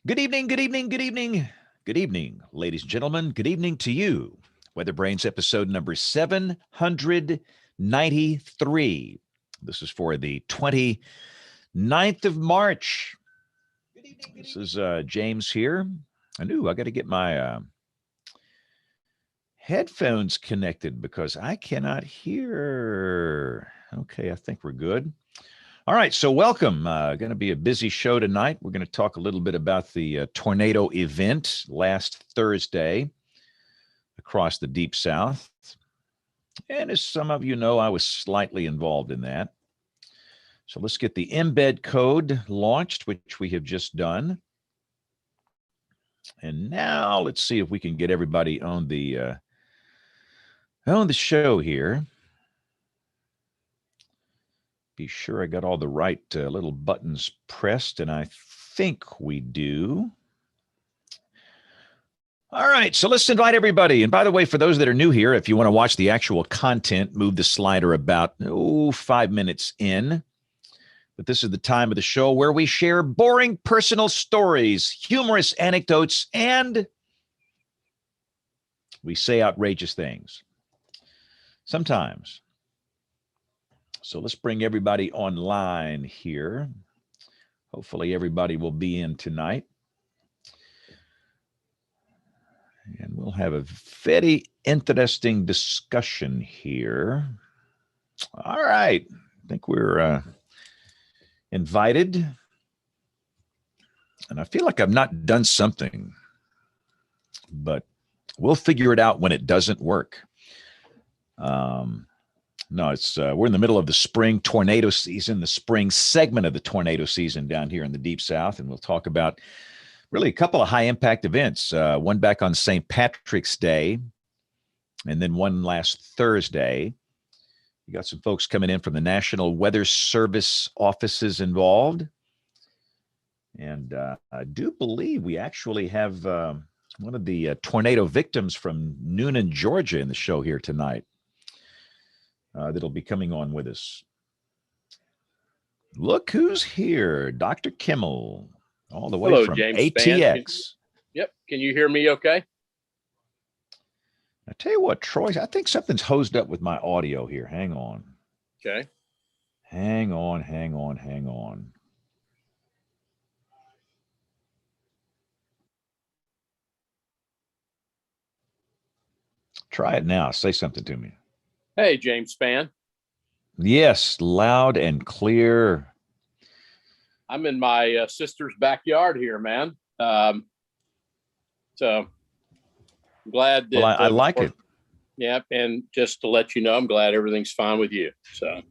Good evening, good evening, good evening, good evening, ladies and gentlemen. Good evening to you. WeatherBrains episode number 793. This is for the 29th of March. This is James here. I got to get my headphones connected because I cannot hear. Okay, I think we're good. All right, so welcome. Going to be a busy show tonight. We're going to talk a little bit about the tornado event last Thursday across the Deep South. And as some of you know, I was slightly involved in that. So let's get the embed code launched, which we have just done. And now let's see if we can get everybody on the show here. Be sure I got all the right little buttons pressed, and I think we do. All right, so let's invite everybody. And by the way, for those that are new here, if you want to watch the actual content, move the slider about 5 minutes in. But this is the time of the show where we share boring personal stories, humorous anecdotes, and we say outrageous things. Sometimes. So let's bring everybody online here. Hopefully everybody will be in tonight. And we'll have a very interesting discussion here. All right. I think we're invited. And I feel like I've not done something, but we'll figure it out when it doesn't work. No, it's we're in the middle of the spring tornado season, the spring segment of the tornado season down here in the Deep South. And we'll talk about really a couple of high impact events, one back on St. Patrick's Day, and then one last Thursday. You got some folks coming in from the National Weather Service offices involved. And I do believe we actually have one of the tornado victims from Noonan, Georgia in the show here tonight. That'll be coming on with us. Look who's here, Dr. Kimmel, all the way from James ATX. Can you hear me okay? I tell you what, Troy, I think something's hosed up with my audio here. Hang on. Okay. Hang on. Try it now. Say something to me. Hey, James Spann. Yes, loud and clear. I'm in my sister's backyard here, man. So I'm glad that. Well, I like it. Yeah, and just to let you know, I'm glad everything's fine with you. So.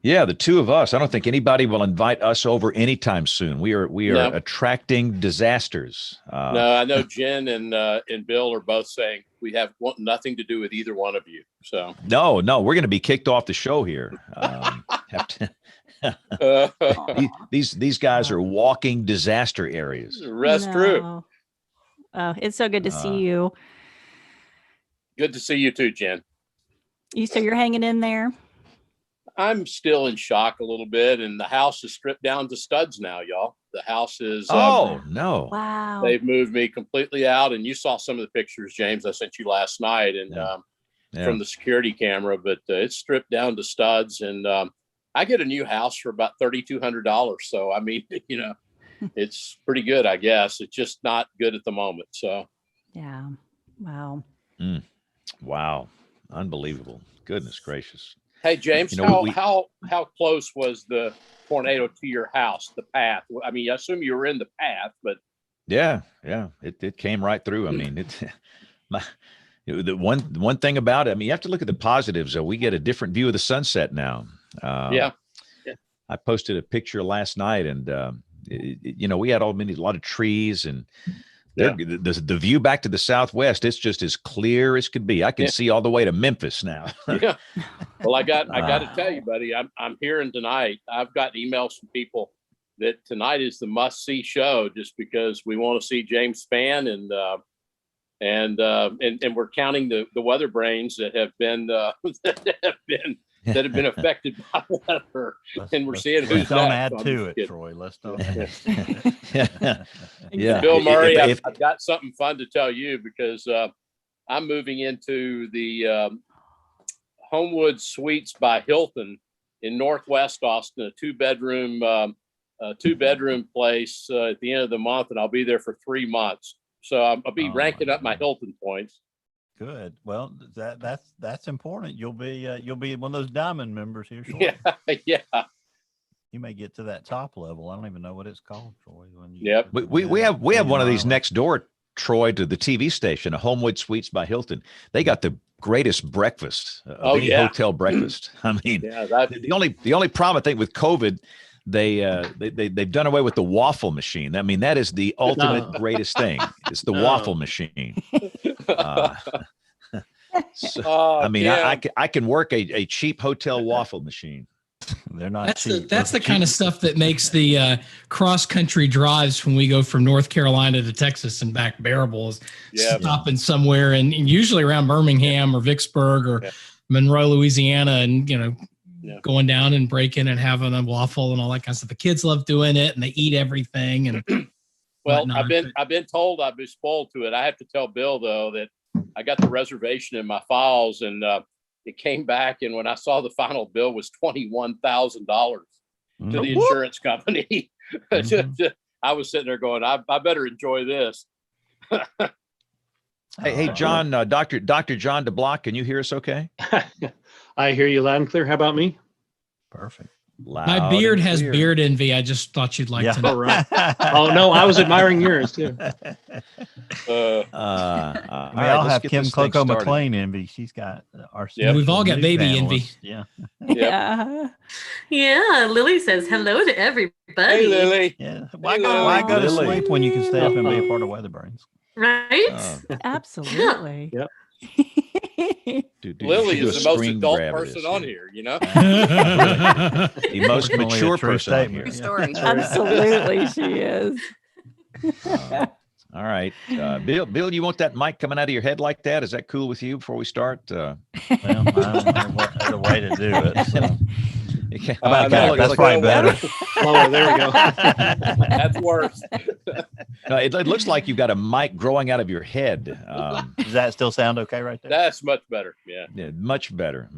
Yeah, the two of us. I don't think anybody will invite us over anytime soon. We are attracting disasters. No, I know Jen and Bill are both saying we want nothing to do with either one of you. So no, we're going to be kicked off the show here. These guys are walking disaster areas. That's true. Oh, it's so good to see you. Good to see you too, Jen. So you're hanging in there? I'm still in shock a little bit, and the house is stripped down to studs now, y'all. The house is. Oh, no. Wow. They've moved me completely out, and you saw some of the pictures, James, I sent you last night, and from the security camera, but it's stripped down to studs, and I get a new house for about $3,200. So, I mean, it's pretty good, I guess. It's just not good at the moment. So. Yeah. Wow. Wow. Unbelievable. Goodness gracious. Hey, James, how close was the tornado to your house, the path? I mean, I assume you were in the path, but. Yeah. It came right through. I mean, the one thing about it, I mean, you have to look at the positives. We get a different view of the sunset now. Yeah. I posted a picture last night, and we had a lot of trees, and the view back to the southwest, it's just as clear as could be. I can see all the way to Memphis now. Yeah. Well, I got to tell you, buddy, I'm hearing tonight. I've got emails from people that tonight is the must-see show, just because we want to see James Spann, and we're counting the WeatherBrains that have been that have been affected by weather, and we're seeing who's Let's don't next. add I'm to just it, kidding. Troy. Let's don't. Yeah. Bill Murray, If- I've got something fun to tell you because I'm moving into the Homewood Suites by Hilton in Northwest Austin, a two-bedroom place at the end of the month, and I'll be there for 3 months. So I'll be ranking up my Hilton points. Good. Well, that's important. You'll be one of those diamond members here shortly. Yeah. You may get to that top level. I don't even know what it's called, Troy. Yep. We have one of these next door, Troy, to the TV station, a Homewood Suites by Hilton. They got the greatest breakfast of any hotel breakfast. I mean, the only problem I think with COVID, they've done away with the waffle machine. I mean, that is the ultimate greatest thing. It's the waffle machine. I can work a cheap hotel waffle machine. They're not cheap. That's the kind of stuff that makes the cross-country drives when we go from North Carolina to Texas and back bearable. Is stopping somewhere and usually around Birmingham or Vicksburg or Monroe, Louisiana, and going down and breaking and having a waffle and all that kind of stuff. The kids love doing it and they eat everything. And well, I've been told I've been spoiled to it. I have to tell Bill though that I got the reservation in my files and it came back, and when I saw the final bill was $21,000 to the insurance company. I was sitting there going, I better enjoy this. Hey, John, Dr. John DeBlock, can you hear us okay? I hear you loud and clear. How about me? Perfect. My beard has beard envy. I just thought you'd like to know. All right. Oh, no, I was admiring yours, too. We all have Kim Coco McLean envy. She's got our. We've all got baby envy. Yeah. Yeah. Lily says hello to everybody. Hey, Lily. Yeah. Why go to sleep when you can stay up and be a part of WeatherBrains? Right? Absolutely. Yep. Lily is the most adult person on here, the most mature person on here. Absolutely, she is. All right, Bill, you want that mic coming out of your head like that? Is that cool with you? Before we start, well, I don't know what other way to do it. So. That's probably better. Lower, there we go. That's worse. It looks like you've got a mic growing out of your head. Does that still sound okay right there? That's much better. Yeah, much better.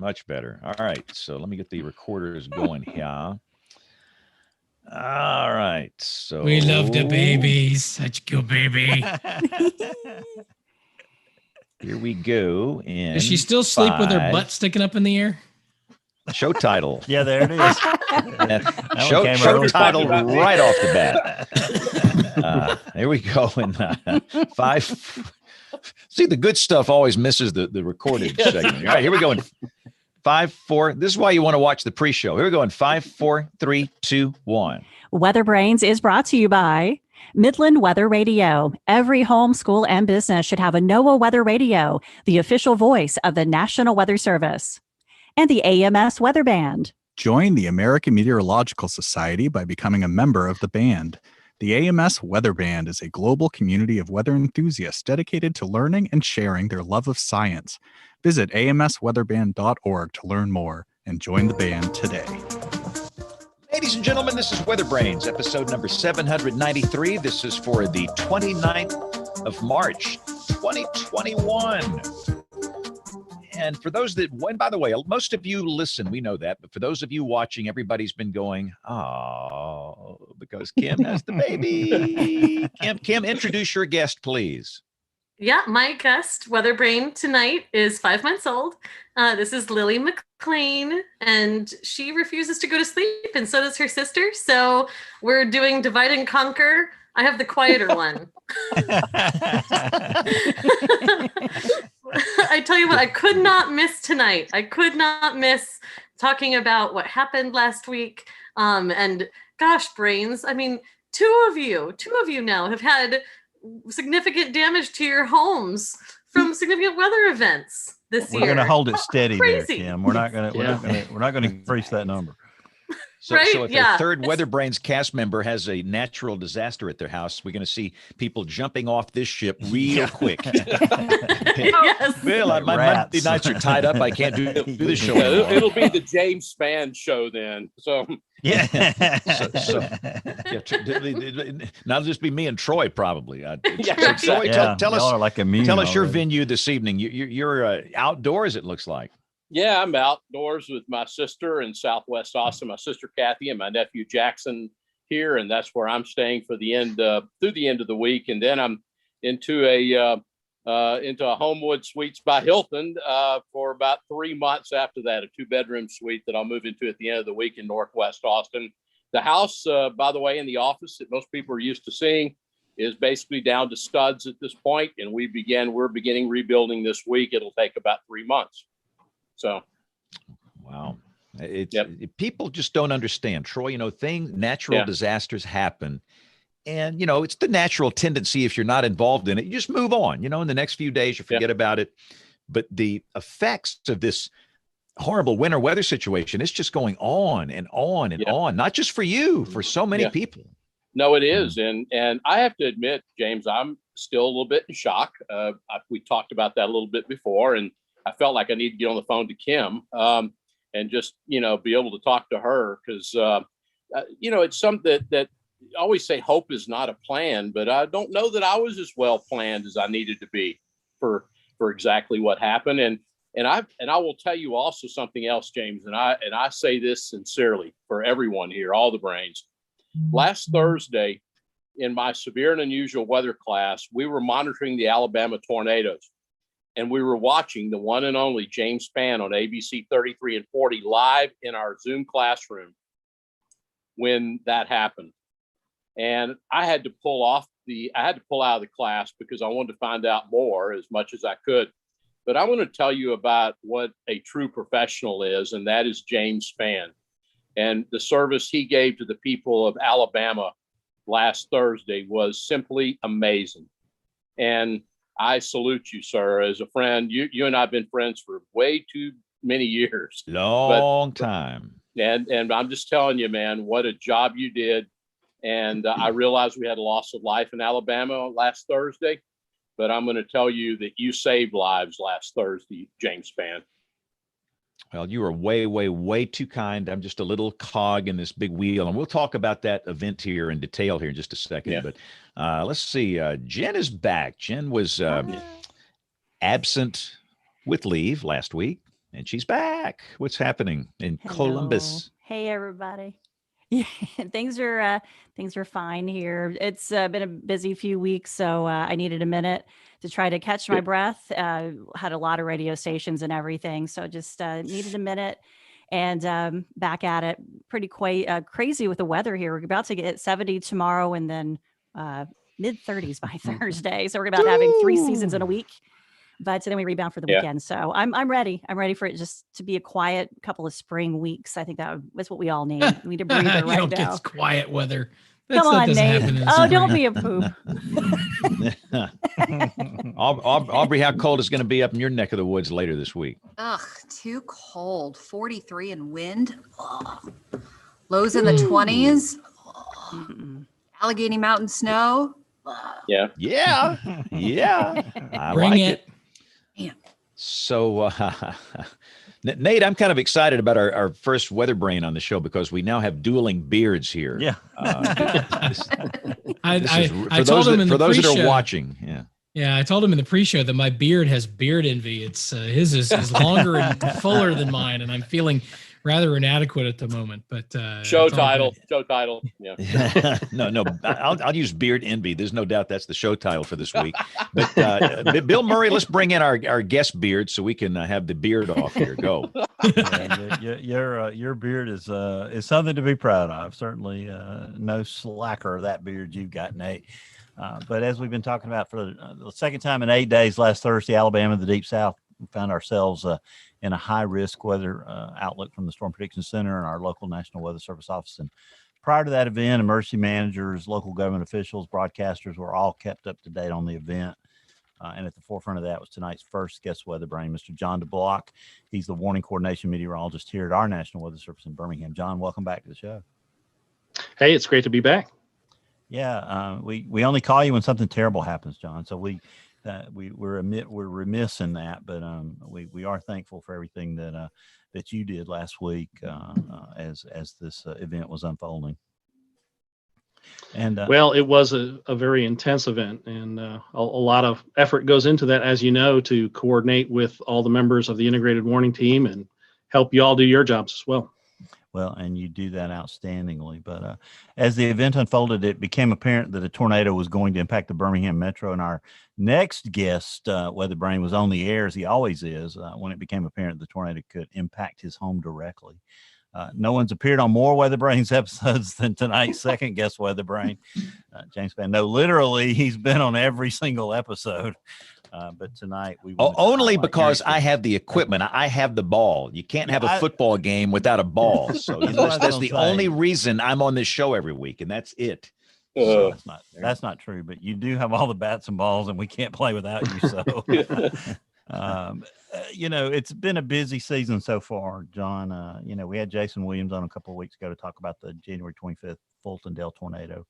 All right, so let me get the recorders going here. All right, so we love the babies. Such a cute baby. Here we go. Does she still sleep with her butt sticking up in the air? Show title. Yeah, there it is. Show title right off the bat. Here we go. In 5. See, the good stuff always misses the recorded segment. All right, here we go. In 5, 4. This is why you want to watch the pre-show. Here we go in 5, 4, 3, 2, 1. WeatherBrains is brought to you by Midland Weather Radio. Every home, school, and business should have a NOAA Weather Radio, the official voice of the National Weather Service. And the AMS Weather Band. Join the American Meteorological Society by becoming a member of the band. The AMS Weather Band is a global community of weather enthusiasts dedicated to learning and sharing their love of science. Visit amsweatherband.org to learn more and join the band today. Ladies and gentlemen, this is WeatherBrains, episode number 793. This is for the 29th of March, 2021. And for those that, and by the way, most of you listen, we know that, but for those of you watching, everybody's been going, oh, because Kim has the baby. Kim, introduce your guest, please. Yeah, my guest, WeatherBrain, tonight is 5 months old. This is Lily McLean, and she refuses to go to sleep, and so does her sister. So we're doing divide and conquer. I have the quieter one. I tell you what, I could not miss tonight. I could not miss talking about what happened last week. And gosh, brains, I mean, two of you now have had significant damage to your homes from significant weather events this year. We're going to hold it steady there, Crazy. Kim. We're not going to increase that number. So if a third WeatherBrains cast member has a natural disaster at their house, we're going to see people jumping off this ship real quick. Yes. Well, my Monday nights are tied up. I can't do the show anymore. It'll be the James Spann show then. So now just be me and Troy probably. Yeah, so Troy, tell us your already. venue this evening. You're outdoors, it looks like. Yeah, I'm outdoors with my sister in Southwest Austin, my sister Kathy, and my nephew Jackson here, and that's where I'm staying for the end through the end of the week, and then I'm into a Homewood Suites by Hilton for about 3 months after that, a 2-bedroom suite that I'll move into at the end of the week in Northwest Austin. The house, by the way, in the office that most people are used to seeing is basically down to studs at this point, and we're beginning rebuilding this week. It'll take about 3 months. So, wow, people just don't understand, Troy. Natural disasters happen, and it's the natural tendency. If you're not involved in it, you just move on. In the next few days, you forget about it. But the effects of this horrible winter weather situation, it's just going on and on and on. Not just for you, for so many people. No, it is, and I have to admit, James, I'm still a little bit in shock. We talked about that a little bit before, and I felt like I need to get on the phone to Kim and just, be able to talk to her because, it's something that I always say hope is not a plan, but I don't know that I was as well planned as I needed to be for exactly what happened. And I will tell you also something else, James, and I say this sincerely for everyone here, all the brains. Last Thursday in my severe and unusual weather class, we were monitoring the Alabama tornadoes. And we were watching the one and only James Spann on ABC 33 and 40 live in our Zoom classroom when that happened. And I had to pull out of the class because I wanted to find out more as much as I could. But I want to tell you about what a true professional is, and that is James Spann. And the service he gave to the people of Alabama last Thursday was simply amazing. And I salute you, sir, as a friend. You and I have been friends for way too many years. Long time. And I'm just telling you, man, what a job you did. And I realized we had a loss of life in Alabama last Thursday, but I'm going to tell you that you saved lives last Thursday, James Spann. Well, you are way, way, way too kind. I'm just a little cog in this big wheel, and we'll talk about that event here in detail here in just a second. Yeah. But let's see. Jen is back. Jen was absent with leave last week, and she's back. What's happening in Columbus? Hey, everybody. Yeah, things are fine here. It's been a busy few weeks, so I needed a minute to try to catch my breath. Had a lot of radio stations and everything, so just needed a minute and back at it. Pretty crazy with the weather here. We're about to get 70 tomorrow and then mid-30s by Thursday. So we're about having 3 seasons in a week. But then we rebound for the weekend. So I'm ready. I'm ready for it just to be a quiet couple of spring weeks. I think that's what we all need. We need to breathe right now. It's quiet weather. Come on, Nate. Oh, don't be a poop. Aubrey, how cold is going to be up in your neck of the woods later this week? Ugh, too cold. 43 and wind. Ugh. Lows in the 20s. Allegheny Mountain snow. Yeah. I Bring like it. Yeah. So, Nate, I'm kind of excited about our first weather brain on the show because we now have dueling beards here. Yeah. I told him in the pre-show. For those that are watching, Yeah, I told him in the pre-show that my beard has beard envy. It's his is longer and fuller than mine, and I'm feeling rather inadequate at the moment. But show title. Yeah. No. I'll use beard envy. There's no doubt that's the show title for this week. But Bill Murray, let's bring in our guest beard so we can have the beard off here. Go. Your beard is something to be proud of. Certainly no slacker of that beard you've got, Nate. But as we've been talking about for the second time in 8 days, last Thursday, Alabama, the Deep South, we found ourselves in a high-risk weather outlook from the Storm Prediction Center and our local National Weather Service office. And prior to that event, emergency managers, local government officials, broadcasters were all kept up to date on the event. And at the forefront of that was tonight's first guest weather brain, Mr. John DeBlock. He's the warning coordination meteorologist here at our National Weather Service in Birmingham. John, welcome back to the show. Hey, it's great to be back. Yeah, we only call you when something terrible happens, John. So we're remiss in that, but we are thankful for everything that you did last week as this event was unfolding. And well, it was a very intense event, and a lot of effort goes into that, as you know, to coordinate with all the members of the integrated warning team and help you all do your jobs as well. Well, and you do that outstandingly. But as the event unfolded, it became apparent that a tornado was going to impact the Birmingham Metro. And our next guest, Weather Brain, was on the air, as he always is, when it became apparent the tornado could impact his home directly. No one's appeared on more Weather Brains episodes than tonight's second guest Weather Brain, James Van. No, literally, he's been on every single episode. But tonight we only because I have the equipment. I have the ball. You can't have a football game without a ball. So that's the only reason I'm on this show every week, and that's it. So that's not true. But you do have all the bats and balls, and we can't play without you. So, it's been a busy season so far, John. We had Jason Williams on a couple of weeks ago to talk about the January 25th Fulton-Dale tornado,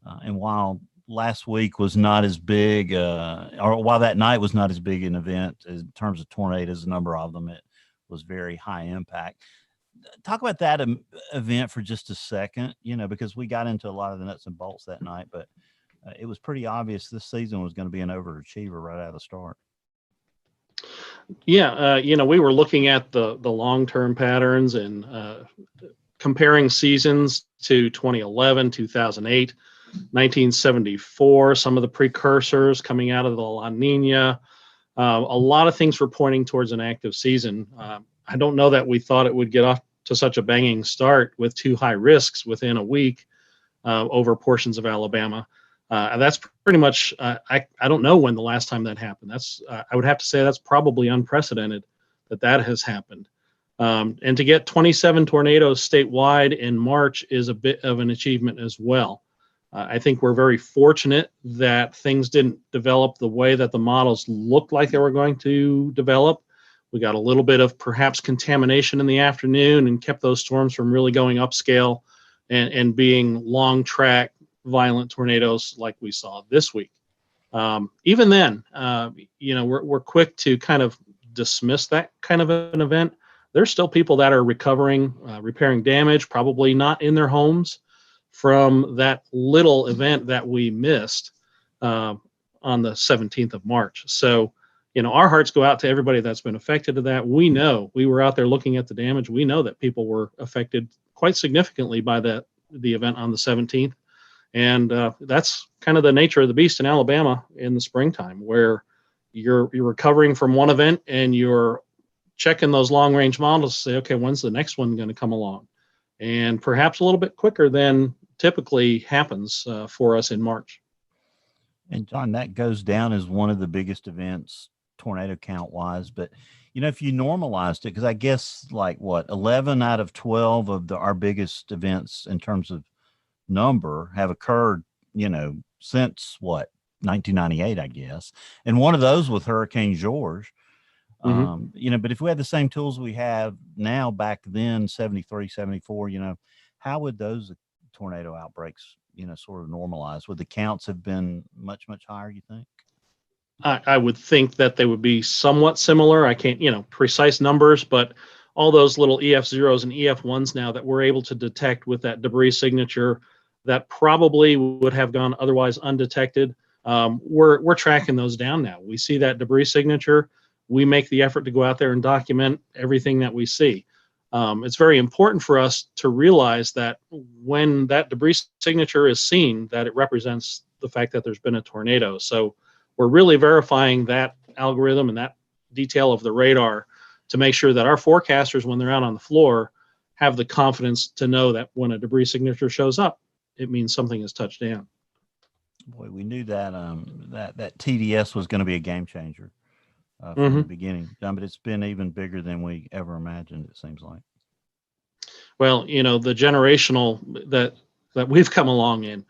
and while last week was not as big, or while that night was not as big an event in terms of tornadoes, a number of them, it was very high impact. Talk about that event for just a second, because we got into a lot of the nuts and bolts that night, but it was pretty obvious this season was going to be an overachiever right out of the start. Yeah, we were looking at the long-term patterns and comparing seasons to 2011, 2008, 1974, some of the precursors coming out of the La Nina. A lot of things were pointing towards an active season. I don't know that we thought it would get off to such a banging start with two high risks within a week over portions of Alabama. That's pretty much, I don't know when the last time that happened. I would have to say that's probably unprecedented that has happened. And to get 27 tornadoes statewide in March is a bit of an achievement as well. I think we're very fortunate that things didn't develop the way that the models looked like they were going to develop. We got a little bit of perhaps contamination in the afternoon and kept those storms from really going upscale and being long track violent tornadoes like we saw this week. Even then, we're quick to kind of dismiss that kind of an event. There's still people that are recovering, repairing damage, probably not in their homes, from that little event that we missed on the 17th of March. So, our hearts go out to everybody that's been affected to that. We know, we were out there looking at the damage. We know that people were affected quite significantly by the event on the 17th. And that's kind of the nature of the beast in Alabama in the springtime, where you're recovering from one event and you're checking those long range models to say, okay, when's the next one going to come along? And perhaps a little bit quicker than typically happens for us in March. And John, that goes down as one of the biggest events tornado count wise, but if you normalized it, because I guess 11 out of 12 of our biggest events in terms of number have occurred, since 1998, I guess. And one of those with Hurricane George. Mm-hmm. But if we had the same tools we have now back then, 73, 74, how would those tornado outbreaks, sort of normalize? Would the counts have been much, much higher, you think? I would think that they would be somewhat similar. I can't, precise numbers, but all those little EF0s and EF1s now that we're able to detect with that debris signature that probably would have gone otherwise undetected, we're tracking those down now. We see that debris signature. We make the effort to go out there and document everything that we see. It's very important for us to realize that when that debris signature is seen, that it represents the fact that there's been a tornado. So we're really verifying that algorithm and that detail of the radar to make sure that our forecasters, when they're out on the floor, have the confidence to know that when a debris signature shows up, it means something has touched down. Boy, we knew that that TDS was going to be a game changer from the beginning, John, but it's been even bigger than we ever imagined, it seems like. Well, the generational that we've come along in,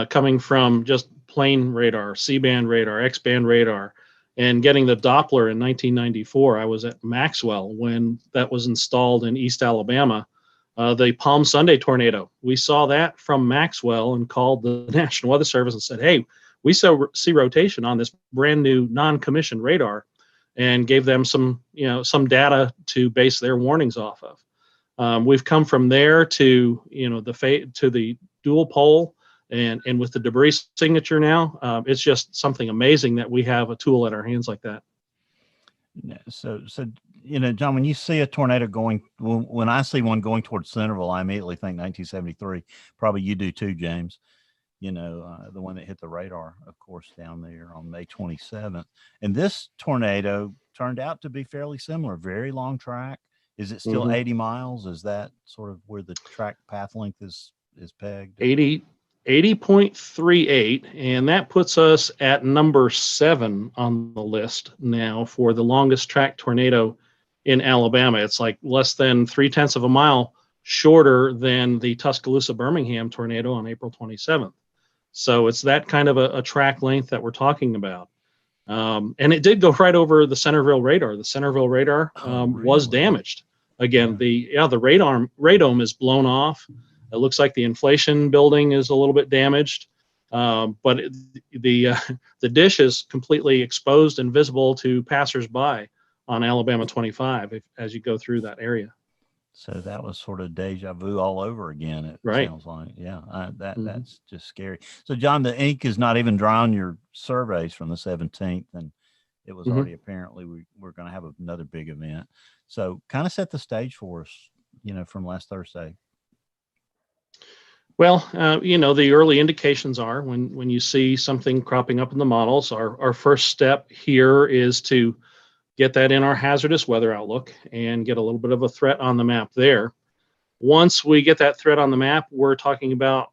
coming from just plain radar, C-band radar, X-band radar, and getting the Doppler in 1994. I was at Maxwell when that was installed in East Alabama. The Palm Sunday tornado. We saw that from Maxwell and called the National Weather Service and said, hey, we see rotation on this brand new non-commissioned radar, and gave them some data to base their warnings off of. We've come from there to the dual pole, and with the debris signature now. It's just something amazing that we have a tool at our hands like that. So John, when you see a tornado going, when I see one going towards Centerville, I immediately think 1973. Probably you do too, James. The one that hit the radar, of course, down there on May 27th. And this tornado turned out to be fairly similar. Very long track. Is it still 80 miles? Is that sort of where the track path length is pegged? 80.38, and that puts us at number 7 on the list now for the longest track tornado in Alabama. It's like less than 0.3 of a mile shorter than the Tuscaloosa Birmingham tornado on April 27th. So it's that kind of a track length that we're talking about. And it did go right over the Centerville radar. The Centerville radar was damaged. Again, the radome is blown off. It looks like the inflation building is a little bit damaged, but the dish is completely exposed and visible to passersby on Alabama 25 as you go through that area. So that was sort of deja vu all over again. It sounds like, that's just scary. So John, the ink is not even dry on your surveys from the 17th, and it was already apparently we're going to have another big event. So kind of set the stage for us, from last Thursday. Well, the early indications are when you see something cropping up in the models, our first step here is to get that in our hazardous weather outlook and get a little bit of a threat on the map there. Once we get that threat on the map, we're talking about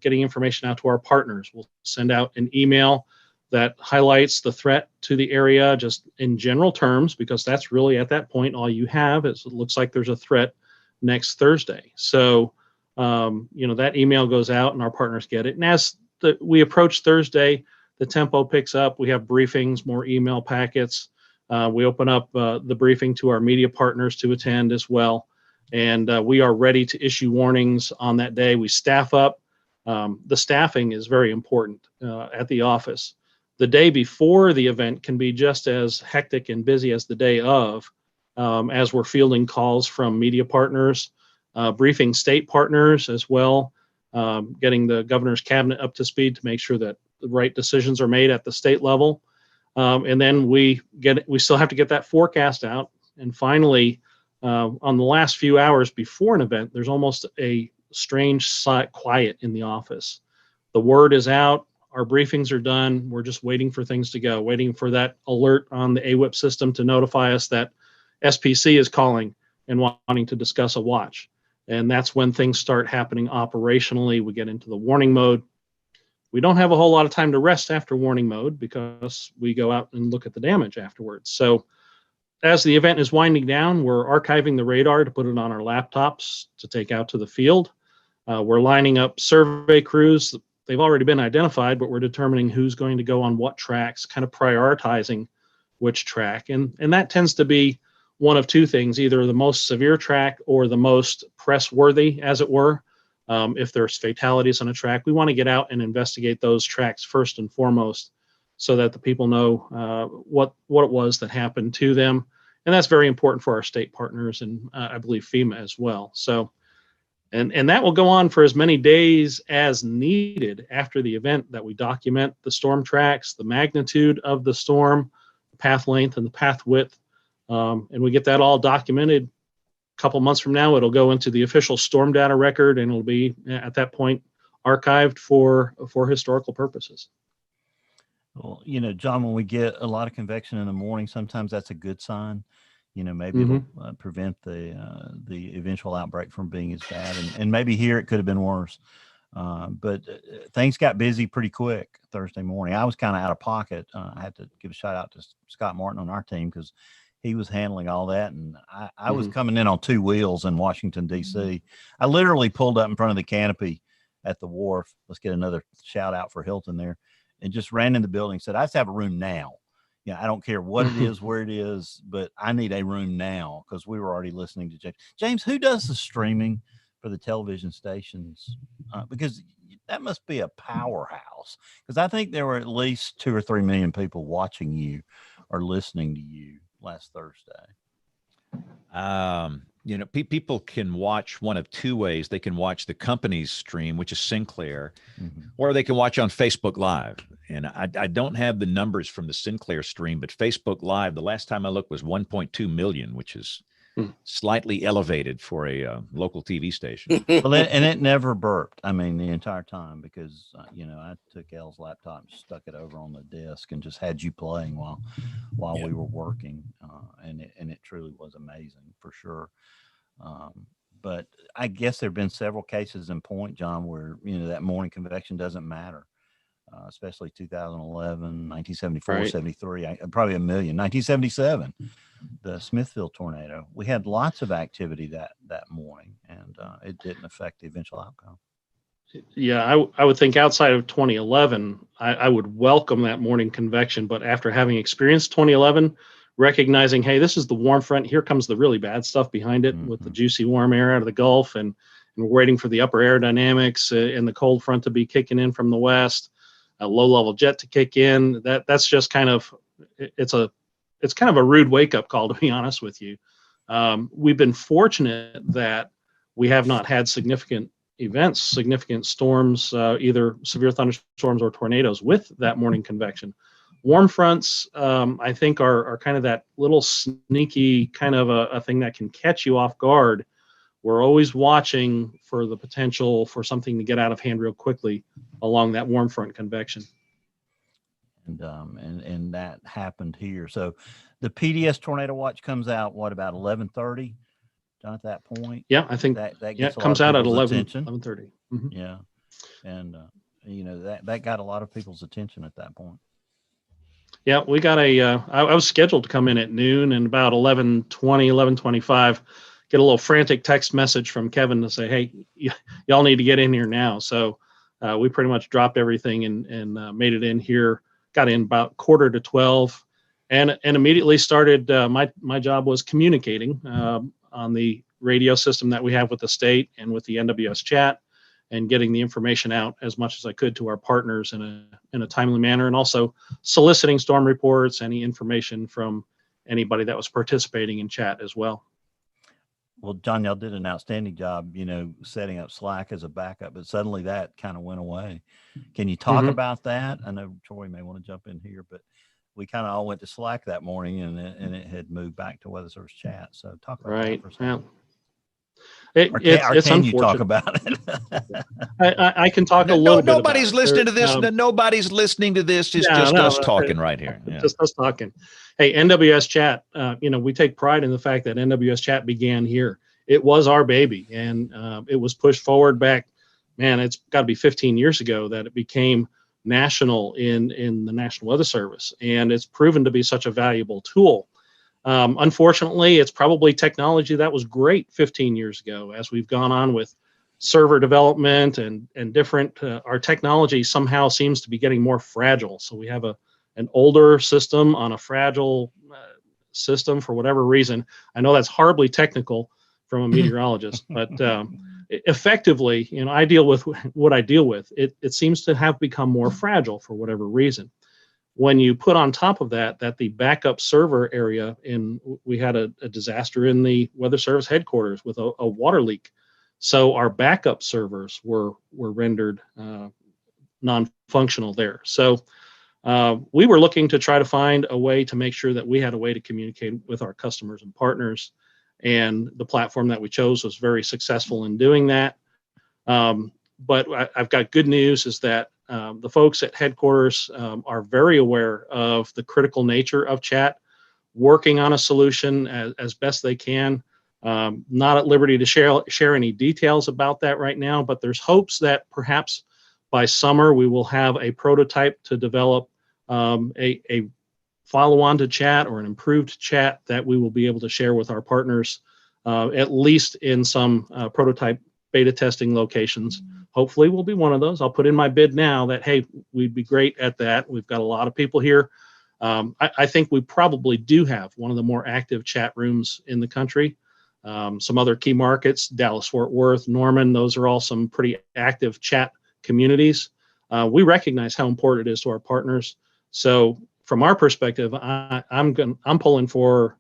getting information out to our partners. We'll send out an email that highlights the threat to the area just in general terms, because that's really at that point all you have is it looks like there's a threat next Thursday. So that email goes out and our partners get it. And as we approach Thursday, the tempo picks up. We have briefings, more email packets. We open up the briefing to our media partners to attend as well. And we are ready to issue warnings on that day. We staff up. The staffing is very important at the office. The day before the event can be just as hectic and busy as the day of, as we're fielding calls from media partners, briefing state partners as well, getting the governor's cabinet up to speed to make sure that the right decisions are made at the state level. And then we still have to get that forecast out. And finally, on the last few hours before an event, there's almost a strange quiet in the office. The word is out. Our briefings are done. We're just waiting for things to go, waiting for that alert on the AWIP system to notify us that SPC is calling and wanting to discuss a watch. And that's when things start happening operationally. We get into the warning mode. We don't have a whole lot of time to rest after warning mode because we go out and look at the damage afterwards. So as the event is winding down, we're archiving the radar to put it on our laptops to take out to the field. We're lining up survey crews. They've already been identified, but we're determining who's going to go on what tracks, kind of prioritizing which track. And that tends to be one of two things, either the most severe track or the most press worthy, as it were. If there's fatalities on a track, we want to get out and investigate those tracks first and foremost so that the people know what it was that happened to them. And that's very important for our state partners and I believe FEMA as well. So, and that will go on for as many days as needed after the event, that we document the storm tracks, the magnitude of the storm, the path length and the path width. And we get that all documented. A couple months from now, it'll go into the official storm data record and it'll be at that point archived for historical purposes. Well, John, when we get a lot of convection in the morning, sometimes that's a good sign. Maybe it'll prevent the eventual outbreak from being as bad. And maybe here it could have been worse. But things got busy pretty quick Thursday morning. I was kind of out of pocket. I had to give a shout out to Scott Martin on our team because he was handling all that. And I was coming in on 2 wheels in Washington, D.C. I literally pulled up in front of the canopy at the wharf. Let's get another shout out for Hilton there, and just ran in the building, said, I just have a room now. Yeah, I don't care what it is, where it is, but I need a room now, because we were already listening to James. James, who does the streaming for the television stations? Because that must be a powerhouse, because I think there were at least 2 or 3 million people watching you or listening to you last Thursday. People can watch one of two ways. They can watch the company's stream, which is Sinclair, or they can watch on Facebook Live. And I don't have the numbers from the Sinclair stream, but Facebook Live, the last time I looked, was 1.2 million, which is slightly elevated for a local TV station. Well, and it never burped. I mean, the entire time, because I took Elle's laptop and stuck it over on the desk and just had you playing while we were working, and it truly was amazing for sure. But I guess there have been several cases in point, John, where that morning convection doesn't matter. Especially 2011, 1974, right. 73, probably a million. 1977, the Smithfield tornado. We had lots of activity that morning, and it didn't affect the eventual outcome. Yeah, I would think outside of 2011, I would welcome that morning convection. But after having experienced 2011, recognizing, hey, this is the warm front, here comes the really bad stuff behind it with the juicy warm air out of the Gulf, and we're waiting for the upper air dynamics and the cold front to be kicking in from the west. A low-level jet to kick in. That's just kind of it's kind of a rude wake-up call, to be honest with you. We've been fortunate that we have not had significant events, significant storms, either severe thunderstorms or tornadoes with that morning convection. Warm fronts, I think, are kind of that little sneaky kind of a thing that can catch you off guard. We're always watching for the potential for something to get out of hand real quickly along that warm front convection. And that happened here. So the PDS tornado watch comes out, what, about 11:30, John, at that point? Yeah, I think that gets it comes out at 11:30. Mm-hmm. Yeah. And, that got a lot of people's attention at that point. Yeah, we got I was scheduled to come in at noon, and about 11:20, 11:25, get a little frantic text message from Kevin to say, hey, y'all need to get in here now. So we pretty much dropped everything and made it in here, got in about 11:45, and immediately started, my job was communicating on the radio system that we have with the state and with the NWS chat, and getting the information out as much as I could to our partners in a timely manner, and also soliciting storm reports, any information from anybody that was participating in chat as well. Well, John, y'all did an outstanding job, setting up Slack as a backup, but suddenly that kind of went away. Can you talk about that? I know Troy may want to jump in here, but we kind of all went to Slack that morning, and it had moved back to Weather Service chat. So talk about that for a second. It's can you talk about it? I can talk a little bit. Nobody's listening to this. Nobody's listening to this. It's just us talking right here. Yeah. Just us talking. Hey, NWS chat. We take pride in the fact that NWS chat began here. It was our baby, and it was pushed forward back. Man, it's got to be 15 years ago that it became national in the National Weather Service, and it's proven to be such a valuable tool. Unfortunately, it's probably technology that was great 15 years ago. As we've gone on with server development and different, our technology somehow seems to be getting more fragile. So we have an older system on a fragile system for whatever reason. I know that's horribly technical from a meteorologist, but effectively, I deal with what I deal with. It seems to have become more fragile for whatever reason. When you put on top of that the backup server area, we had a disaster in the Weather Service headquarters with a water leak. So our backup servers were rendered non-functional there. So we were looking to try to find a way to make sure that we had a way to communicate with our customers and partners. And the platform that we chose was very successful in doing that. But I've got good news is that the folks at headquarters are very aware of the critical nature of chat, working on a solution as best they can. Not at liberty to share any details about that right now, but there's hopes that perhaps by summer we will have a prototype to develop a follow-on to chat or an improved chat that we will be able to share with our partners, at least in some prototype beta testing locations. hopefully we'll be one of those. I'll put in my bid now that, hey, we'd be great at that. We've got a lot of people here. I think we probably do have one of the more active chat rooms in the country. Some other key markets, Dallas, Fort Worth, Norman, those are all some pretty active chat communities. We recognize how important it is to our partners. So from our perspective, I'm pulling for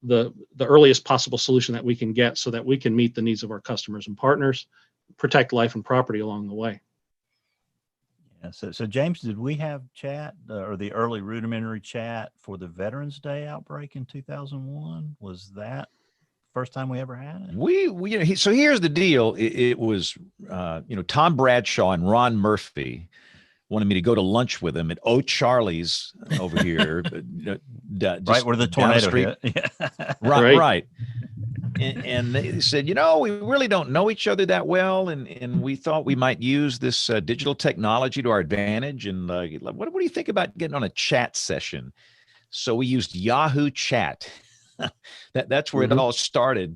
the earliest possible solution that we can get so that we can meet the needs of our customers and partners, protect life and property along the way. Yeah, so James, did we have chat or the early rudimentary chat for the Veterans Day outbreak in 2001? Was that first time we ever had it? So here's the deal. It was, Tom Bradshaw and Ron Murphy wanted me to go to lunch with them at O'Charlie's over here. Right where the tornado hit. Yeah. Right. And they said, we really don't know each other that well. And we thought we might use this digital technology to our advantage. And what do you think about getting on a chat session? So we used Yahoo Chat. That's where it all started.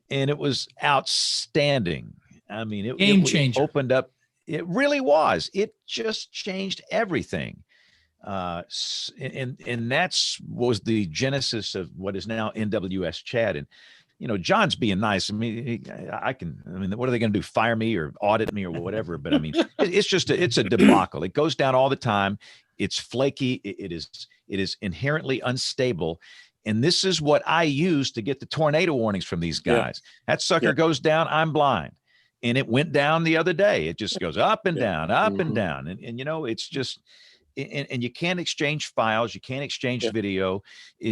And it was outstanding. I mean, it opened up. It really was. It just changed everything. And that's was the genesis of what is now NWS Chat. And, John's being nice. I mean, what are they going to do? Fire me or audit me or whatever? But I mean, it's a debacle. It goes down all the time. It's flaky. It is inherently unstable. And this is what I use to get the tornado warnings from these guys. Yeah. That sucker goes down. I'm blind. And it went down the other day. It just goes up and down, up and down. And it's just, and you can't exchange files. You can't exchange video.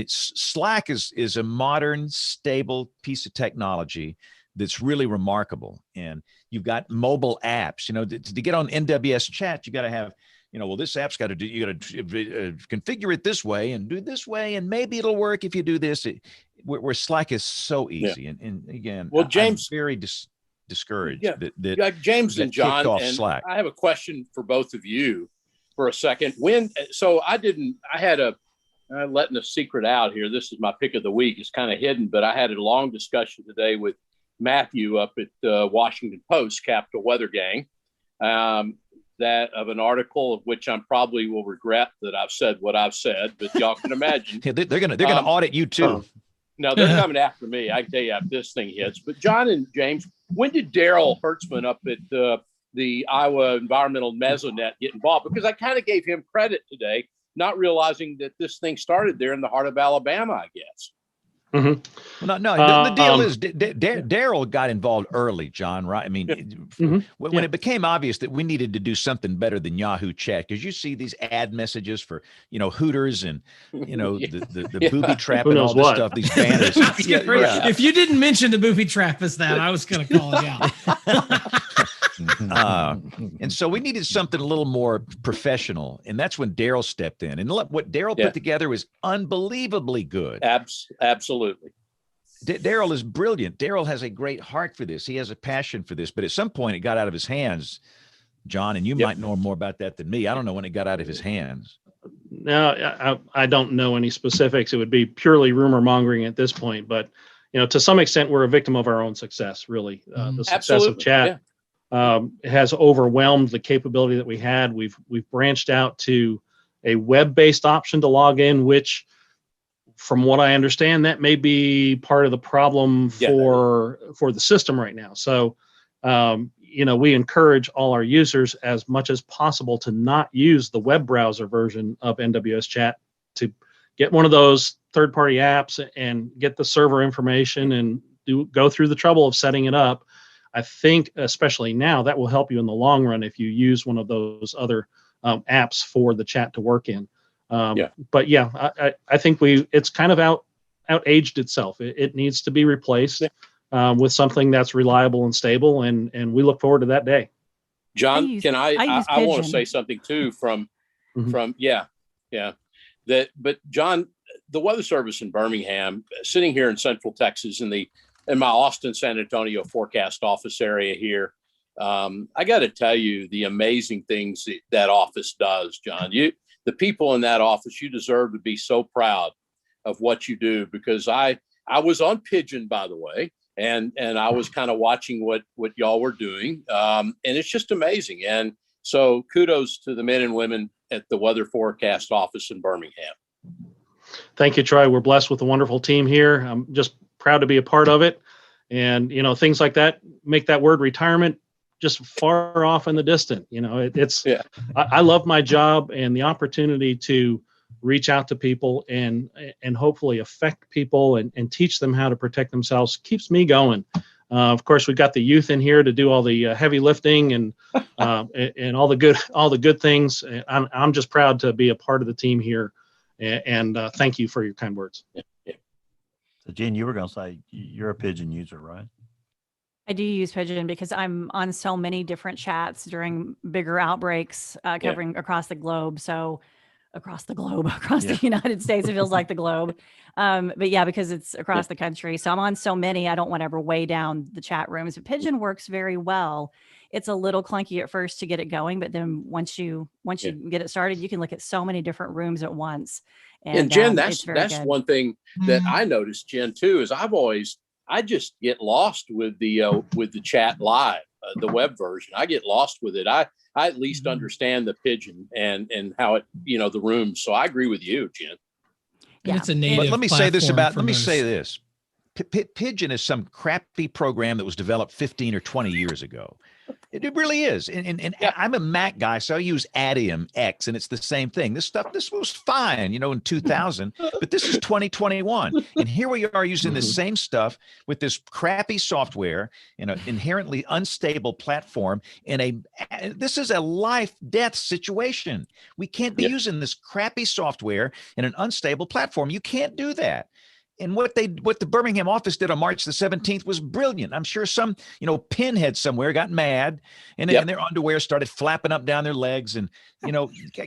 Slack is a modern, stable piece of technology that's really remarkable. And you've got mobile apps, to get on NWS Chat, you got to have, this app's got to do, you got to configure it this way and do this way. And maybe it'll work if you do this. Where Slack is so easy. Yeah. And again, well, James, I'm very discouraged that James and John, and Slack. I have a question for both of you for a second. I had letting a secret out here. This is my pick of the week. It's kind of hidden, but I had a long discussion today with Matthew up at Washington Post, Capital Weather Gang, that of an article of which I probably will regret that I've said what I've said, but y'all can imagine. They're gonna audit you too. No, they're coming after me. I can tell you after this thing hits. But John and James, when did Daryl Hertzman up at the Iowa Environmental Mesonet get involved? Because I kind of gave him credit today, not realizing that this thing started there in the heart of Alabama, I guess. Mm-hmm. Well, no. The deal is Daryl got involved early, John. Right? I mean, when it became obvious that we needed to do something better than Yahoo Chat, because you see these ad messages for Hooters and the booby trap and all this stuff. These banners. If you didn't mention the booby trap as that, I was going to call it out. And so we needed something a little more professional, and that's when Daryl stepped in. And what Daryl put together was unbelievably good. Absolutely. Daryl is brilliant. Daryl has a great heart for this. He has a passion for this. But at some point, it got out of his hands, John, and you might know more about that than me. I don't know when it got out of his hands. No, I don't know any specifics. It would be purely rumor mongering at this point. But to some extent, we're a victim of our own success. Really, the success of chat. Has overwhelmed the capability that we had. We've branched out to a web-based option to log in, which, from what I understand, that may be part of the problem for the system right now. So, we encourage all our users as much as possible to not use the web browser version of NWS Chat, to get one of those third-party apps and get the server information and go through the trouble of setting it up. I think, especially now, that will help you in the long run if you use one of those other apps for the chat to work in. But I think it's kind of out-aged itself. It needs to be replaced with something that's reliable and stable, and we look forward to that day. John, I want to say something too but John, the Weather Service in Birmingham, sitting here in Central Texas in my Austin, San Antonio forecast office area here. I got to tell you the amazing things that office does, John. The people in that office, you deserve to be so proud of what you do, because I was on Pigeon, by the way, and I was kind of watching what y'all were doing, and it's just amazing. And so kudos to the men and women at the Weather Forecast office in Birmingham. Thank you, Troy. We're blessed with a wonderful team here. I'm just proud to be a part of it. And, things like that make that word retirement just far off in the distant. I love my job, and the opportunity to reach out to people and hopefully affect people and teach them how to protect themselves keeps me going. Of course, we've got the youth in here to do all the heavy lifting and all the good things. I'm just proud to be a part of the team here, and thank you for your kind words. So, Jen, you were going to say you're a Pigeon user, right? I do use Pigeon because I'm on so many different chats during bigger outbreaks covering across the globe. So across the United States, it feels like the globe. But yeah, because it's across the country. So I'm on so many, I don't want to ever weigh down the chat rooms. But Pigeon works very well. It's a little clunky at first to get it going, but then once you get it started, you can look at so many different rooms at once. And Jen, that's good. one thing that I noticed, Jen, too, is I just get lost with the chat live, the web version. I get lost with it. I at least understand the Pigeon and how it, the rooms. So I agree with you, Jen. Yeah. And it's a native. But let me say this. Pigeon is some crappy program that was developed 15 or 20 years ago. It really is. And I'm a Mac guy, so I use Adium X, and it's the same thing. This was fine, in 2000, but this is 2021. And here we are using the same stuff with this crappy software in an inherently unstable platform. This is a life-death situation. We can't be using this crappy software in an unstable platform. You can't do that. And what the Birmingham office did on March the 17th was brilliant. I'm sure some, pinhead somewhere got mad and their underwear started flapping up down their legs. And,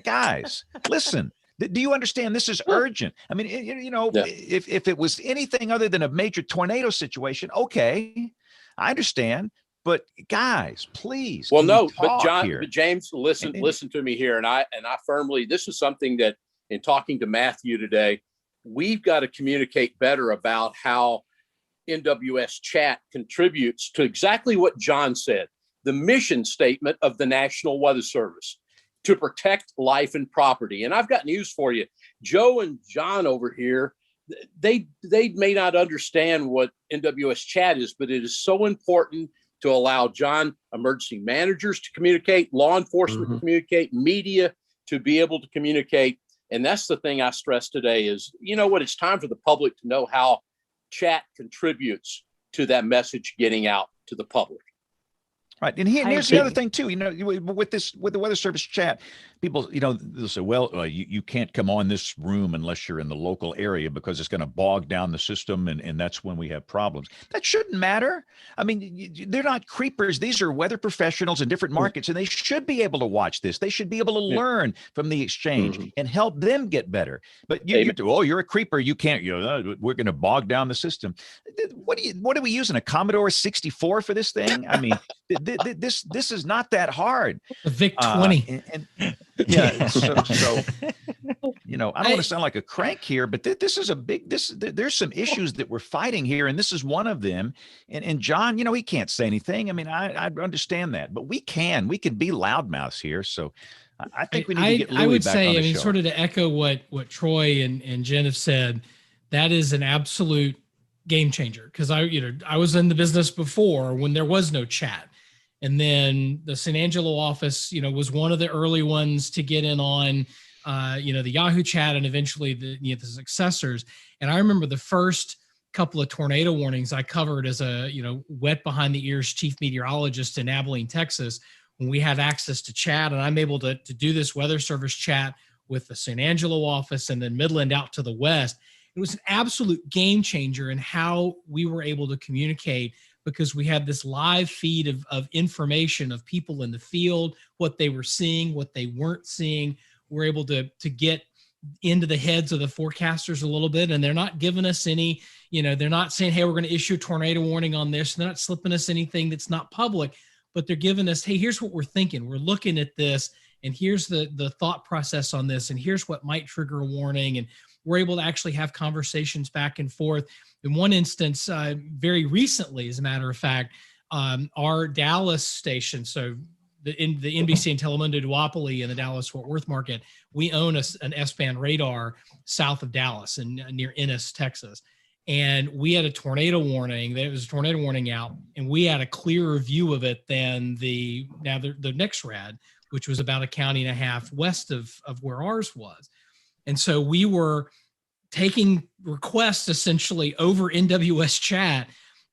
guys, listen, do you understand? This is urgent. I mean, if it was anything other than a major tornado situation, okay, I understand. But guys, please. Well, no, but James, listen to me here. And I firmly, this is something that in talking to Matthew today, we've got to communicate better about how NWS chat contributes to exactly what John said, the mission statement of the National Weather Service, to protect life and property. And I've got news for you. Joe and John over here, they may not understand what NWS chat is, but it is so important to allow John, emergency managers to communicate, law enforcement to communicate, media to be able to communicate. And that's the thing I stress today is, it's time for the public to know how chat contributes to that message getting out to the public. Right. And here's the other thing, too, with the Weather Service chat, people, they'll say, well, you can't come on this room unless you're in the local area because it's going to bog down the system. And that's when we have problems. That shouldn't matter. I mean, they're not creepers. These are weather professionals in different markets, and they should be able to watch this. They should be able to learn from the exchange and help them get better. But you're a creeper. You can't, we're going to bog down the system. What are we using? A Commodore 64 for this thing? I mean, this is not that hard. A VIC 20. So I don't want to sound like a crank here, but this is there's some issues that we're fighting here, and this is one of them. And John, he can't say anything. I mean, I understand that, but we can be loudmouths here. So I think we need to get Louis I would back say, on the show. sort of to echo what Troy and Jen have said, that is an absolute game changer. Because I was in the business before when there was no chat. And then the San Angelo office, was one of the early ones to get in on, the Yahoo chat and eventually the successors. And I remember the first couple of tornado warnings I covered as a, wet behind the ears chief meteorologist in Abilene, Texas, when we had access to chat. And I'm able to do this Weather Service chat with the San Angelo office and then Midland out to the west. It was an absolute game changer in how we were able to communicate, because we had this live feed of information of people in the field, what they were seeing, what they weren't seeing. We're able to get into the heads of the forecasters a little bit, and they're not giving us any, they're not saying, hey, we're going to issue a tornado warning on this. They're not slipping us anything that's not public, but they're giving us, hey, here's what we're thinking. We're looking at this, and here's the thought process on this, and here's what might trigger a warning. And we're able to actually have conversations back and forth. In one instance, very recently, as a matter of fact, our Dallas station, so the NBC and Telemundo duopoly in the Dallas-Fort Worth market, we own an S-band radar south of Dallas and near Ennis, Texas. And we had a tornado warning. There was a tornado warning out, and we had a clearer view of it than the next rad, which was about a county and a half west of where ours was. And so we were taking requests essentially over NWS chat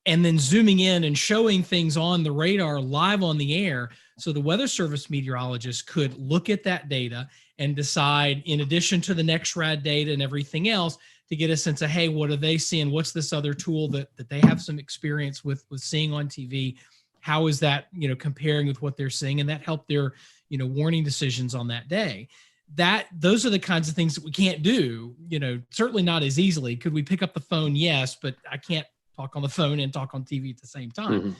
and then zooming in and showing things on the radar live on the air. So the Weather Service meteorologists could look at that data and decide, in addition to the NEXRAD data and everything else, to get a sense of, hey, what are they seeing? What's this other tool that they have some experience with seeing on TV? How is that, comparing with what they're seeing? And that helped their, warning decisions on that day. Those are the kinds of things that we can't do, certainly not as easily. Could we pick up the phone? Yes, but I can't talk on the phone and talk on TV at the same time. Mm-hmm.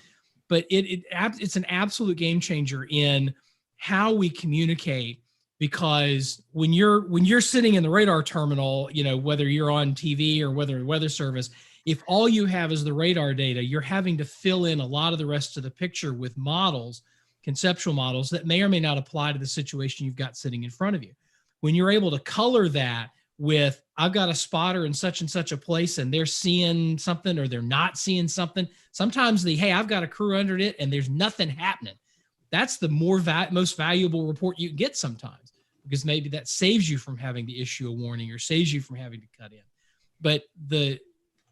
But it's an absolute game changer in how we communicate, because when you're sitting in the radar terminal, whether you're on TV or whether Weather Service, if all you have is the radar data, you're having to fill in a lot of the rest of the picture with models, conceptual models that may or may not apply to the situation you've got sitting in front of you. When you're able to color that with, I've got a spotter in such and such a place and they're seeing something or they're not seeing something. Sometimes hey, I've got a crew under it and there's nothing happening. That's the most valuable report you can get sometimes, because maybe that saves you from having to issue a warning or saves you from having to cut in. But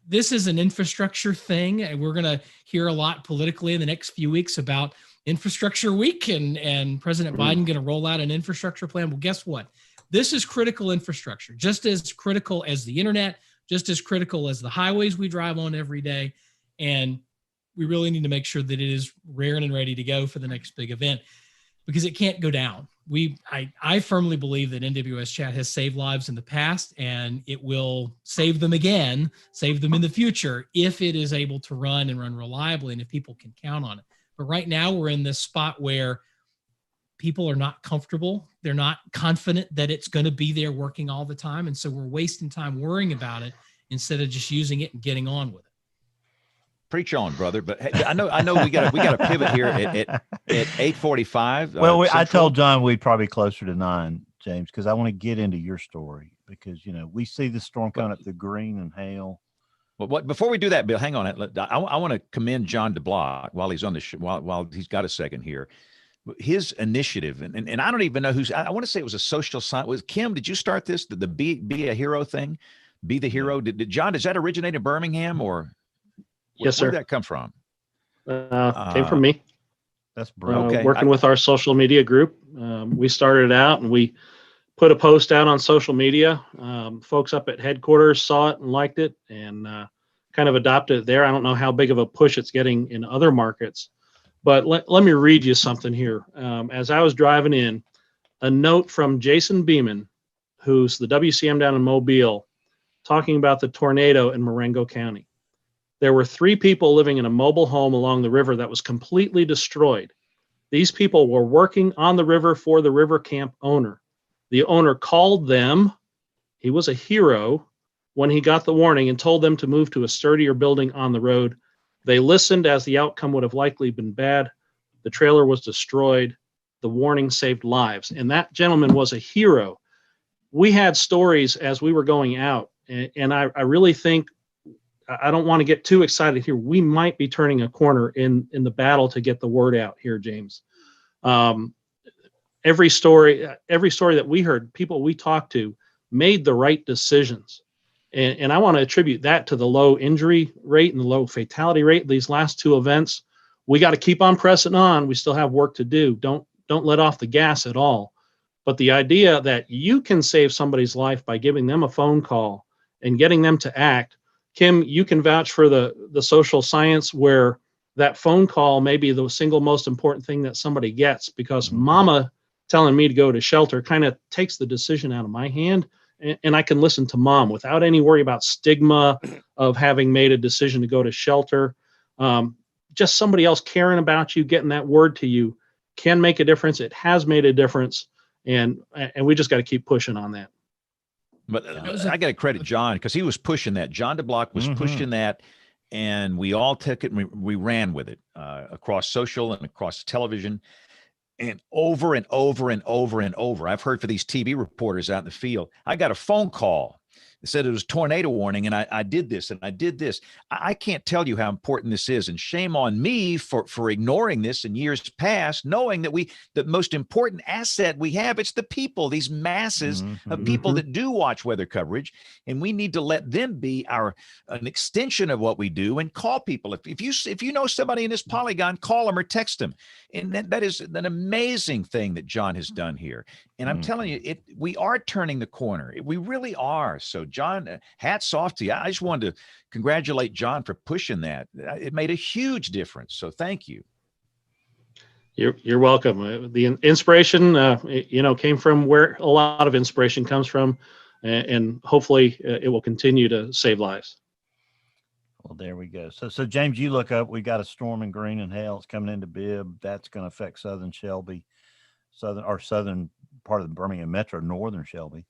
this is an infrastructure thing, and we're going to hear a lot politically in the next few weeks about Infrastructure Week and President Biden going to roll out an infrastructure plan. Well, guess what? This is critical infrastructure, just as critical as the internet, just as critical as the highways we drive on every day. And we really need to make sure that it is raring and ready to go for the next big event, because it can't go down. I firmly believe that NWS Chat has saved lives in the past, and it will save them again, save them in the future, if it is able to run and run reliably and if people can count on it. But right now we're in this spot where people are not comfortable. They're not confident that it's going to be there working all the time. And so we're wasting time worrying about it instead of just using it and getting on with it. Preach on, brother. But hey, I know we got to pivot here at 8:45. Well, I told John we'd probably closer to 9, James, because I want to get into your story, because we see the storm coming up through green and hail. Well, before we do that, Bill, hang on. I want to commend John DeBlock while he's on the while he's got a second here. His initiative, and I don't even know who's. I want to say it was a social science. Was Kim? Did you start this? The be a hero thing? Be the hero. Did John? Does that originate in Birmingham or? Yes, sir. Where did that come from? Came from me. That's brilliant. Okay. Working with our social media group. We started out and we put a post out on social media. Folks up at headquarters saw it and liked it and kind of adopted it there. I don't know how big of a push it's getting in other markets, but let me read you something here. As I was driving in, a note from Jason Beeman, who's the WCM down in Mobile, talking about the tornado in Marengo County. There were 3 people living in a mobile home along the river that was completely destroyed. These people were working on the river for the river camp owner. The owner called them. He was a hero when he got the warning and told them to move to a sturdier building on the road. They listened, as the outcome would have likely been bad. The trailer was destroyed. The warning saved lives. And that gentleman was a hero. We had stories as we were going out, and I really think, I don't want to get too excited here. We might be turning a corner in the battle to get the word out here, James. Every story that we heard, people we talked to made the right decisions. And I want to attribute that to the low injury rate and the low fatality rate. These last 2 events, we got to keep on pressing on. We still have work to do. Don't let off the gas at all. But the idea that you can save somebody's life by giving them a phone call and getting them to act. Kim, you can vouch for the social science where that phone call may be the single most important thing that somebody gets, because mama telling me to go to shelter kind of takes the decision out of my hand, and I can listen to mom without any worry about stigma of having made a decision to go to shelter. Just somebody else caring about you, getting that word to you can make a difference. It has made a difference. and we just got to keep pushing on that. But I got to credit John, because he was pushing that. John DeBlock was pushing that, and we all took it and we ran with it across social and across television, and over and over and over and over. I've heard for these TV reporters out in the field, I got a phone call. It said it was tornado warning, and I did this and I did this. I can't tell you how important this is, and shame on me for ignoring this in years past, knowing that the most important asset we have, it's the people, these masses of people that do watch weather coverage, and we need to let them be an extension of what we do, and call people. If you know somebody in this polygon, call them or text them. And that is an amazing thing that John has done here. And I'm telling you, we are turning the corner. We really are. So John, hats off to you. I just wanted to congratulate John for pushing that. It made a huge difference. So thank you. You're welcome. The inspiration, came from where a lot of inspiration comes from, and hopefully it will continue to save lives. Well, there we go. So James, you look up, we got a storm in Green and Hale. It's coming into Bibb. That's going to affect southern Shelby, southern part of the Birmingham Metro, northern Shelby.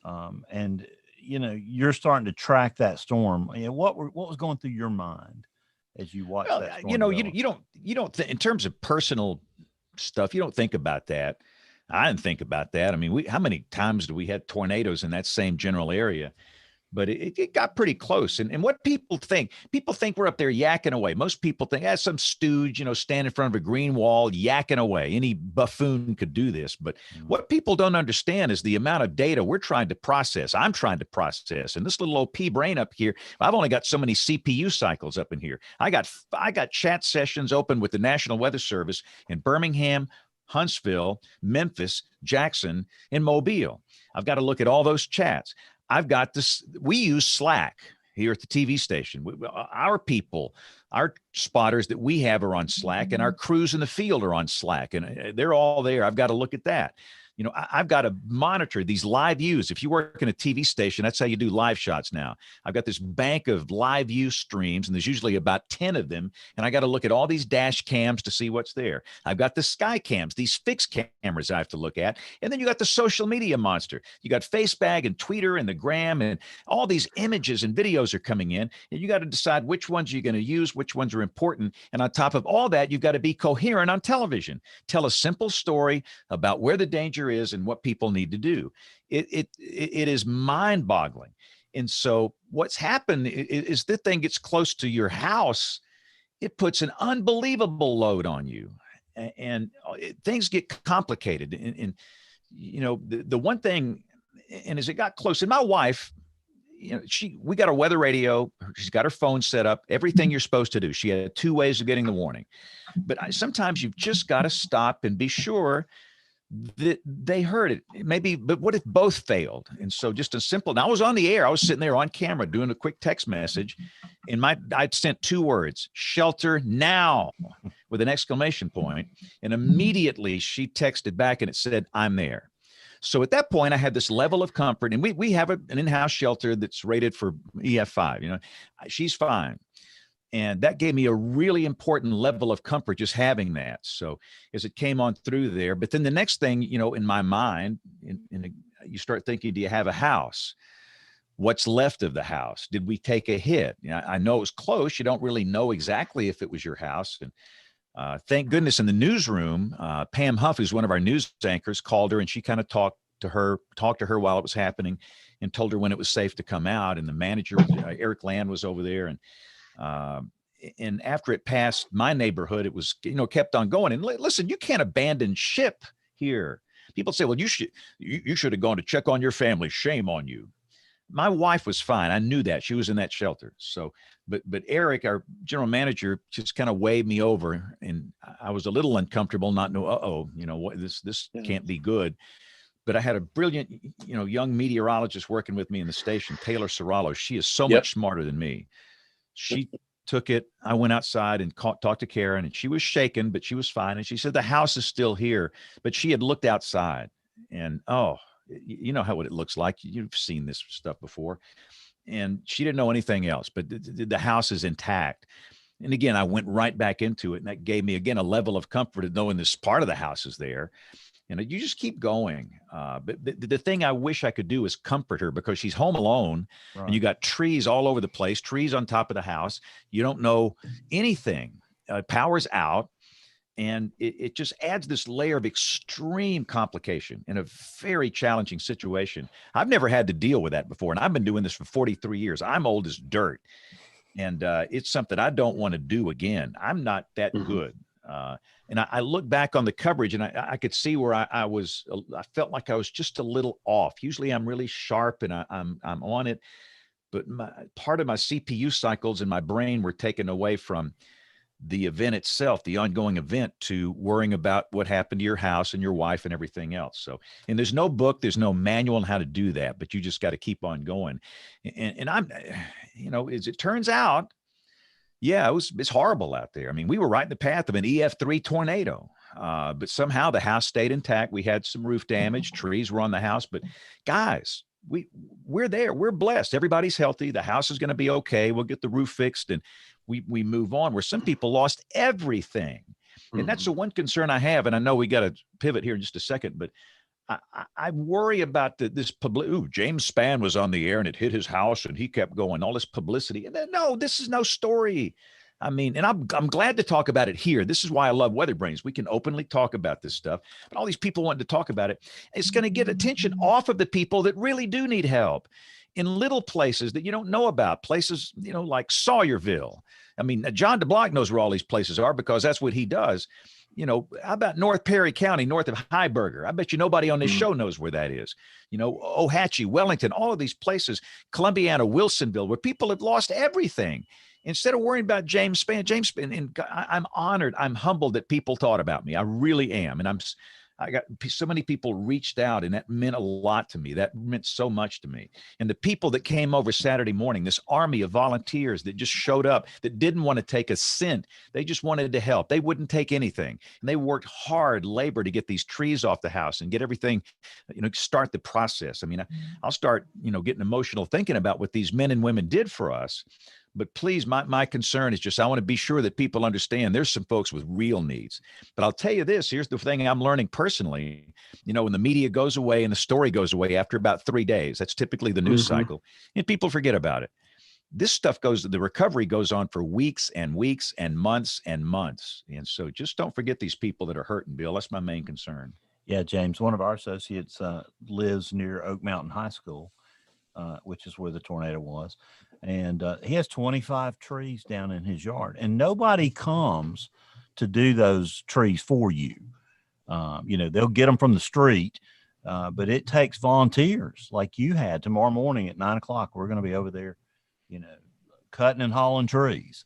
And you're starting to track that storm. What was going through your mind as you watched that storm? You don't in terms of personal stuff, you don't think about that. I didn't think about that. I mean, how many times do we have tornadoes in that same general area? But it got pretty close. And what people think we're up there yakking away. Most people think, some stooge, stand in front of a green wall, yakking away. Any buffoon could do this. But what people don't understand is the amount of data we're trying to process. I'm trying to process. And this little old pea brain up here, I've only got so many CPU cycles up in here. I got chat sessions open with the National Weather Service in Birmingham, Huntsville, Memphis, Jackson, and Mobile. I've got to look at all those chats. I've got this. We use Slack here at the TV station. Our people, our spotters that we have are on Slack, and our crews in the field are on Slack, and they're all there. I've got to look at that. I've got to monitor these live views. If you work in a TV station, that's how you do live shots now. I've got this bank of live view streams, and there's usually about 10 of them, and I got to look at all these dash cams to see what's there. I've got the sky cams, these fixed cameras I have to look at, and then you got the social media monster. You got Facebag and Twitter and the Gram, and all these images and videos are coming in, and you got to decide which ones you're going to use, which ones are important, and on top of all that, you've got to be coherent on television. Tell a simple story about where the danger is and what people need to do. It is mind-boggling. And so what's happened is the thing gets close to your house, it puts an unbelievable load on you, and things get complicated. And the one thing, and as it got close, and my wife, we got a weather radio, she's got her phone set up, everything you're supposed to do. She had 2 ways of getting the warning. But sometimes you've just got to stop and be sure that they heard it. Maybe, but what if both failed? And so just a simple, now I was on the air, I was sitting there on camera doing a quick text message, and I'd sent 2 words, shelter now, with an exclamation point. And immediately she texted back and it said, I'm there. So at that point I had this level of comfort, and we have an in-house shelter that's rated for EF5, she's fine. And that gave me a really important level of comfort, just having that. So as it came on through there, but then the next thing, in my mind, you start thinking, do you have a house? What's left of the house? Did we take a hit? I know it was close. You don't really know exactly if it was your house. And thank goodness in the newsroom, Pam Huff, who's one of our news anchors, called her, and she kind of talked to her while it was happening and told her when it was safe to come out. And the manager, Eric Land, was over there. And after it passed my neighborhood, it was, kept on going. And listen, you can't abandon ship here. People say, well, you should have gone to check on your family. Shame on you. My wife was fine. I knew that. She was in that shelter. So, but Eric, our general manager, just kind of waved me over, and I was a little uncomfortable, not know, what this can't be good. But I had a brilliant, young meteorologist working with me in the station, Taylor Serralo. She is so much smarter than me. She took it. I went outside and talked to Karen, and she was shaken, but she was fine. And she said, the house is still here, but she had looked outside, and you know what it looks like. You've seen this stuff before. And she didn't know anything else, but the house is intact. And again, I went right back into it, and that gave me, again, a level of comfort of knowing this part of the house is there. you just keep going. But the thing I wish I could do is comfort her, because she's home alone, Right. and you got trees all over the place, trees on top of the house. You don't know anything. Power's out. And it just adds this layer of extreme complication in a very challenging situation. I've never had to deal with that before. And I've been doing this for 43 years. I'm old as dirt. And it's something I don't want to do again. I'm not that good. And I look back on the coverage, and I could see where I felt like I was just a little off. Usually I'm really sharp and I'm on it. But part of my CPU cycles in my brain were taken away from the event itself, the ongoing event, to worrying about what happened to your house and your wife and everything else. So, and there's no book, there's no manual on how to do that, but you just got to keep on going. And I'm, as it turns out, yeah, it's horrible out there. I mean, we were right in the path of an EF3 tornado, but somehow the house stayed intact. We had some roof damage, trees were on the house, but guys, we're there. We're blessed. Everybody's healthy. The house is going to be okay. We'll get the roof fixed, and we move on. Where some people lost everything, and that's the one concern I have. And I know we got to pivot here in just a second, but I worry about this publicity. Ooh, James Spann was on the air and it hit his house, and he kept going. All this publicity, and no, this is no story. I mean, and I'm glad to talk about it here. This is why I love WeatherBrains. We can openly talk about this stuff, but all these people wanting to talk about it, it's going to get attention off of the people that really do need help in little places that you don't know about, places, like Sawyerville. I mean, John DeBlock knows where all these places are because that's what he does. How about North Perry County, north of Heiberger? I bet you nobody on this show knows where that is. Ohatchee, Wellington, all of these places, Columbiana, Wilsonville, where people have lost everything. Instead of worrying about James Spann, and I'm honored, I'm humbled that people thought about me. I really am. And I got so many people reached out, and that meant a lot to me. That meant so much to me. And the people that came over Saturday morning, this army of volunteers that just showed up, that didn't want to take a cent. They just wanted to help. They wouldn't take anything. And they worked hard labor to get these trees off the house and get everything, start the process. I mean, I'll start, getting emotional thinking about what these men and women did for us. But please, my concern is just, I want to be sure that people understand there's some folks with real needs. But I'll tell you this, here's the thing I'm learning personally, when the media goes away and the story goes away after about 3 days, that's typically the news cycle, and people forget about it. This stuff the recovery goes on for weeks and weeks and months and months. And so just don't forget these people that are hurting, Bill. That's my main concern. Yeah, James, one of our associates lives near Oak Mountain High School, which is where the tornado was. And he has 25 trees down in his yard, and nobody comes to do those trees for you. They'll get them from the street, but it takes volunteers like you had. Tomorrow morning at 9 o'clock, we're going to be over there, cutting and hauling trees,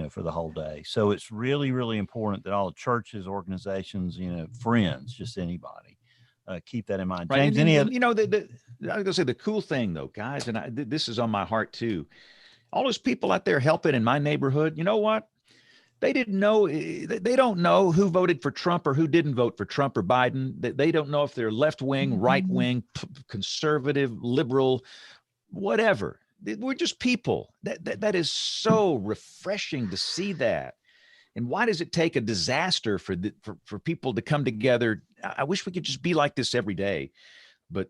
for the whole day. So it's really, really important that all the churches, organizations, friends, just anybody, keep that in mind. Right. James, I was going to say the cool thing though, guys, and this is on my heart too. All those people out there helping in my neighborhood, you know what? They didn't know, they don't know who voted for Trump or who didn't vote for Trump or Biden. They don't know if they're left wing, right wing, conservative, liberal, whatever. We're just people. That is so refreshing to see that. And why does it take a disaster for people to come together? I wish we could just be like this every day, but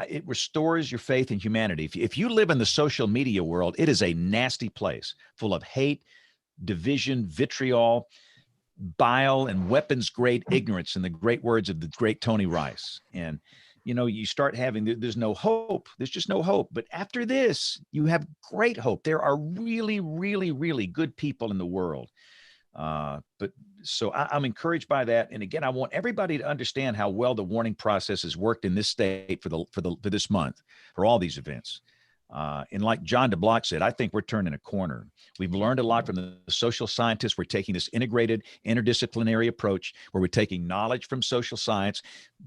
it restores your faith in humanity. If you live in the social media world, it is a nasty place full of hate, division, vitriol, bile, and weapons-grade ignorance, in the great words of the great Tony Rice. And you start having, there's no hope. There's just no hope. But after this, you have great hope. There are really, really, really good people in the world. So I'm encouraged by that. And again, I want everybody to understand how well the warning process has worked in this state for this month, for all these events. And like John DeBlock said, I think we're turning a corner. We've learned a lot from the social scientists. We're taking this integrated, interdisciplinary approach where we're taking knowledge from social science,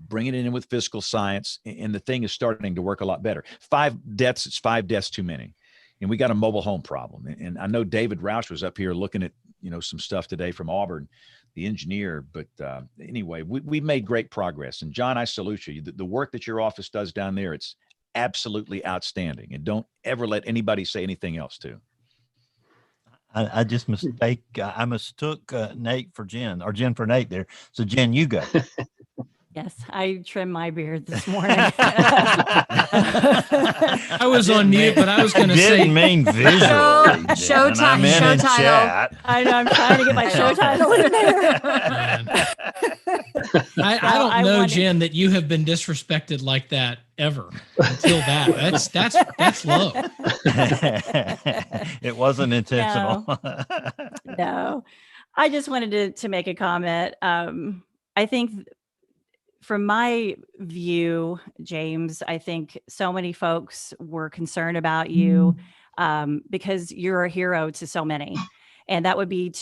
bringing it in with physical science, and the thing is starting to work a lot better. 5 deaths, it's 5 deaths too many. And we got a mobile home problem. And I know David Roush was up here looking at, some stuff today from Auburn, the engineer. But anyway, we made great progress. And John, I salute you. The work that your office does down there, it's absolutely outstanding. And don't ever let anybody say anything else too. I just mistook Nate for Jen, or Jen for Nate there. So Jen, you go. Yes, I trimmed my beard this morning. I was on mute, but I was going to say. Didn't mean visually. Show Jen. I time- meant show in title. chat. I know, I'm trying to get my show title in there. I don't I know, wanted- Jen, that you have been disrespected like that ever until that. That's low. It wasn't intentional. No, I just wanted to make a comment. I think from my view, James, I think so many folks were concerned about you because you're a hero to so many. And that would be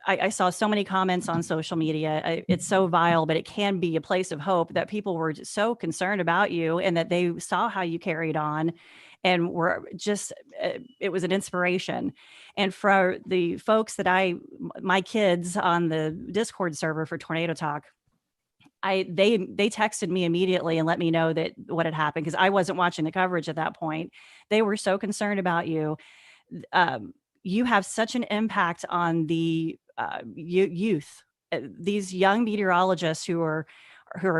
I saw so many comments on social media. It's so vile, but it can be a place of hope that people were just so concerned about you and that they saw how you carried on and were just, it was an inspiration. And for the folks that my kids on the Discord server for Tornado Talk, they texted me immediately and let me know that what had happened because I wasn't watching the coverage at that point. They were so concerned about you. You have such an impact on the youth, these young meteorologists who are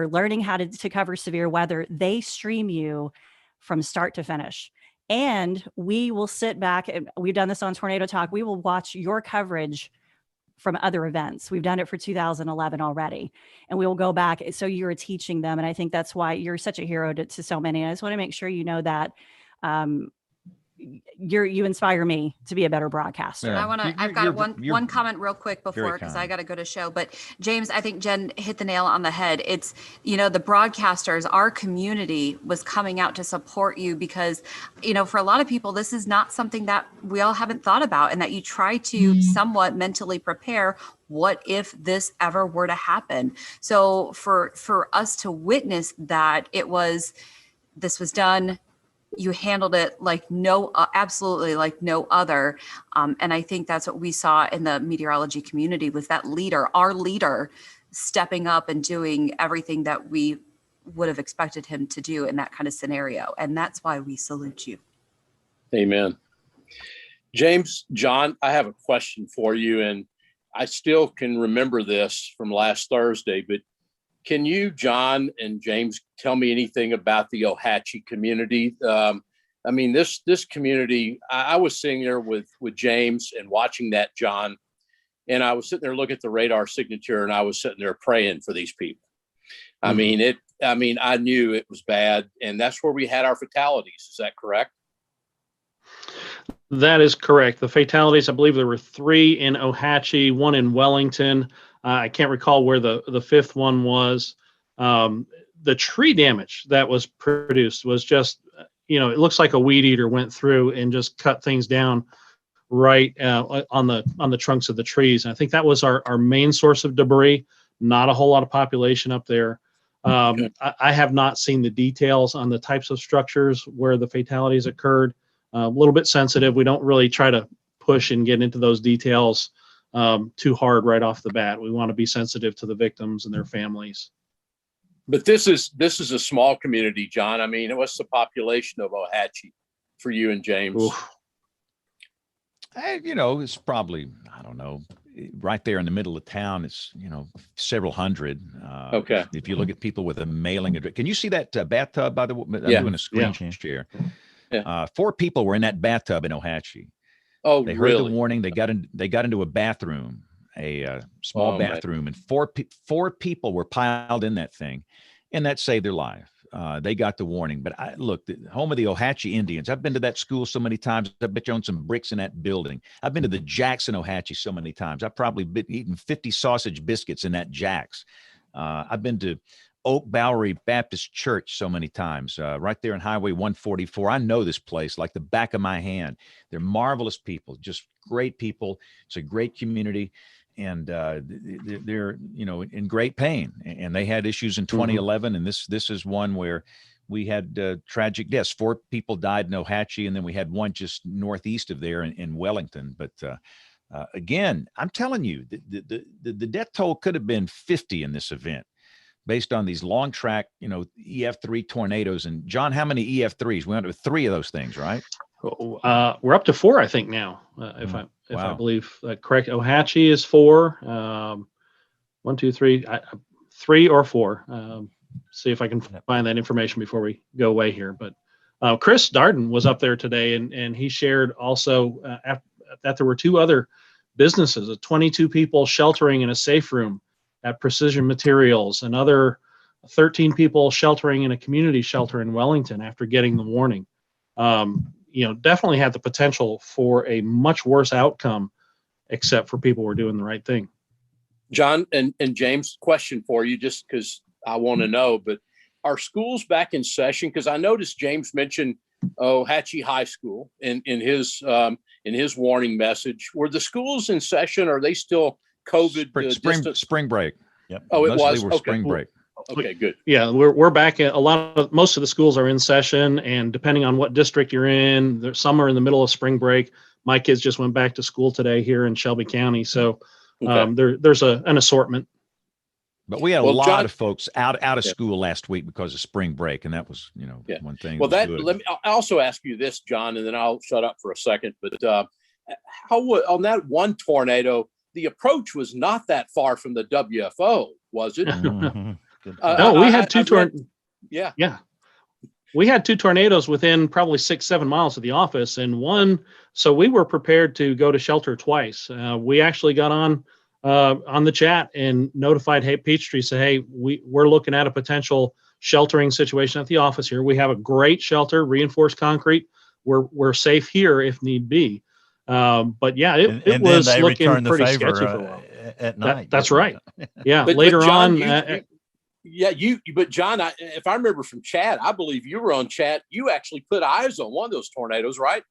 learning how to cover severe weather. They stream you from start to finish. And we will sit back, and we've done this on Tornado Talk. We will watch your coverage from other events. We've done it for 2011 already, and we will go back. So you're teaching them. And I think that's why you're such a hero to so many. And I just want to make sure you know that you inspire me to be a better broadcaster. Yeah. I've got one comment real quick before, because I got to go to show. But James, I think Jen hit the nail on the head. It's, the broadcasters, our community was coming out to support you because, for a lot of people, this is not something that we all haven't thought about, and that you try to somewhat mentally prepare. What if this ever were to happen? So for us to witness that this was done, you handled it absolutely like no other. And I think that's what we saw in the meteorology community, was that our leader stepping up and doing everything that we would have expected him to do in that kind of scenario. And that's why we salute you. Amen. James, John, I have a question for you. And I still can remember this from last Thursday, but can you, John and James, tell me anything about the Ohatchee community? This community, I was sitting there with James and watching that, John, and I was sitting there looking at the radar signature, and I was sitting there praying for these people. I knew it was bad, and that's where we had our fatalities. Is that correct? That is correct. The fatalities, I believe there were 3 in Ohatchee, 1 in Wellington. I can't recall where the fifth one was. The tree damage that was produced was just, it looks like a weed eater went through and just cut things down right on the trunks of the trees. And I think that was our main source of debris. Not a whole lot of population up there. I have not seen the details on the types of structures where the fatalities occurred. A little bit sensitive. We don't really try to push and get into those details too hard right off the bat. We want to be sensitive to the victims and their families. But this is a small community, John. What's the population of Ohatchee for you and James? It's probably, I don't know, right there in the middle of town. It's, several hundred. Okay. If you look at people with a mailing address, can you see that bathtub, by the way? I'm doing a screen share. Yeah. 4 people were in that bathtub in Ohatchee. Oh, they heard the warning. They got into a bathroom, a small bathroom, and four people were piled in that thing, and that saved their life. They got the warning. But the home of the Ohatchee Indians. I've been to that school so many times. I bet you own some bricks in that building. I've been to the Jackson Ohatchee so many times. I've probably eaten 50 sausage biscuits in that Jack's. I've been to Oak Bowery Baptist Church so many times, right there on Highway 144. I know this place like the back of my hand. They're marvelous people, just great people. It's a great community, and they're in great pain. And they had issues in 2011, and this is one where we had tragic deaths. 4 people died in Ohatchee, and then we had one just northeast of there in Wellington. But again, I'm telling you, the death toll could have been 50 in this event, based on these long track, EF3 tornadoes. And John, how many EF3s? We went with 3 of those things, right? We're up to 4, I think now, if I believe correct. Ohatchee is 4. 1, 2, 3. 3 or 4. See if I can find that information before we go away here. But Chris Darden was up there today, and he shared also that there were 2 other businesses, 22 people sheltering in a safe room at Precision Materials, another 13 people sheltering in a community shelter in Wellington after getting the warning. Definitely had the potential for a much worse outcome, except for people were doing the right thing. John and James, question for you, just because I want to know, but are schools back in session? Because I noticed James mentioned Hatchie High School in his warning message. Were the schools in session? Or are they still COVID spring break? Yep. Oh, it Mostly was were okay. Spring break. Okay, good. Yeah, we're back at most of the schools are in session, and depending on what district you're in, some are in the middle of spring break. My kids just went back to school today here in Shelby County, so there's an assortment. But we had a lot of folks out of school last week because of spring break, and that was one thing. Well, let me also ask you this, John, and then I'll shut up for a second. But how on that one tornado, the approach was not that far from the WFO, was it? No, we had 2 tornadoes. Yeah. We had 2 tornadoes within probably 6-7 miles of the office, and so we were prepared to go to shelter twice. We actually got on the chat and notified Peachtree, say, hey, we're looking at a potential sheltering situation at the office here. We have a great shelter, reinforced concrete. We're safe here if need be. But yeah, it was looking pretty sketchy for a while. At night. That's right. Yeah. But later John, on. But John, if I remember from chat, I believe you were on chat. You actually put eyes on one of those tornadoes, right?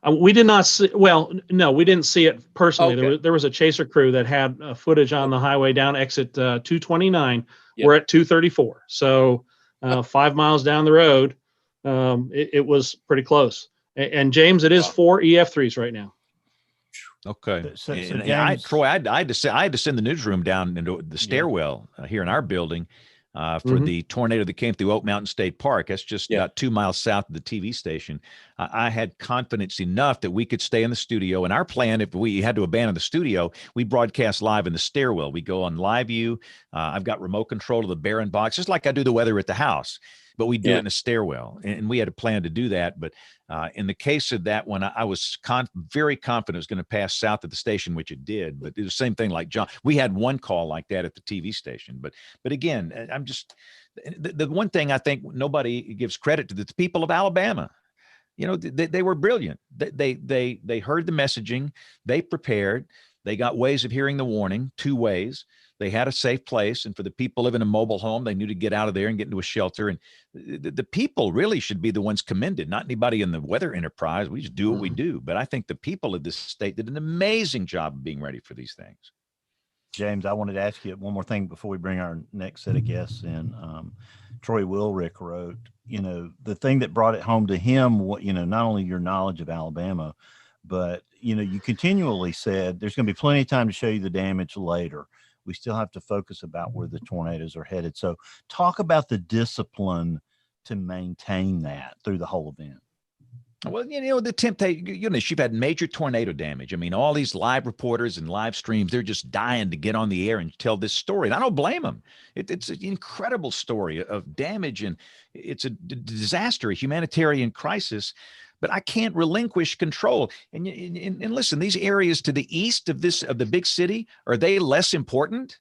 We did not see. Well, no, we didn't see it personally. Okay. There was a chaser crew that had footage on the highway down exit 229. Yep. We're at 234, so 5 miles down the road. It was pretty close. And James, it is 4 EF3s right now. Okay. So James, Troy, I had to send the newsroom down into the stairwell here in our building for the tornado that came through Oak Mountain State Park. That's just about 2 miles south of the TV station. I had confidence enough that we could stay in the studio. And our plan, if we had to abandon the studio, we broadcast live in the stairwell. We go on live view. I've got remote control of the Barron box, just like I do the weather at the house. But we do it in a stairwell, and we had a plan to do that. But in the case of that one, I was very confident it was going to pass south of the station, which it did. But it was the same thing like John. We had one call like that at the TV station. But again, I'm just the one thing I think nobody gives credit to the people of Alabama. They were brilliant. They heard the messaging. They prepared. They got ways of hearing the warning, 2 ways. They had a safe place, and for the people living in a mobile home, they knew to get out of there and get into a shelter. And the people really should be the ones commended, not anybody in the weather enterprise. We just do what we do. But I think the people of this state did an amazing job of being ready for these things. James, I wanted to ask you one more thing before we bring our next set of guests in. Troy Wilrick wrote, the thing that brought it home to him, not only your knowledge of Alabama, but, you continually said there's going to be plenty of time to show you the damage later. We still have to focus about where the tornadoes are headed. So talk about the discipline to maintain that through the whole event. Well, the temptation, you've had major tornado damage. I mean, all these live reporters and live streams, they're just dying to get on the air and tell this story. And I don't blame them. It's an incredible story of damage, and it's a disaster, a humanitarian crisis. But I can't relinquish control. And listen, these areas to the east of the big city, are they less important?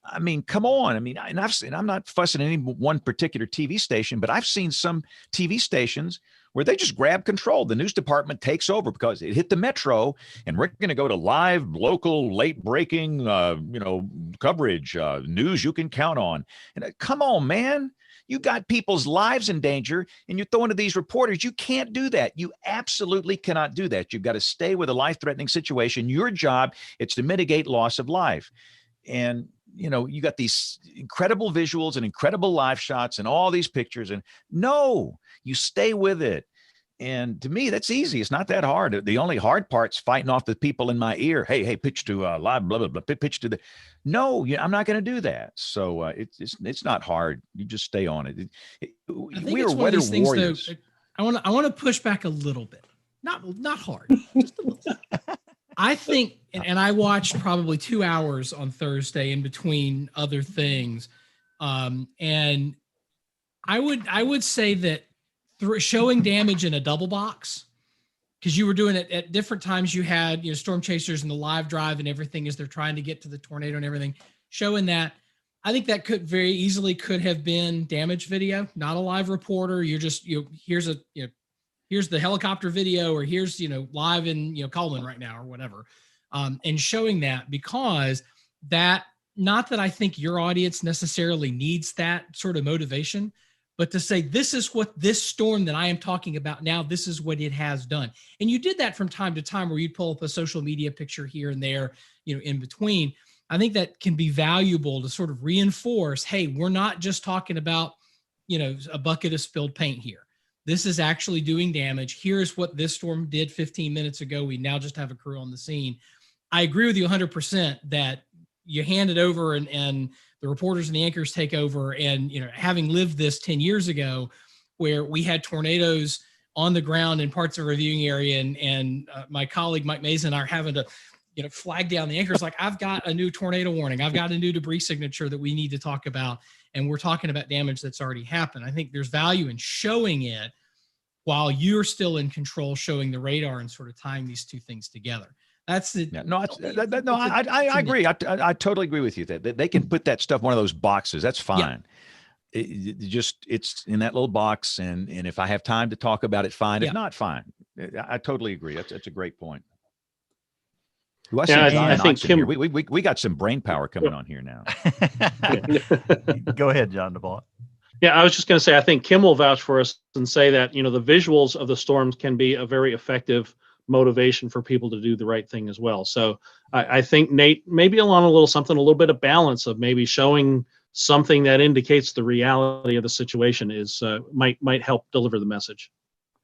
I mean, come on. I mean, I'm not fussing any one particular TV station, but I've seen some TV stations where they just grab control. The news department takes over because it hit the metro, and we're going to go to live, local, late breaking, coverage, news you can count on. And come on, man. You got people's lives in danger, and you're throwing to these reporters. You can't do that. You absolutely cannot do that. You've got to stay with a life-threatening situation. Your job, it's to mitigate loss of life. And, you got these incredible visuals and incredible live shots and all these pictures. And no, you stay with it. And to me, that's easy. It's not that hard. The only hard part's fighting off the people in my ear. Hey, pitch to live, blah, blah, blah, pitch to the. No, I'm not going to do that. So it's not hard. You just stay on it. We are weather warriors. Though, I want to push back a little bit. Not hard. Just a little. I think, and I watched probably 2 hours on Thursday in between other things. And I would say that showing damage in a double box, because you were doing it at different times, you had, storm chasers and the live drive and everything as they're trying to get to the tornado and everything, showing that. I think that could very easily could have been damage video, not a live reporter. You're just, here's the helicopter video, or here's, live in, Coleman right now or whatever. And showing that, because that, not that I think your audience necessarily needs that sort of motivation, but to say, this is what this storm that I am talking about now, this is what it has done. And you did that from time to time where you'd pull up a social media picture here and there, in between. I think that can be valuable to sort of reinforce, hey, we're not just talking about, a bucket of spilled paint here. This is actually doing damage. Here's what this storm did 15 minutes ago. We now just have a crew on the scene. I agree with you 100% that you hand it over and the reporters and the anchors take over. And, having lived this 10 years ago, where we had tornadoes on the ground in parts of our viewing area, and my colleague Mike Mason and I are having to, flag down the anchors, like, I've got a new tornado warning. I've got a new debris signature that we need to talk about. And we're talking about damage that's already happened. I think there's value in showing it while you're still in control, showing the radar and sort of tying these two things together. That's the I agree. I totally agree with you that they can put that stuff in one of those boxes. That's fine. Yeah. It's in that little box, and if I have time to talk about it, fine. If not, fine. I totally agree. That's a great point. I think Kim, we got some brain power coming on here now. Go ahead, John DeBall. Yeah, I was just going to say, I think Kim will vouch for us and say that, the visuals of the storms can be a very effective motivation for people to do the right thing as well. So I think, Nate, maybe along a little bit of balance of maybe showing something that indicates the reality of the situation is might help deliver the message.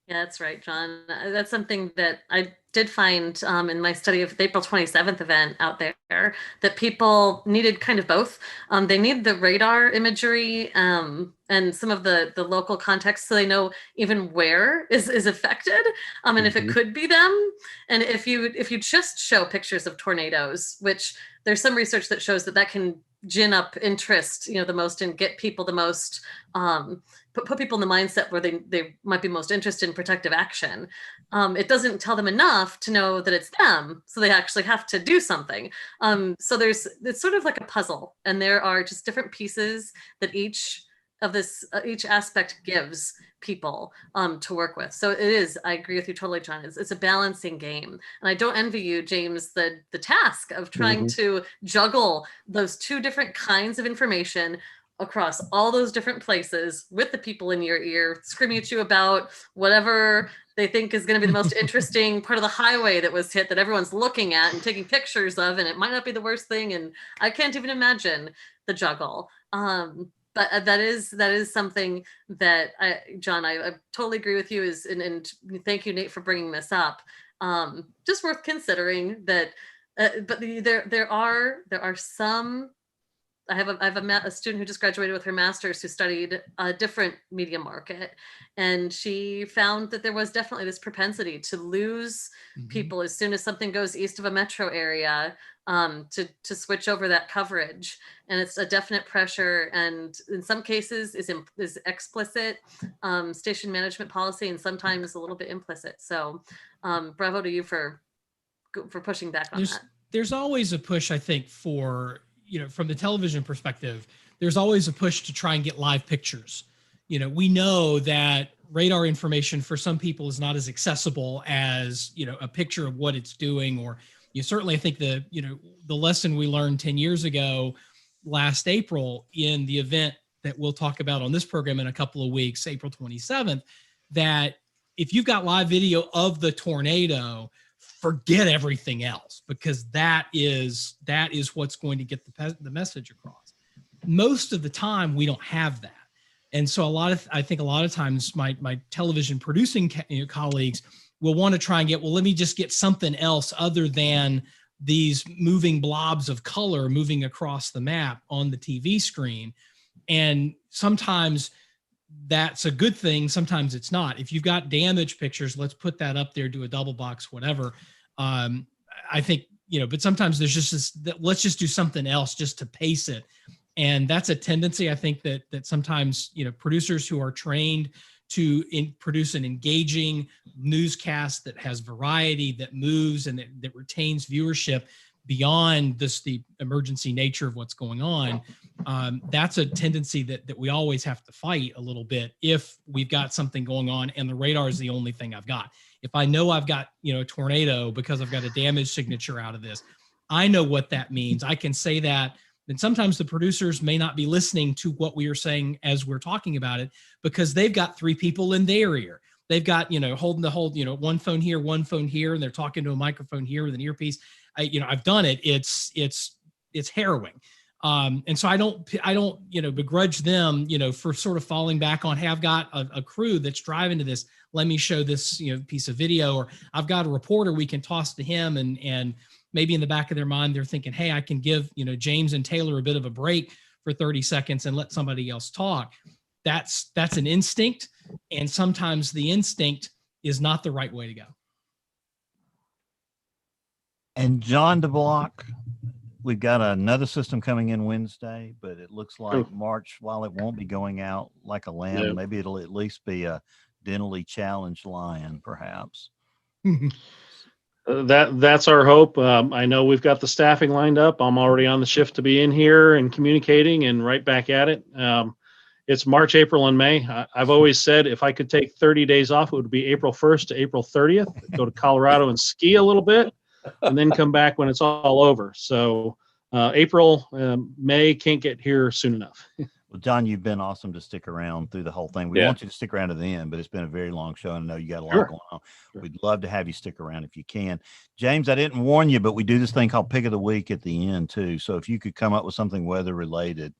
Yeah, that's right, John. That's something that I did find in my study of the April 27th event out there, that people needed kind of both. They need the radar imagery and some of the local context, so they know even where is affected, and if it could be them. And if you just show pictures of tornadoes, which there's some research that shows that can gin up interest, the most, and get people the most, put people in the mindset where they might be most interested in protective action. It doesn't tell them enough to know that it's them, so they actually have to do something. So it's sort of like a puzzle, and there are just different pieces that each aspect gives people to work with. So it is, I agree with you totally, John. It's a balancing game. And I don't envy you, James, the task of trying to juggle those two different kinds of information across all those different places with the people in your ear screaming at you about whatever they think is going to be the most interesting part of the highway that was hit, that everyone's looking at and taking pictures of, and it might not be the worst thing. And I can't even imagine the juggle. But that is something that John, I totally agree with you. And thank you, Nate, for bringing this up. Just worth considering that. But there are some. I have a student who just graduated with her master's who studied a different media market, and she found that there was definitely this propensity to lose people as soon as something goes east of a metro area, to switch over that coverage. And it's a definite pressure, and in some cases is explicit station management policy, and sometimes a little bit implicit. So bravo to you for pushing back on that. There's always a push, I think, for, from the television perspective, there's always a push to try and get live pictures. We know that radar information for some people is not as accessible as, a picture of what it's doing. Or certainly, I think the lesson we learned 10 years ago, last April, in the event that we'll talk about on this program in a couple of weeks, April 27th, that if you've got live video of the tornado, forget everything else, because that is what's going to get the message across. Most of the time, we don't have that. And so I think a lot of times my television producing colleagues will want to try and let me just get something else other than these moving blobs of color moving across the map on the TV screen. And sometimes that's a good thing. Sometimes it's not. If you've got damage pictures, let's put that up there, do a double box, whatever. I think, but sometimes there's just this, that let's just do something else just to pace it. And that's a tendency, I think, that sometimes, producers who are trained to produce an engaging newscast that has variety, that moves, and that retains viewership beyond the emergency nature of what's going on. That's a tendency that we always have to fight a little bit if we've got something going on and the radar is the only thing I've got. If I know I've got, a tornado because I've got a damage signature out of this, I know what that means. I can say that. And sometimes the producers may not be listening to what we are saying as we're talking about it, because they've got 3 people in their ear. They've got, holding the whole, one phone here, and they're talking to a microphone here with an earpiece. I've done it. It's harrowing. And so I don't, begrudge them, for sort of falling back on, hey, I've got a crew that's driving to this. Let me show this, piece of video, or I've got a reporter we can toss to him, and maybe in the back of their mind, they're thinking, hey, I can give, James and Taylor a bit of a break for 30 seconds and let somebody else talk. That's an instinct. And sometimes the instinct is not the right way to go. And John DeBlock, we've got another system coming in Wednesday, but it looks like March, while it won't be going out like a lamb, maybe it'll at least be a dentally challenged lion, perhaps. That's our hope. I know we've got the staffing lined up. I'm already on the shift to be in here and communicating and right back at it. It's March, April, and May. I've always said if I could take 30 days off, it would be April 1st to April 30th, go to Colorado and ski a little bit, and then come back when it's all over. So April, May can't get here soon enough. Well, John, you've been awesome to stick around through the whole thing. We want you to stick around to the end, but it's been a very long show, and I know you got a lot going on. Sure. We'd love to have you stick around if you can. James, I didn't warn you, but we do this thing called Pick of the Week at the end, too. So if you could come up with something weather-related,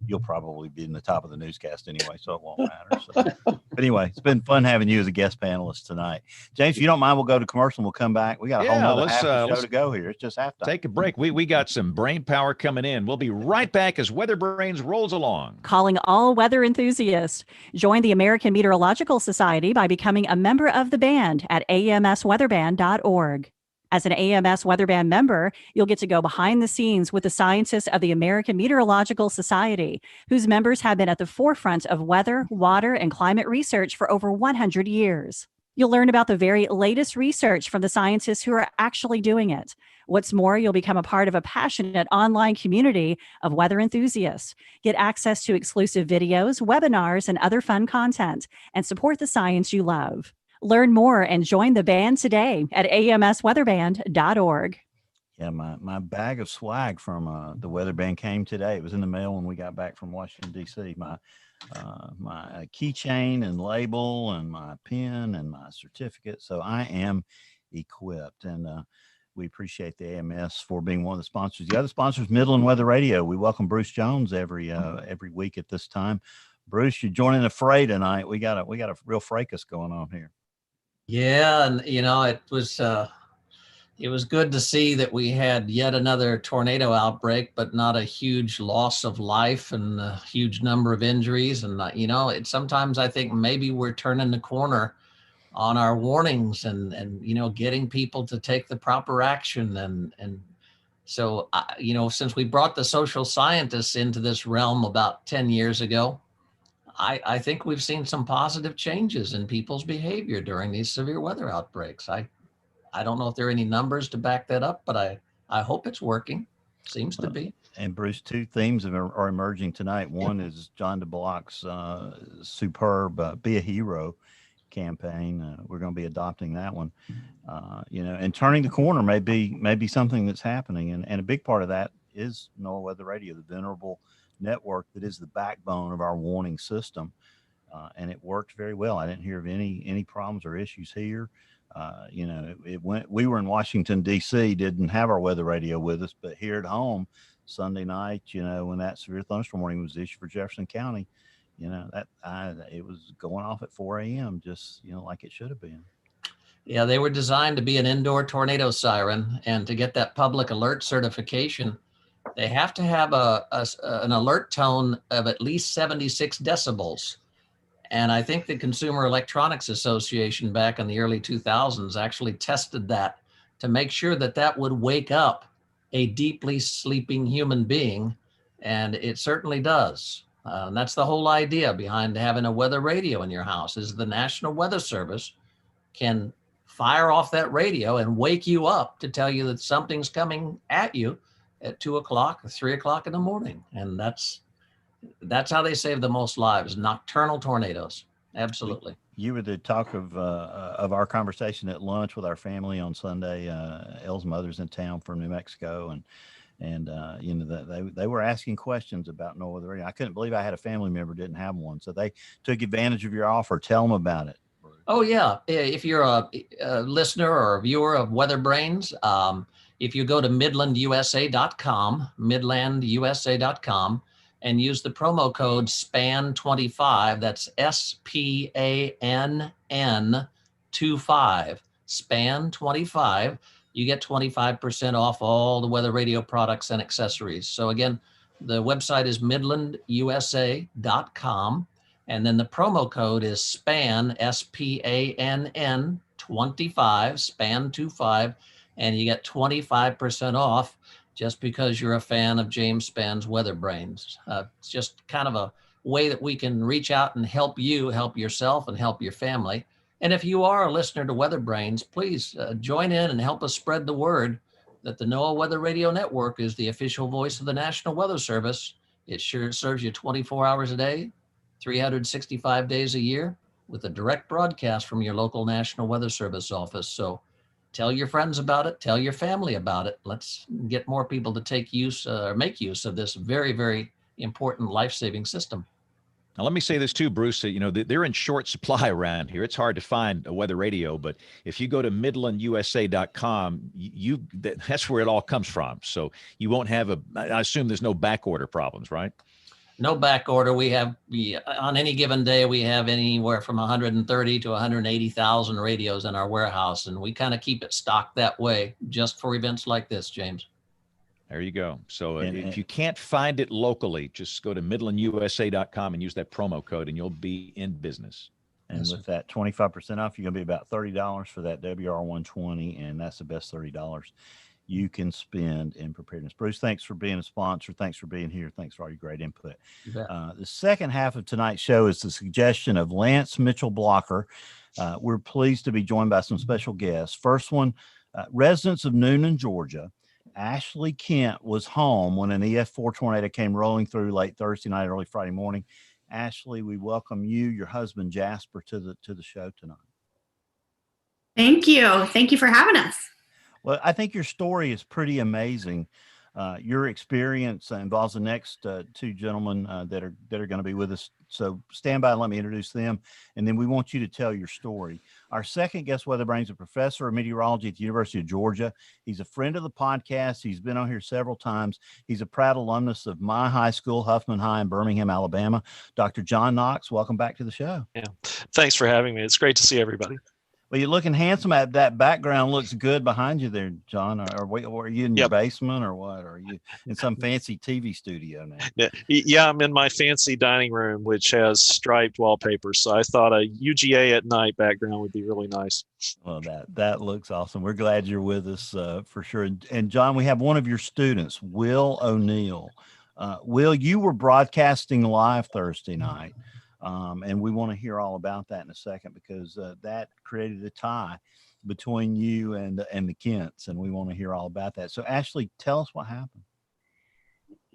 you'll probably be in the top of the newscast anyway, so it won't matter. So, but anyway, it's been fun having you as a guest panelist tonight. James, if you don't mind, we'll go to commercial and we'll come back. We got a whole nother half the show to go here. It's just halftime. Take a break. We got some brain power coming in. We'll be right back as WeatherBrains rolls along. Calling all weather enthusiasts. Join the American Meteorological Society by becoming a member of the band at amsweatherband.org. As an AMS Weatherband member, you'll get to go behind the scenes with the scientists of the American Meteorological Society, whose members have been at the forefront of weather, water, and climate research for over 100 years. You'll learn about the very latest research from the scientists who are actually doing it. What's more, you'll become a part of a passionate online community of weather enthusiasts, get access to exclusive videos, webinars, and other fun content, and support the science you love. Learn more and join the band today at amsweatherband.org. Yeah, my bag of swag from the weather band came today. It was in the mail when we got back from Washington, D.C. My keychain and label and my pen and my certificate. So I am equipped, and we appreciate the AMS for being one of the sponsors. The other sponsor is Midland Weather Radio. We welcome Bruce Jones every week at this time. Bruce, you're joining the fray tonight. We got a real fracas going on here. Yeah, and it was good to see that we had yet another tornado outbreak, but not a huge loss of life and a huge number of injuries. And sometimes I think maybe we're turning the corner on our warnings and getting people to take the proper action. And so since we brought the social scientists into this realm about 10 years ago, I think we've seen some positive changes in people's behavior during these severe weather outbreaks. I don't know if there are any numbers to back that up, but I hope it's working. Seems to be. And Bruce, 2 themes are emerging tonight. One is John DeBlock's superb Be a Hero campaign. We're going to be adopting that one. And turning the corner may be something that's happening. And a big part of that is NOAA Weather Radio, the venerable network that is the backbone of our warning system. And it worked very well. I didn't hear of any problems or issues here. We were in Washington, D.C., didn't have our weather radio with us, but here at home Sunday night, when that severe thunderstorm warning was issued for Jefferson County, it was going off at 4 a.m. just, like it should have been. Yeah, they were designed to be an indoor tornado siren, and to get that public alert certification, they have to have an alert tone of at least 76 decibels. And I think the Consumer Electronics Association back in the early 2000s actually tested that to make sure that that would wake up a deeply sleeping human being. And it certainly does. And that's the whole idea behind having a weather radio in your house, is the National Weather Service can fire off that radio and wake you up to tell you that something's coming at you at 2 o'clock or 3 o'clock in the morning. And that's how they save the most lives, nocturnal tornadoes. Absolutely. You were the talk of our conversation at lunch with our family on Sunday. Elle's mother's in town from New Mexico, and you know, they were asking questions about NOAA Weather Radio. I couldn't believe I had a family member didn't have one, so they took advantage of your offer. Tell them about it. Oh yeah, if you're a listener or a viewer of WeatherBrains, if you go to midlandusa.com, and use the promo code SPAN25, that's SPANN 25, SPAN25, you get 25% off all the weather radio products and accessories. So again, the website is midlandusa.com, and then the promo code is SPAN, SPANN 25, SPAN25, and you get 25% off just because you're a fan of James Spann's WeatherBrains. It's just kind of a way that we can reach out and help you, help yourself, and help your family. And if you are a listener to WeatherBrains, please join in and help us spread the word that the NOAA Weather Radio Network is the official voice of the National Weather Service. It sure serves you 24 hours a day, 365 days a year, with a direct broadcast from your local National Weather Service office. So tell your friends about it. Tell your family about it. Let's get more people to take use or make use of this very, very important life-saving system. Now, let me say this too, Bruce. You know, they're in short supply around here. It's hard to find a weather radio, but if you go to midlandusa.com, that's where it all comes from. So you won't have I assume there's no back order problems, right? No back order. We have, on any given day, we have anywhere from 130 to 180,000 radios in our warehouse, and we kind of keep it stocked that way just for events like this, James. There you go. So if you can't find it locally, just go to midlandusa.com and use that promo code, and you'll be in business. And with that 25% off, you're going to be about $30 for that WR120, and that's the best $30 you can spend in preparedness. Bruce, thanks for being a sponsor. Thanks for being here. Thanks for all your great input. The second half of tonight's show is the suggestion of Lance Mitchell-Blocker. We're pleased to be joined by some special guests. First one, residents of Noonan, Georgia. Ashley Kent was home when an EF4 tornado came rolling through late Thursday night, early Friday morning. Ashley, we welcome you, your husband Jasper, to the show tonight. Thank you. Thank you for having us. Well, I think your story is pretty amazing. Your experience involves the next two gentlemen that are going to be with us. So stand by and let me introduce them, and then we want you to tell your story. Our second guest, WeatherBrains, is a professor of meteorology at the University of Georgia. He's a friend of the podcast. He's been on here several times. He's a proud alumnus of my high school, Huffman High in Birmingham, Alabama. Dr. John Knox, welcome back to the show. Yeah, thanks for having me. It's great to see everybody. Well, you're looking handsome. That background looks good behind you there, John. Are you in your basement or what? Or are you in some fancy TV studio now? Yeah, I'm in my fancy dining room, which has striped wallpaper. So I thought a UGA at night background would be really nice. Well, that looks awesome. We're glad you're with us for sure. And John, we have one of your students, Will O'Neill. Will, you were broadcasting live Thursday night. And we want to hear all about that in a second, because that created a tie between you and the Kents, and we want to hear all about that. So Ashley, tell us what happened.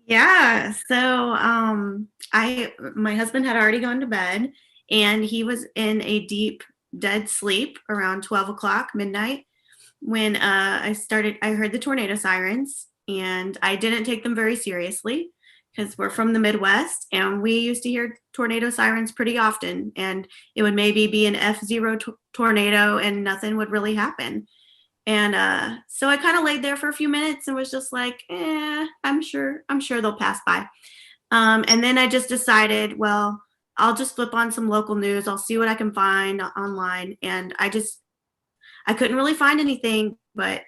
Yeah. So my husband had already gone to bed, and he was in a deep, dead sleep around 12 o'clock midnight when I heard the tornado sirens, and I didn't take them very seriously, because we're from the Midwest and we used to hear tornado sirens pretty often, and it would maybe be an F0 tornado and nothing would really happen. And so I kind of laid there for a few minutes and was just like, I'm sure they'll pass by. And then I just decided, well, I'll just flip on some local news. I'll see what I can find online. And I couldn't really find anything, but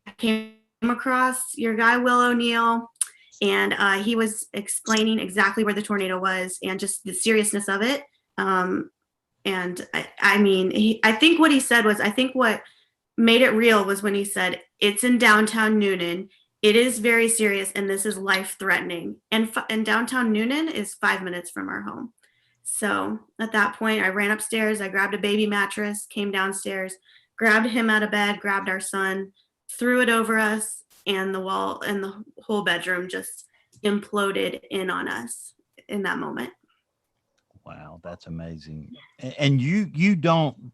I came across your guy, Will O'Neill. And he was explaining exactly where the tornado was and just the seriousness of it. And I think what he said was, I think what made it real was when he said, "It's in downtown Noonan. It is very serious, and this is life-threatening." And downtown Noonan is 5 minutes from our home. So at that point, I ran upstairs. I grabbed a baby mattress, came downstairs, grabbed him out of bed, grabbed our son, threw it over us, and the wall and the whole bedroom just imploded in on us in that moment. Wow, that's amazing. And you don't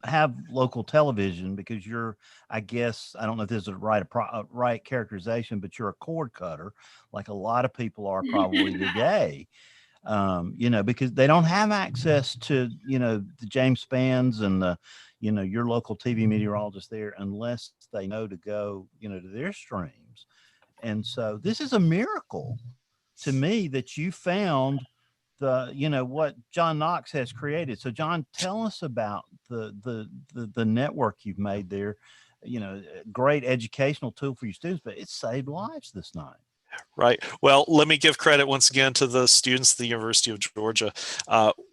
have local television because you're, I guess, I don't know if this is a right characterization, but you're a cord cutter, like a lot of people are probably today. Because they don't have access to, the James Spans and the, your local TV meteorologist there unless they know to go, to their streams. And so this is a miracle to me that you found what John Knox has created. So John, tell us about the network you've made there. Great educational tool for your students, but it saved lives this night. Right. Well, let me give credit once again to the students at the University of Georgia.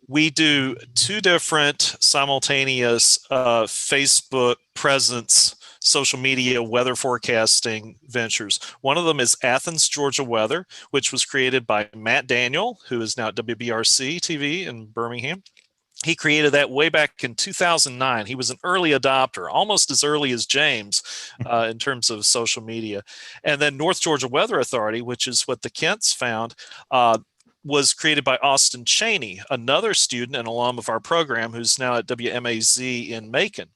We do 2 different simultaneous Facebook presence, social media weather forecasting ventures. One of them is Athens, Georgia Weather, which was created by Matt Daniel, who is now at WBRC TV in Birmingham. He created that way back in 2009. He was an early adopter, almost as early as James in terms of social media. And then North Georgia Weather Authority, which is what the Kents found, was created by Austin Cheney, another student and alum of our program who's now at WMAZ in Macon.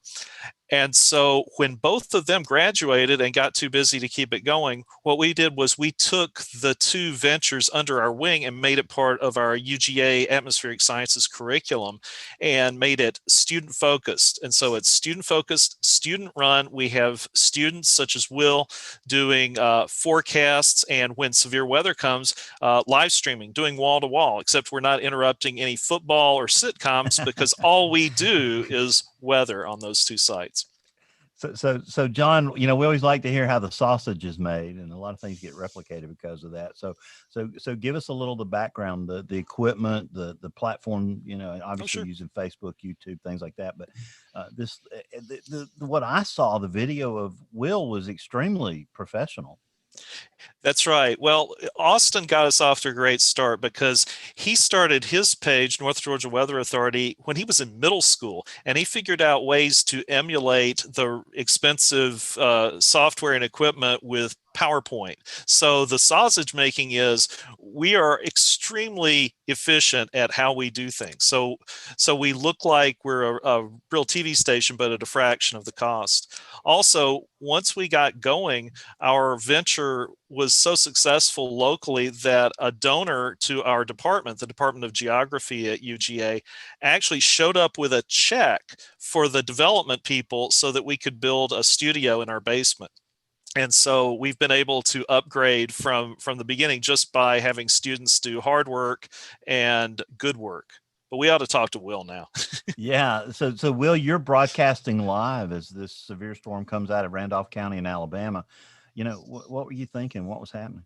And so when both of them graduated and got too busy to keep it going, what we did was we took the 2 ventures under our wing and made it part of our UGA Atmospheric Sciences curriculum and made it student focused. And so it's student focused, student run. We have students such as Will doing forecasts, and when severe weather comes, live streaming, doing wall to wall, except we're not interrupting any football or sitcoms because all we do is weather on those 2 sites. So John, we always like to hear how the sausage is made, and a lot of things get replicated because of that. So give us a little of the background, the equipment, the platform, obviously using Facebook, YouTube, things like that. But what I saw, the video of Will was extremely professional. That's right. Well, Austin got us off to a great start because he started his page, North Georgia Weather Authority, when he was in middle school, and he figured out ways to emulate the expensive software and equipment with PowerPoint. So the sausage making is we are extremely efficient at how we do things. So we look like we're a real TV station, but at a fraction of the cost. Also, once we got going, our venture was so successful locally that a donor to our department, the Department of Geography at UGA, actually showed up with a check for the development people so that we could build a studio in our basement. And so we've been able to upgrade from the beginning just by having students do hard work and good work. But we ought to talk to Will now. Yeah. So Will, you're broadcasting live as this severe storm comes out of Randolph County in Alabama. What were you thinking? What was happening?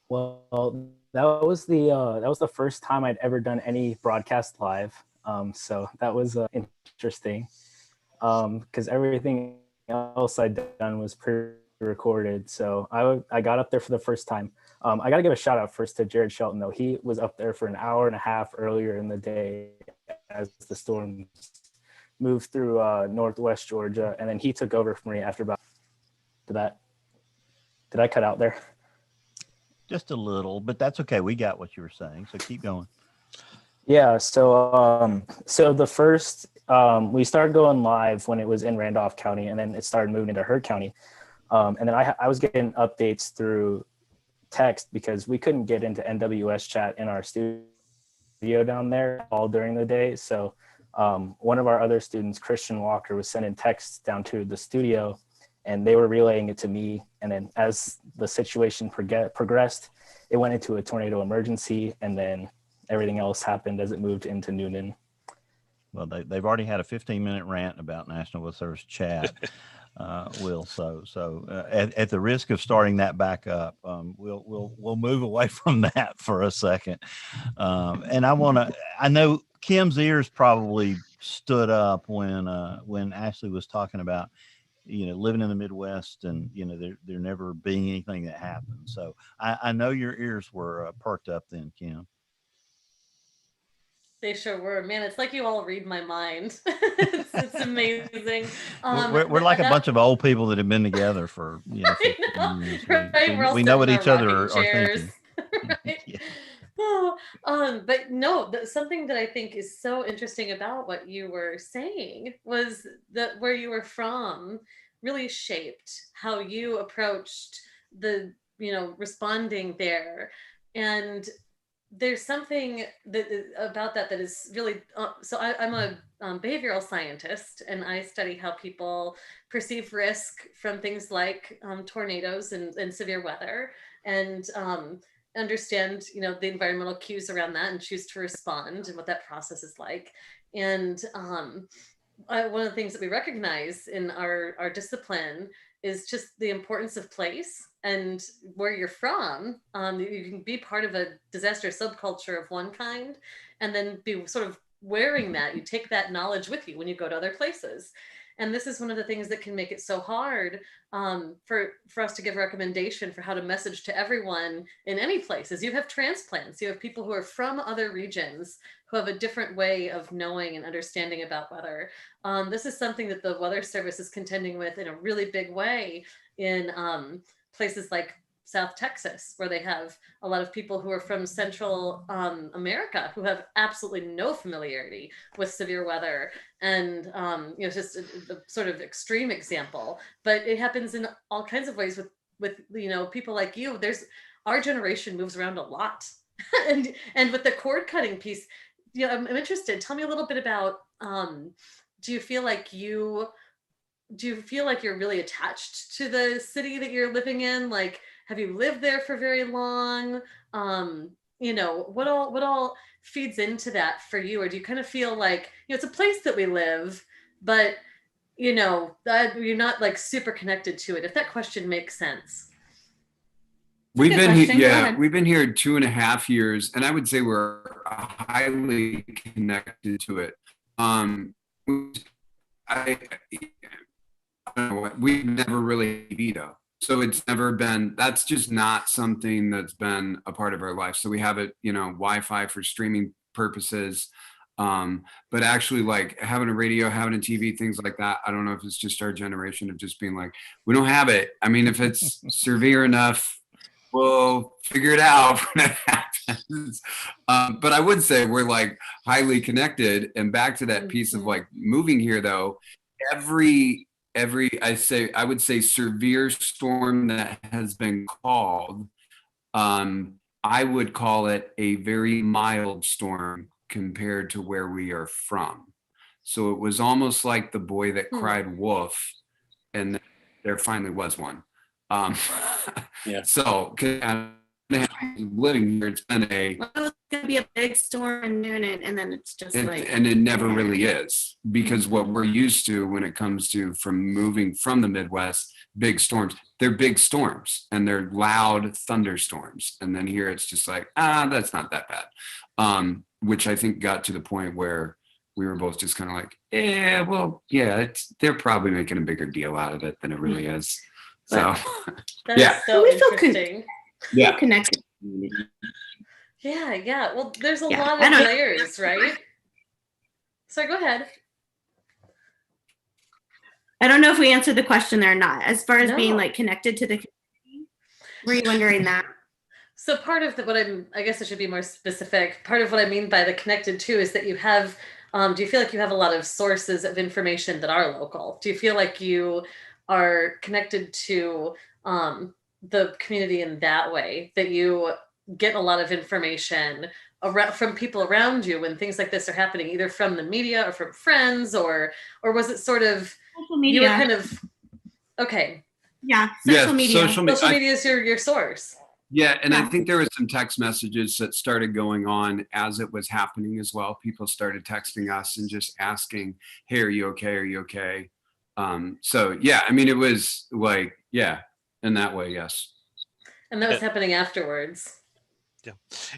Well, that was the first time I'd ever done any broadcast live. So that was interesting because everything else I'd done was pre-recorded. So I got up there for the first time. I got to give a shout out first to Jared Shelton, though. He was up there for an hour and a half earlier in the day as the storm moved through northwest Georgia, and then he took over for me after about. Did I cut out there? Just a little, but that's okay. We got what you were saying, so keep going. Yeah. So the first we started going live when it was in Randolph County, and then it started moving into Heard County, and then I was getting updates through text because we couldn't get into NWS chat in our studio down there all during the day. So one of our other students, Christian Walker, was sending texts down to the studio, and they were relaying it to me. And then as the situation progressed, it went into a tornado emergency, and then everything else happened as it moved into Noonan. Well, they've already had a 15-minute rant about National Weather Service chat, Will. So at the risk of starting that back up, we'll move away from that for a second. And I know Kim's ears probably stood up when Ashley was talking about, living in the Midwest and, there never being anything that happened. So I know your ears were perked up then, Kim. They sure were. Man, it's like you all read my mind. It's amazing. We're like a bunch of old people that have been together for 50 years. Right? We know what each other are thinking. Right? Yeah. Oh, but no, something that I think is so interesting about what you were saying was that where you were from really shaped how you approached the, responding there. And there's something about that is really so I'm a behavioral scientist, and I study how people perceive risk from things like tornadoes and severe weather, and understand the environmental cues around that and choose to respond and what that process is like. And one of the things that we recognize in our discipline is just the importance of place and where you're from. You can be part of a disaster subculture of one kind, and then be sort of wearing that. You take that knowledge with you when you go to other places. And this is one of the things that can make it so hard for us to give a recommendation for how to message to everyone in any places. You have transplants, you have people who are from other regions who have a different way of knowing and understanding about weather. This is something that the Weather Service is contending with in a really big way in places like South Texas, where they have a lot of people who are from Central America who have absolutely no familiarity with severe weather. And just a sort of extreme example, but it happens in all kinds of ways with people like you. Our generation moves around a lot. and with the cord cutting piece, I'm interested. Tell me a little bit about, do you feel like you're really attached to the city that you're living in? Like, have you lived there for very long? What all feeds into that for you? Or do you kind of feel like, it's a place that we live, but that you're not like super connected to it, if that question makes sense? We've been here 2.5 years, and I would say we're highly connected to it. I don't know, we've never really veto. So it's never been, that's just not something that's been a part of our life. So we have it, Wi-Fi for streaming purposes. But actually, like having a radio, having a TV, things like that, I don't know if it's just our generation of just being like, we don't have it. I mean, if it's severe enough, we'll figure it out when it happens. But I would say we're like highly connected. And back to that piece of like moving here though, every I would say severe storm that has been called, I would call it a very mild storm compared to where we are from. So it was almost like the boy that cried wolf, and there finally was one. Yeah. So living here, it's been it's gonna be a big storm in Noonan, and then it's just and it never really is, because what we're used to when it comes to from moving from the Midwest, big storms, they're big storms and they're loud thunderstorms. And then here it's just like, that's not that bad. Which I think got to the point where we were both just kind of like, they're probably making a bigger deal out of it than it really is. So that's so interesting. Yeah, connected. Yeah. Well, there's a lot of layers, right? So go ahead. I don't know if we answered the question there or not. As far as being like connected to the community, were you wondering that? So part of I guess I should be more specific. Part of what I mean by the connected to is that you have, do you feel like you have a lot of sources of information that are local? Do you feel like you are connected to the community in that way, that you get a lot of information from people around you when things like this are happening, either from the media or from friends, or was it sort of social media? You were kind of okay. Yeah, social media. Social media is your source. Yeah, and I think there was some text messages that started going on as it was happening as well. People started texting us and just asking, "Hey, are you okay? Are you okay?" So yeah, I mean, it was like, in that way, yes. And that was happening afterwards. Yeah.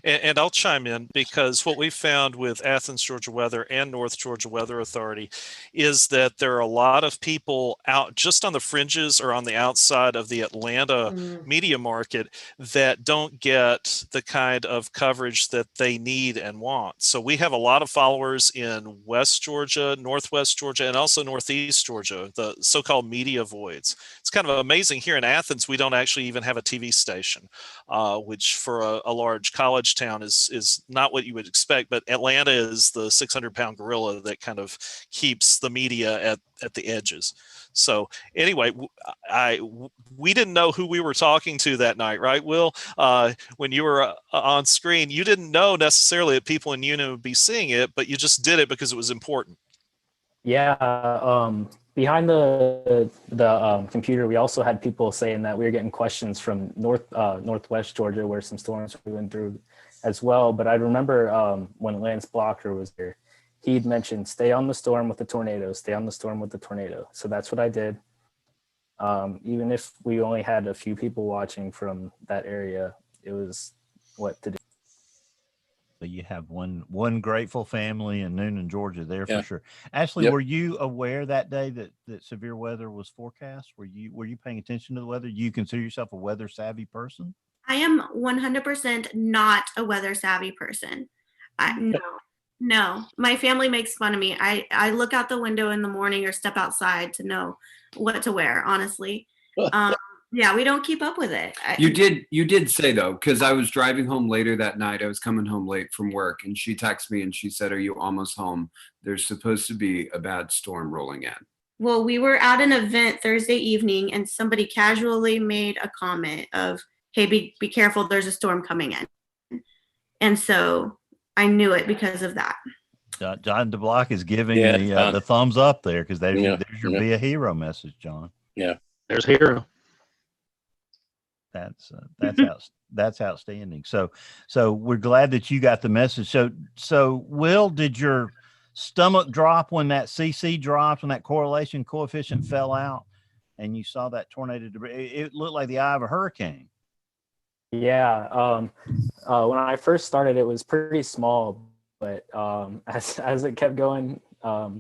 And I'll chime in, because what we found with Athens, Georgia Weather and North Georgia Weather Authority is that there are a lot of people out just on the fringes or on the outside of the Atlanta media market that don't get the kind of coverage that they need and want. So we have a lot of followers in West Georgia, Northwest Georgia, and also Northeast Georgia, the so-called media voids. It's kind of amazing. Here in Athens, we don't actually even have a TV station, which for a large college town is not what you would expect, but Atlanta is the 600-pound gorilla that kind of keeps the media at the edges. So anyway, we didn't know who we were talking to that night, right, Will? When you were on screen, you didn't know necessarily that people in Union would be seeing it, but you just did it because it was important. Yeah, behind the computer, we also had people saying that we were getting questions from Northwest Georgia, where some storms we went through as well. But I remember when Lance Blocker was here, he'd mentioned, stay on the storm with the tornado, stay on the storm with the tornado. So that's what I did. Even if we only had a few people watching from that area, it was what to do. So you have one grateful family in Noonan, Georgia there for sure. Ashley, Yep. were you aware that day that severe weather was forecast? Were you paying attention to the weather? Do you consider yourself a weather savvy person? I am 100% not a weather savvy person. No. My family makes fun of me. I look out the window in the morning or step outside to know what to wear, honestly. Yeah, we don't keep up with it. You did say, though, because I was driving home later that night. I was coming home late from work, and she texted me and she said, "Are you almost home? There's supposed to be a bad storm rolling in." Well, we were at an event Thursday evening, and somebody casually made a comment of, "Hey, be careful, there's a storm coming in." And so I knew it because of that. John DeBlock is giving the thumbs up there, because there's your Be a Hero message, John. Yeah, there's hero. That's outstanding. So we're glad that you got the message. So Will, did your stomach drop when that CC dropped, when that correlation coefficient fell out, and you saw that tornado debris? It looked like the eye of a hurricane. Yeah. When I first started, it was pretty small, but as it kept going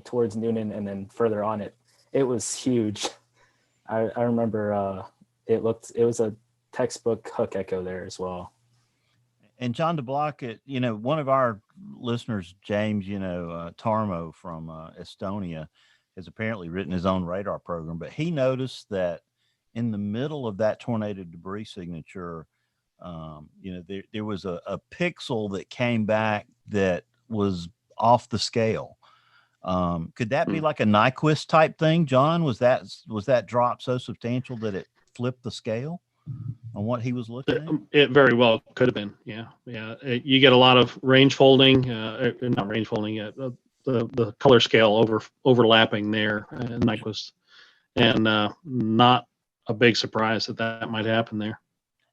towards Noonan and then further on, it was huge. I remember it was a textbook hook echo there as well. And John DeBlock, one of our listeners, James, Tarmo from Estonia, has apparently written his own radar program, but he noticed that in the middle of that tornado debris signature, there was a pixel that came back that was off the scale. Could that be like a Nyquist type thing, John? Was that drop so substantial that it flipped the scale on what he was looking at? It very well could have been. Yeah. You get a lot of range folding, not range folding, the color scale overlapping there in Nyquist, and not a big surprise that might happen there.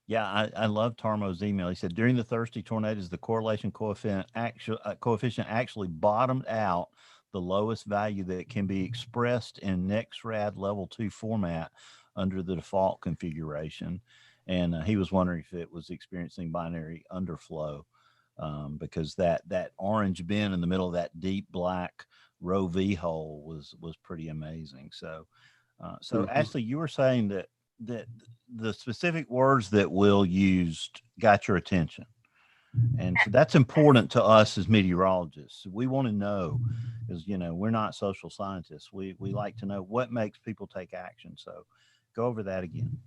Yeah, I love Tarmo's email. He said, during the Thursday tornadoes, the correlation coefficient actually bottomed out the lowest value that can be expressed in NEXRAD level 2 format under the default configuration. And he was wondering if it was experiencing binary underflow, because that orange bin in the middle of that deep black row V hole was pretty amazing. So Ashley, you were saying that the specific words that Will used got your attention. And so that's important to us as meteorologists. We want to know, because, we're not social scientists. We like to know what makes people take action. So go over that again.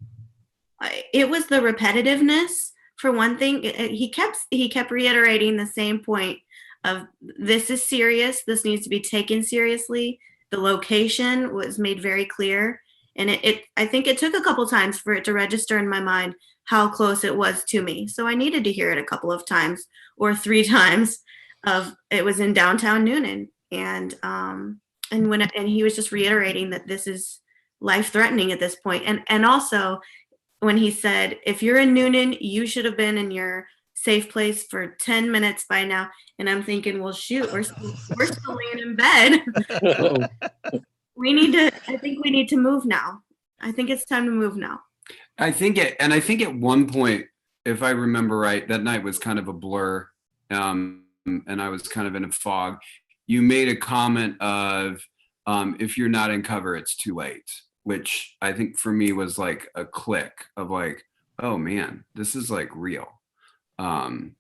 It was the repetitiveness, for one thing. He kept reiterating the same point of, this is serious. This needs to be taken seriously. The location was made very clear. And I think it took a couple times for it to register in my mind how close it was to me. So I needed to hear it a couple of times, or 3 times, of it was in downtown Noonan. And he was just reiterating that this is life-threatening at this point. And also when he said, if you're in Noonan, you should have been in your safe place for 10 minutes by now. And I'm thinking, well, shoot, we're still laying in bed. I think we need to move now. I think it's time to move now. I think at one point if I remember right, that night was kind of a blur, and I was kind of in a fog. You made a comment of, if you're not in cover, it's too late, which I think for me was like a click of like, oh man, this is like real. And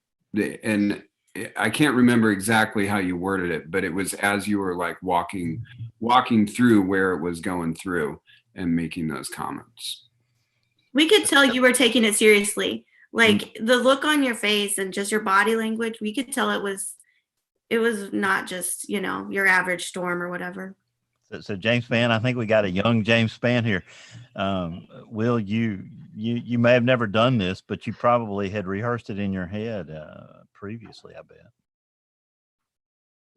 I can't remember exactly how you worded it, but it was as you were like walking through where it was going through and making those comments. We could tell you were taking it seriously. Like the look on your face and just your body language, we could tell it was not just, your average storm or whatever. So James Spann, I think we got a young James Spann here. Will, you may have never done this, but you probably had rehearsed it in your head previously, I bet.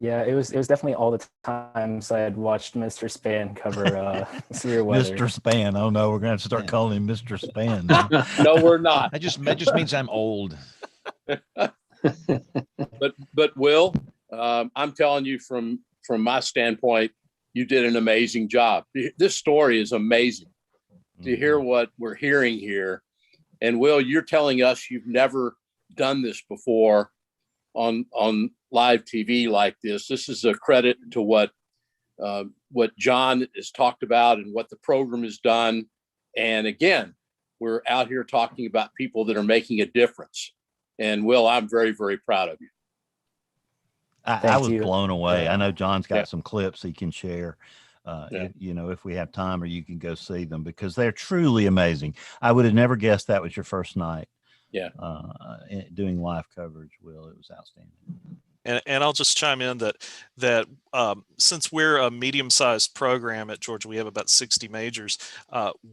Yeah, it was definitely all the times I had watched Mr. Spann cover severe weather. Mr. Spann. Oh no, we're gonna have to start calling him Mr. Spann. No, we're not. That just means I'm old. But Will, I'm telling you from my standpoint, you did an amazing job. This story is amazing to hear what we're hearing here. And Will, you're telling us you've never done this before on live TV like this. This is a credit to what John has talked about and what the program has done. And again, we're out here talking about people that are making a difference. And Will, I'm very, very proud of you. I was blown away. I know John's got some clips he can share, if we have time, or you can go see them because they're truly amazing. I would have never guessed that was your first night. Yeah. Doing live coverage, Will. It was outstanding. And I'll just chime in that since we're a medium-sized program at Georgia, we have about 60 majors.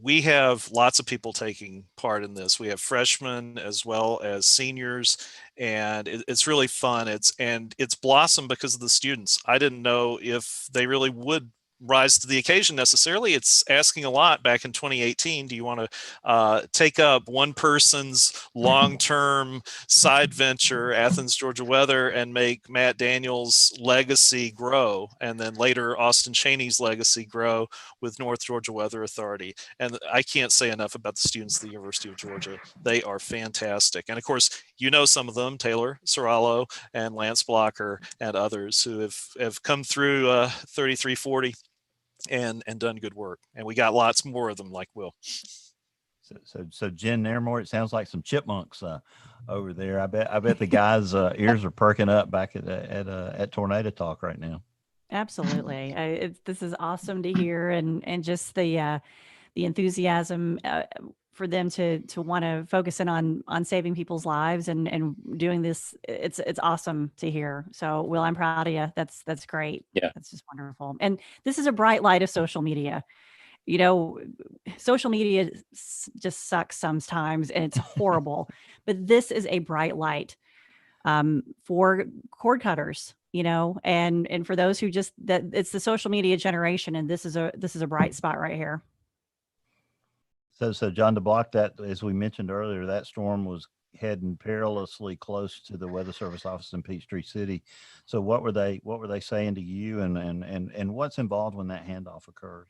We have lots of people taking part in this. We have freshmen as well as seniors, and it's really fun. It's blossomed because of the students. I didn't know if they really would rise to the occasion necessarily. It's asking a lot. Back in 2018, do you want to take up one person's long-term side venture, Athens, Georgia weather, and make Matt Daniels' legacy grow, and then later Austin Cheney's legacy grow with North Georgia Weather Authority? And I can't say enough about the students at the University of Georgia. They are fantastic. And of course, some of them, Taylor Sorallo and Lance Blocker and others who have come through 3340 and done good work. And we got lots more of them like Will. So Jen Nairmore, it sounds like some chipmunks over there. I bet the guys' ears are perking up back at Tornado Talk right now. Absolutely. This is awesome to hear, and just the enthusiasm for them to want to focus in on saving people's lives and doing this. It's awesome to hear. So Will, I'm proud of you. That's great. Yeah. That's just wonderful. And this is a bright light of social media. Social media just sucks sometimes and it's horrible, but this is a bright light for cord cutters, and for those who that it's the social media generation. And this is a bright spot right here. So John DeBlock, that, as we mentioned earlier, that storm was heading perilously close to the Weather Service office in Peachtree City. So what were they saying to you, and what's involved when that handoff occurs?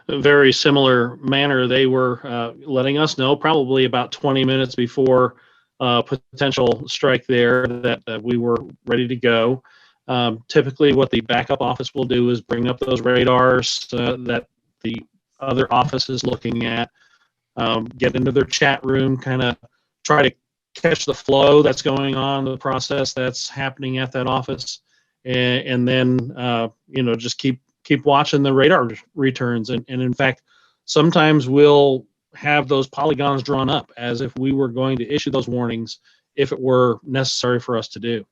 A very similar manner. They were letting us know probably about 20 minutes before potential strike there that we were ready to go. Typically what the backup office will do is bring up those radars that the other office is looking at, get into their chat room, kind of try to catch the flow that's going on, the process that's happening at that office, and then just keep watching the radar returns. And in fact, sometimes we'll have those polygons drawn up as if we were going to issue those warnings if it were necessary for us to do.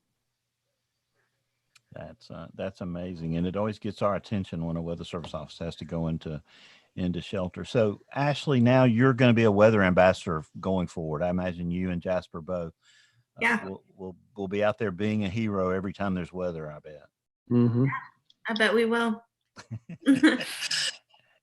That's amazing, and it always gets our attention when a Weather Service office has to go into shelter. So Ashley, now you're going to be a weather ambassador going forward. I imagine you and Jasper both. We'll be out there being a hero every time there's weather, I bet. Mm-hmm. I bet we will.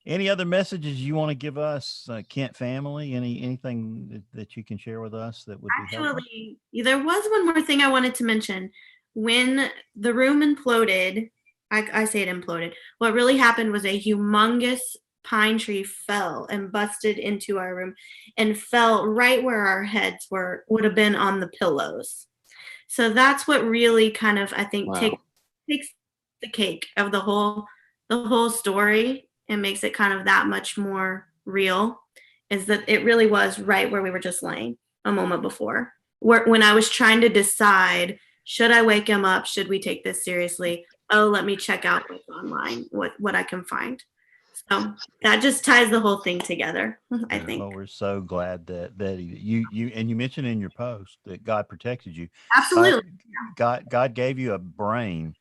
Any other messages you want to give us, Kent family? Anything that you can share with us that would be helpful? Actually, there was one more thing I wanted to mention. When the room imploded, I say it imploded. What really happened was a humongous pine tree fell and busted into our room and fell right where our heads would have been on the pillows. So that's what really kind of, I think, takes the cake of the whole story and makes it kind of that much more real, is that it really was right where we were just laying a moment before, when I was trying to decide, should I wake him up? Should we take this seriously? Oh, let me check out what's online, what I can find. So that just ties the whole thing together, I think. Well, we're so glad that you mentioned in your post that God protected you. Absolutely. God gave you a brain.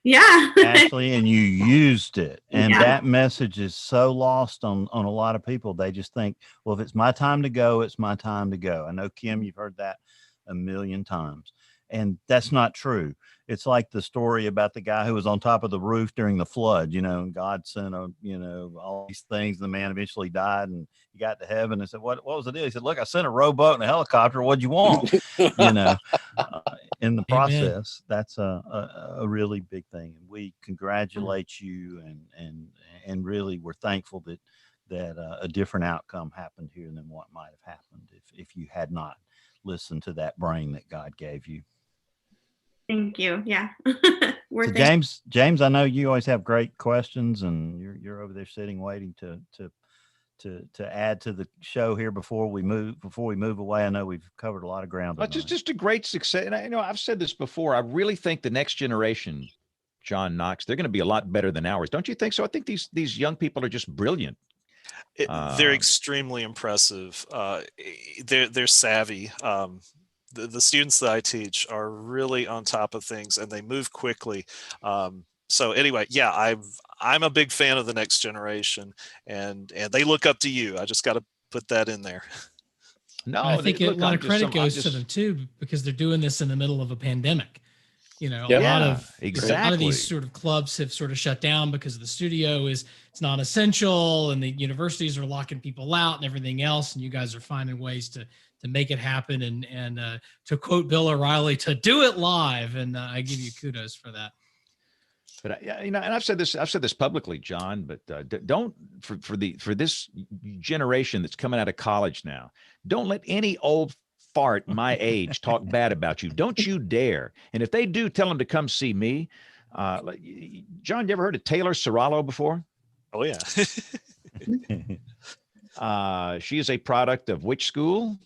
Yeah. Ashley, and you used it. And that message is so lost on a lot of people. They just think, well, if it's my time to go, it's my time to go. I know, Kim, you've heard that a million times. And that's not true. It's like the story about the guy who was on top of the roof during the flood, and God sent all these things. The man eventually died, and he got to heaven and said, what was the deal? He said, look, I sent a rowboat and a helicopter. What'd you want? In the process, that's a really big thing. And we congratulate you, and really we're thankful that a different outcome happened here than what might have happened if you had not listened to that brain that God gave you. Thank you. Yeah. So James, I know you always have great questions, and you're over there sitting waiting to add to the show here before we move away. I know we've covered a lot of ground. Well, it's just a great success. And I've said this before. I really think the next generation, John Knox, they're going to be a lot better than ours. Don't you think so? I think these young people are just brilliant. They're extremely impressive. They're savvy. The students that I teach are really on top of things, and they move quickly. So anyway, I'm a big fan of the next generation, and they look up to you. I just got to put that in there. No, I think a lot of credit goes to them too, because they're doing this in the middle of a pandemic. A lot of these sort of clubs have sort of shut down because the studio it's not essential, and the universities are locking people out and everything else. And you guys are finding ways to make it happen. And to quote Bill O'Reilly, to do it live. And I give you kudos for that. But and I've said this publicly, John. But don't for this generation that's coming out of college now, don't let any old fart my age talk bad about you. Don't you dare. And if they do, tell them to come see me. John, you ever heard of Taylor Serralo before? Oh yeah. She is a product of which school?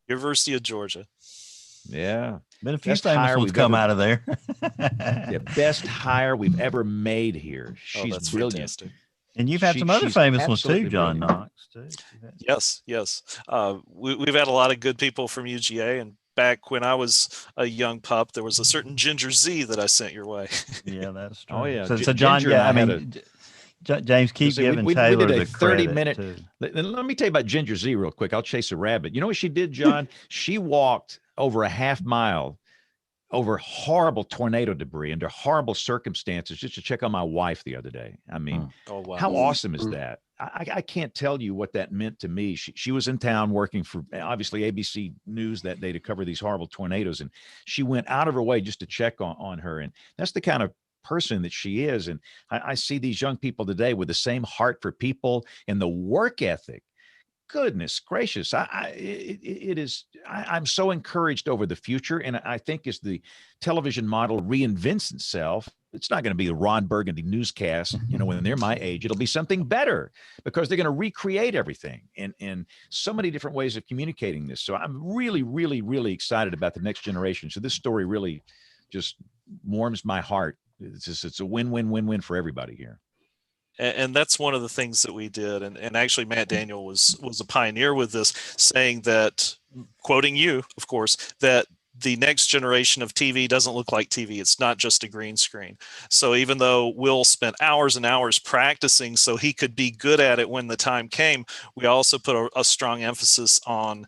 University of Georgia. Yeah. Been a few famous ones come out of there. Yeah, best hire we've ever made here. She's brilliant. Fantastic. And you've had some other famous ones too, John Knox. Too. Yes. We've had a lot of good people from UGA, and back when I was a young pup, there was a certain Ginger Z that I sent your way. Yeah, that's true. Oh yeah. So John, James, keep giving Taylor we did a the 30-minute. too. Let me tell you about Ginger Z real quick. I'll chase a rabbit. You know what she did, John? She walked over a half mile over horrible tornado debris under horrible circumstances just to check on my wife the other day. I mean, how awesome is that? I can't tell you what that meant to me. She was in town working for obviously ABC News that day to cover these horrible tornadoes, and she went out of her way just to check on her. And that's the kind of person that she is. And I see these young people today with the same heart for people and the work ethic. Goodness gracious. I'm so encouraged over the future. And I think as the television model reinvents itself, it's not going to be the Ron Burgundy newscast, when they're my age. It'll be something better because they're going to recreate everything in so many different ways of communicating this. So I'm really, really, really excited about the next generation. So this story really just warms my heart. It's a win-win-win-win for everybody here. And that's one of the things that we did. And actually, Matt Daniel was a pioneer with this, saying that, quoting you, of course, that the next generation of TV doesn't look like TV. It's not just a green screen. So even though Will spent hours and hours practicing so he could be good at it when the time came, we also put a strong emphasis on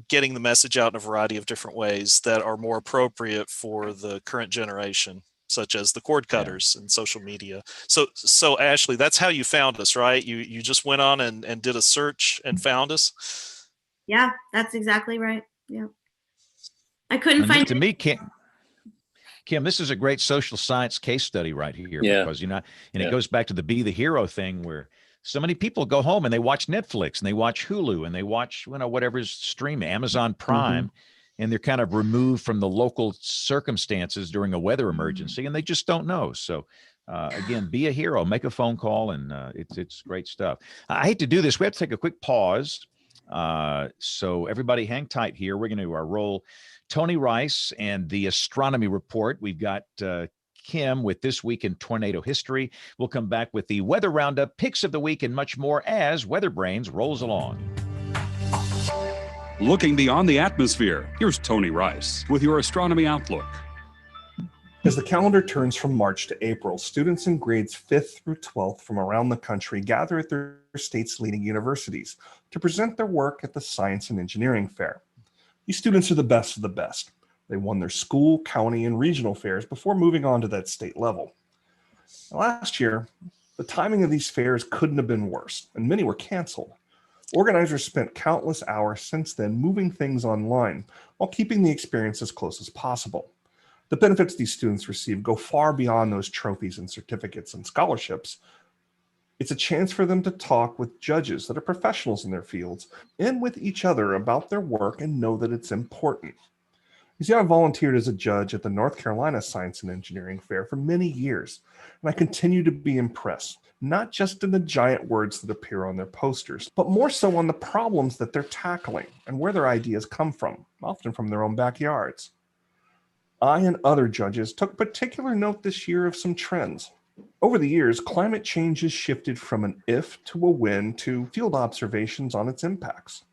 getting the message out in a variety of different ways that are more appropriate for the current generation, such as the cord cutters and social media. So Ashley, that's how you found us, right? You just went on and did a search and found us? Yeah, that's exactly right. Yeah. I couldn't find to me, Kim, this is a great social science case study right here, because, and it goes back to the Be the Hero thing, where so many people go home and they watch Netflix and they watch Hulu and they watch, whatever's streaming, Amazon Prime, and they're kind of removed from the local circumstances during a weather emergency, and they just don't know. So again, be a hero, make a phone call, and it's great stuff. I hate to do this. We have to take a quick pause. So everybody hang tight here. We're going to roll Tony Rice and the Astronomy Report. We've got Kim with This Week in Tornado History. We'll come back with the Weather Roundup, Picks of the Week, and much more as WeatherBrains rolls along. Looking beyond the atmosphere, here's Tony Rice with your Astronomy Outlook. As the calendar turns from March to April, students in grades 5th through 12th from around the country gather at their state's leading universities to present their work at the Science and Engineering Fair. These students are the best of the best. They won their school, county, and regional fairs before moving on to that state level. Last year, the timing of these fairs couldn't have been worse, and many were canceled. Organizers spent countless hours since then moving things online while keeping the experience as close as possible. The benefits these students receive go far beyond those trophies and certificates and scholarships. It's a chance for them to talk with judges that are professionals in their fields and with each other about their work and know that it's important. You see, I volunteered as a judge at the North Carolina Science and Engineering Fair for many years, and I continue to be impressed, not just in the giant words that appear on their posters, but more so on the problems that they're tackling and where their ideas come from, often from their own backyards. I and other judges took particular note this year of some trends. Over the years, climate change has shifted from an if to a when to field observations on its impacts.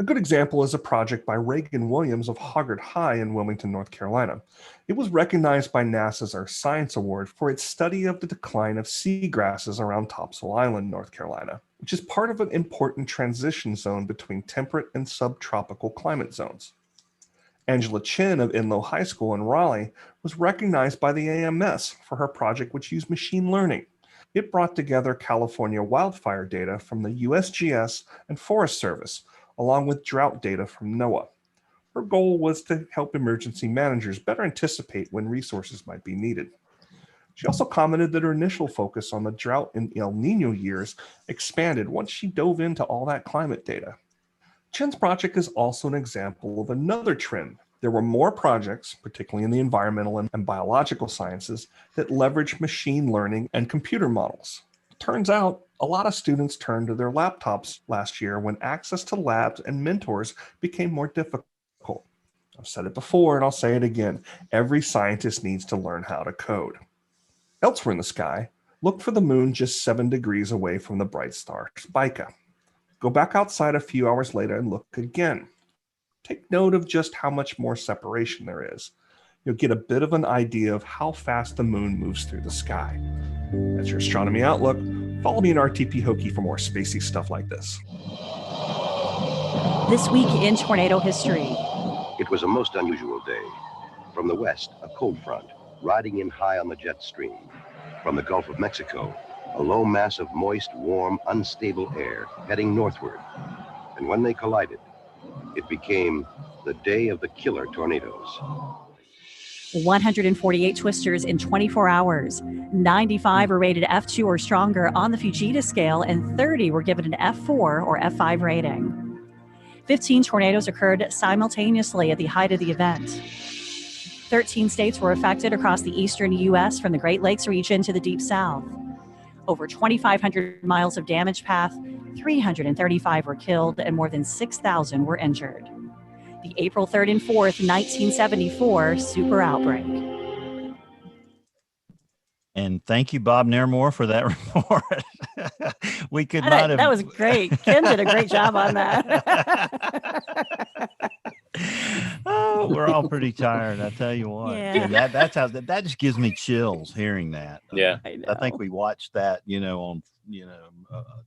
A good example is a project by Reagan Williams of Hoggard High in Wilmington, North Carolina. It was recognized by NASA's Earth Science Award for its study of the decline of seagrasses around Topsail Island, North Carolina, which is part of an important transition zone between temperate and subtropical climate zones. Angela Chin of Enloe High School in Raleigh was recognized by the AMS for her project, which used machine learning. It brought together California wildfire data from the USGS and Forest Service, along with drought data from NOAA. Her goal was to help emergency managers better anticipate when resources might be needed. She also commented that her initial focus on the drought in El Nino years expanded once she dove into all that climate data. Chen's project is also an example of another trend. There were more projects, particularly in the environmental and biological sciences, that leverage machine learning and computer models. Turns out, a lot of students turned to their laptops last year when access to labs and mentors became more difficult. I've said it before and I'll say it again. Every scientist needs to learn how to code. Elsewhere in the sky, look for the moon just 7 degrees away from the bright star Spica. Go back outside a few hours later and look again. Take note of just how much more separation there is. You'll get a bit of an idea of how fast the moon moves through the sky. That's your Astronomy Outlook. Follow me in RTP Hokie for more spacey stuff like this. This Week in Tornado History. It was a most unusual day. From the west, a cold front, riding in high on the jet stream. From the Gulf of Mexico, a low mass of moist, warm, unstable air heading northward. And when they collided, it became the day of the killer tornadoes. 148 twisters in 24 hours. 95 were rated F2 or stronger on the Fujita scale, and 30 were given an F4 or F5 rating. 15 tornadoes occurred simultaneously at the height of the event. 13 states were affected across the eastern U.S. from the Great Lakes region to the Deep South. Over 2,500 miles of damage path, 335 were killed, and more than 6,000 were injured. The April 3rd and 4th, 1974 super outbreak. And thank you, Bob Nairmore, for that report. We could not have. That was great. Kim did a great job on that. Oh, we're all pretty tired. I tell you what. Yeah. And that's how that just gives me chills hearing that. Yeah. I think we watched that, on,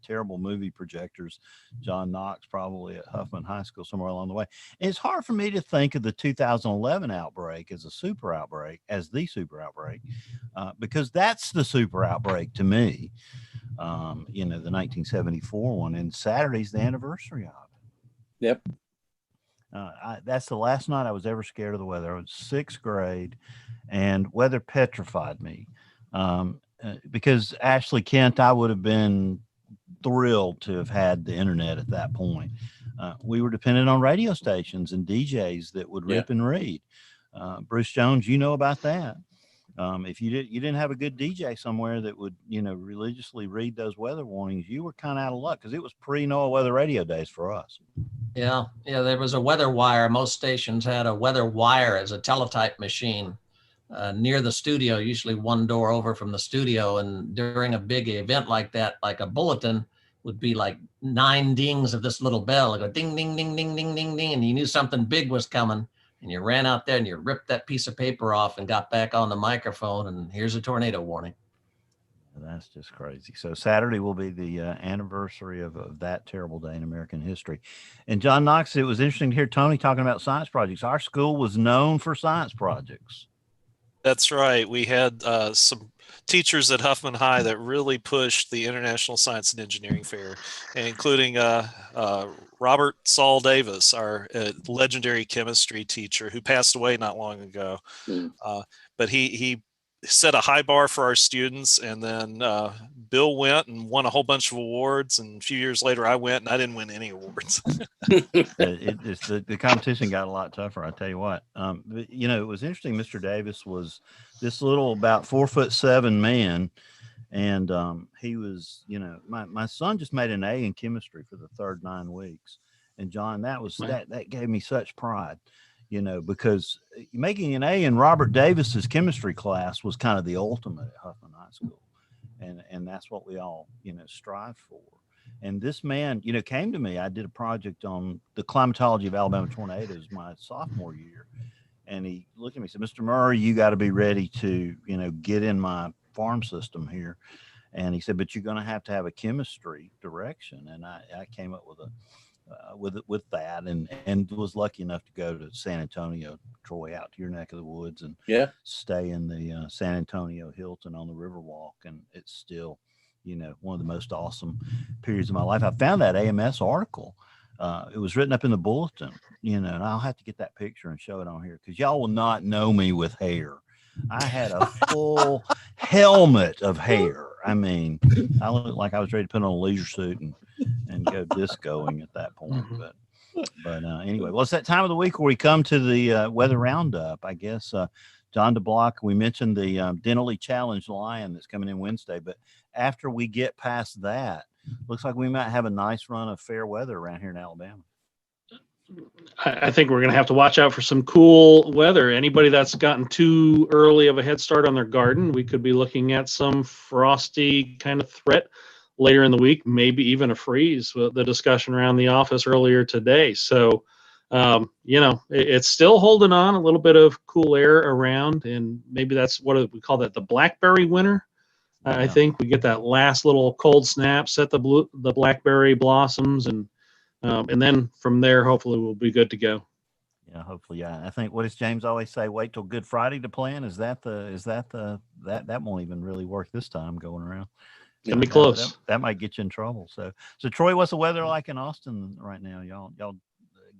terrible movie projectors. John Knox probably at Huffman High School somewhere along the way. And it's hard for me to think of the 2011 outbreak as the super outbreak, because that's the super outbreak to me. The 1974 one, and Saturday's the anniversary of it. Yep. That's the last night I was ever scared of the weather. I was 6th grade, and weather petrified me. Because Ashley Kent, I would have been thrilled to have had the internet at that point. We were dependent on radio stations and DJs that would rip and read. Bruce Jones, you know about that. If you didn't have a good DJ somewhere that would, religiously read those weather warnings, you were kind of out of luck, because it was pre-NOAA weather radio days for us. Yeah. There was a weather wire. Most stations had a weather wire as a teletype machine near the studio, usually one door over from the studio. And during a big event like that, like a bulletin, would be like 9 dings of this little bell. It would go ding, ding, ding, ding, ding, ding, ding. And you knew something big was coming. And you ran out there and you ripped that piece of paper off and got back on the microphone. And here's a tornado warning. That's just crazy. So Saturday will be the anniversary of that terrible day in American history. And John Knox, it was interesting to hear Tony talking about science projects. Our school was known for science projects. That's right. We had some teachers at Huffman High that really pushed the International Science and Engineering Fair, including Robert Saul Davis, our legendary chemistry teacher who passed away not long ago. But he set a high bar for our students, and then Bill went and won a whole bunch of awards, and a few years later I went and I didn't win any awards. The competition got a lot tougher, I tell you what. But, it was interesting. Mr. Davis was this little about 4'7" man, and he was, my son just made an A in chemistry for the third 9 weeks, and John, that gave me such pride. Because making an A in Robert Davis's chemistry class was kind of the ultimate at Huffman High School. And that's what we all, strive for. And this man, came to me. I did a project on the climatology of Alabama tornadoes my sophomore year. And he looked at me and said, Mr. Murray, you got to be ready to, get in my farm system here. And he said, but you're going to have a chemistry direction. And I came up with that, and was lucky enough to go to San Antonio, Troy, out to your neck of the woods, and stay in the San Antonio Hilton on the Riverwalk. And it's still, one of the most awesome periods of my life. I found that AMS article. It was written up in the bulletin, and I'll have to get that picture and show it on here, because y'all will not know me with hair. I had a full helmet of hair. I mean, I looked like I was ready to put on a leisure suit and go discoing at that point. But anyway, well, it's that time of the week where we come to the weather roundup. I guess John DeBlock, we mentioned the Denali Challenge Lion that's coming in Wednesday, but after we get past that, looks like we might have a nice run of fair weather around here in Alabama. I think we're going to have to watch out for some cool weather. Anybody that's gotten too early of a head start on their garden, we could be looking at some frosty kind of threat later in the week, maybe even a freeze with the discussion around the office earlier today. So, it's still holding on, a little bit of cool air around, and maybe that's what we call that, the blackberry winter. I think we get that last little cold snap, set the blackberry blossoms, and then from there, hopefully we'll be good to go. Yeah, hopefully. Yeah, I think, what does James always say? Wait till Good Friday to plan. That won't even really work this time going around. It's gonna be close. That might get you in trouble. So Troy, what's the weather like in Austin right now? Y'all.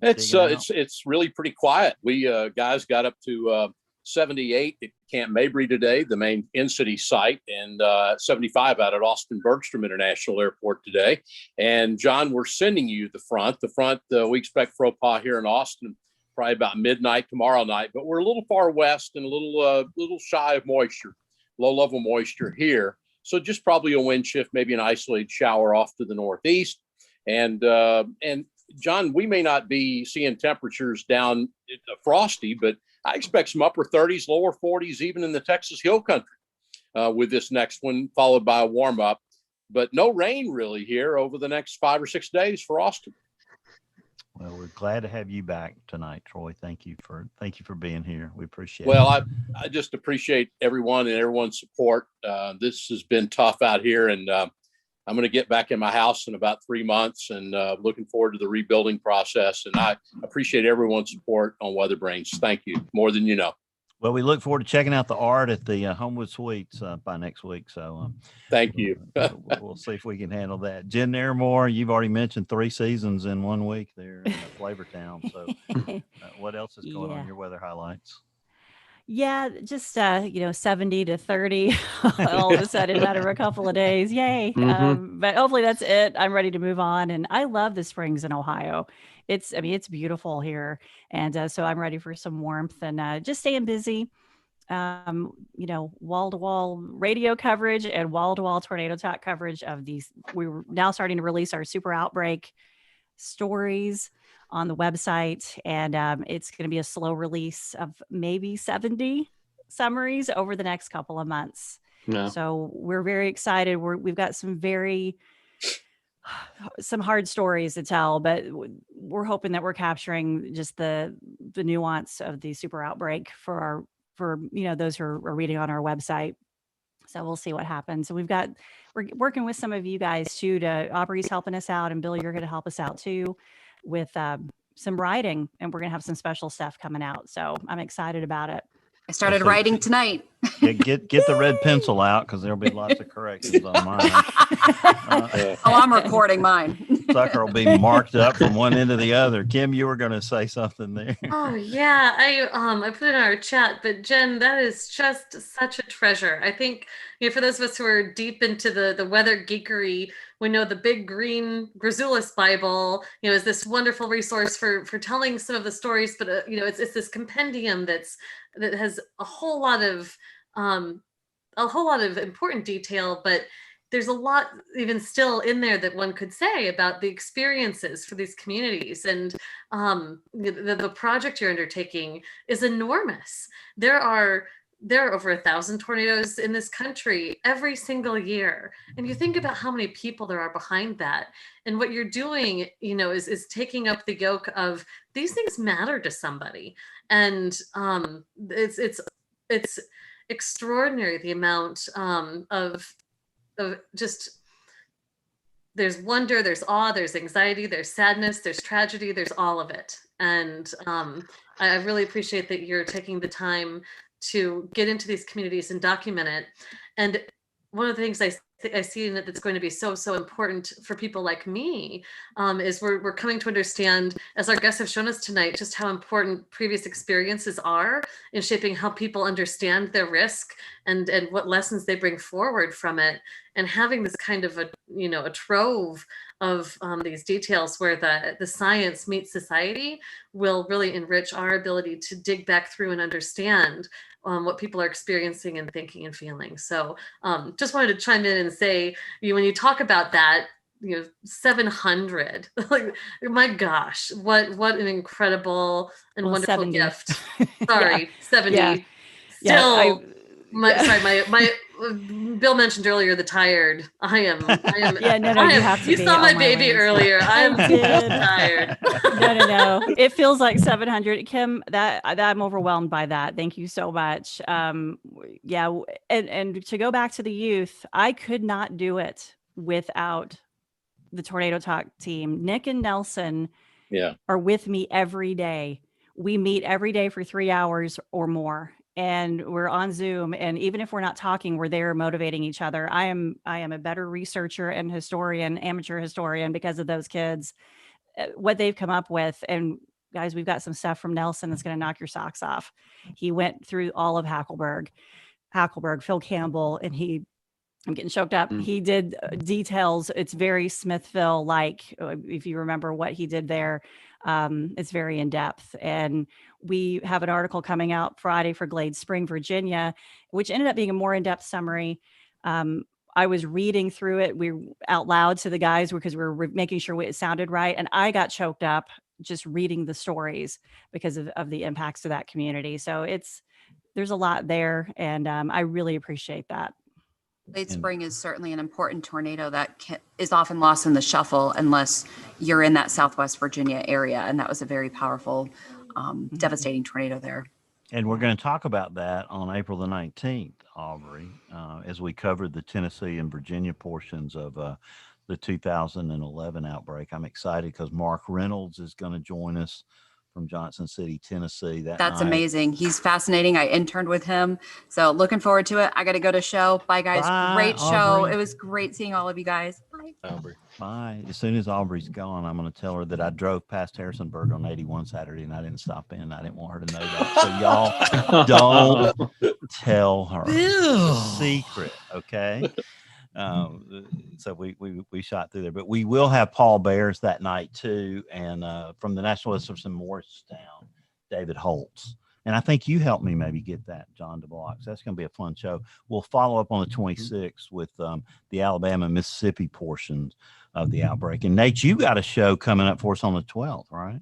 It's really pretty quiet. We guys got up to 78 at Camp Mabry today, the main in-city site, and 75 out at Austin Bergstrom International Airport today. And John, we're sending you the front. We expect Fropa here in Austin probably about midnight tomorrow night, but we're a little far west and a little shy of moisture, low-level moisture here. So just probably a wind shift, maybe an isolated shower off to the northeast. And John, we may not be seeing temperatures down frosty, but I expect some upper 30s, lower 40s, even in the Texas Hill Country with this next one, followed by a warm up. But no rain really here over the next 5 or 6 days for Austin. Well, we're glad to have you back tonight, Troy. Thank you for being here. We appreciate it. Well, I just appreciate everyone and everyone's support. This has been tough out here, and I'm going to get back in my house in about 3 months, and looking forward to the rebuilding process. And I appreciate everyone's support on WeatherBrains. Thank you, more than you know. Well, we look forward to checking out the art at the Homewood Suites by next week. So thank you. We'll see if we can handle that. Jen Nairmore, you've already mentioned 3 seasons in 1 week there in Flavortown. So what else is going on in your weather highlights? Yeah, just 70 to 30 all of a sudden out of a couple of days. Yay. But hopefully that's it. I'm ready to move on. And I love the springs in Ohio. It's beautiful here. And so I'm ready for some warmth and just staying busy. Wall to wall radio coverage and wall to wall tornado talk coverage of these. We're now starting to release our super outbreak stories on the website, and it's going to be a slow release of maybe 70 summaries over the next couple of months. Yeah. So we're very excited. We've got some hard stories to tell, but we're hoping that we're capturing just the nuance of the super outbreak for those who are reading on our website. So we'll see what happens. So we're working with some of you guys too. Aubrey's helping us out, and Bill, you're going to help us out too with some writing, and we're going to have some special stuff coming out. So I'm excited about it. I started writing tonight. Get the red pencil out, because there'll be lots of corrections on mine. I'm recording mine. Sucker will be marked up from one end to the other. Kim, you were going to say something there. Oh yeah, I put it in our chat, but Jen, that is just such a treasure. I think for those of us who are deep into the weather geekery, we know the Big Green Grisoulis Bible, is this wonderful resource for telling some of the stories, but it's this compendium that has a whole lot of important detail, but there's a lot even still in there that one could say about the experiences for these communities. And the project you're undertaking is enormous. There are over 1,000 tornadoes in this country every single year. And you think about how many people there are behind that. And what you're doing, is taking up the yoke of these things matter to somebody. And it's extraordinary the amount of just, there's wonder, there's awe, there's anxiety, there's sadness, there's tragedy, there's all of it. And I really appreciate that you're taking the time to get into these communities and document it. And one of the things I see in it that's going to be so important for people like me is we're coming to understand, as our guests have shown us tonight, just how important previous experiences are in shaping how people understand their risk and what lessons they bring forward from it. And having this kind of a trove of these details where the science meets society will really enrich our ability to dig back through and understand what people are experiencing and thinking and feeling. So just wanted to chime in and say, when you talk about that, 700, like, my gosh, what an incredible and wonderful 70. gift. Sorry, Yeah. 70. Yeah. Still, Yeah, my Bill mentioned earlier the tired. I am. Yeah, no, you have to You be saw my on my baby ways. earlier. I'm I did. tired. No. It feels like 700. Kim, that I'm overwhelmed by that. Thank you so much. Yeah, and to go back to the youth, I could not do it without the Tornado Talk team. Nick and Nelson are with me every day. We meet every day for 3 hours or more, and we're on Zoom. And even if we're not talking, we're there motivating each other. I am a better researcher and amateur historian, because of those kids, what they've come up with. And guys, we've got some stuff from Nelson that's going to knock your socks off. He went through all of Hackleburg, Phil Campbell, and I'm getting choked up. He did details. It's very Smithville, like, if you remember what he did there. It's very in depth. And we have an article coming out Friday for Glade Spring, Virginia, which ended up being a more in-depth summary. I was reading through it out loud to the guys because we were making sure it sounded right. And I got choked up just reading the stories because of the impacts to that community. So there's a lot there. And I really appreciate that. Late spring is certainly an important tornado that is often lost in the shuffle unless you're in that Southwest Virginia area. And that was a very powerful, devastating tornado there. And we're going to talk about that on April the 19th, Aubrey, as we covered the Tennessee and Virginia portions of the 2011 outbreak. I'm excited because Mark Reynolds is going to join us from Johnson City, Tennessee. That's amazing. He's fascinating. I interned with him. So looking forward to it. I got to go to show. Bye, guys. Bye, Great show. Aubrey. It was great seeing all of you guys. Bye. Aubrey. As soon as Aubrey's gone, I'm going to tell her that I drove past Harrisonburg on 81 Saturday and I didn't stop in. I didn't want her to know that. So y'all don't tell her. It's a secret, okay? So we shot through there, but we will have Paul Bears that night too, and from the National Weather in Morristown, David Holtz. And I think you helped me maybe get that, John DeBlock. So that's going to be a fun show. We'll follow up on the 26th with the Alabama, Mississippi portions of the outbreak. And Nate, you got a show coming up for us on the 12th, right?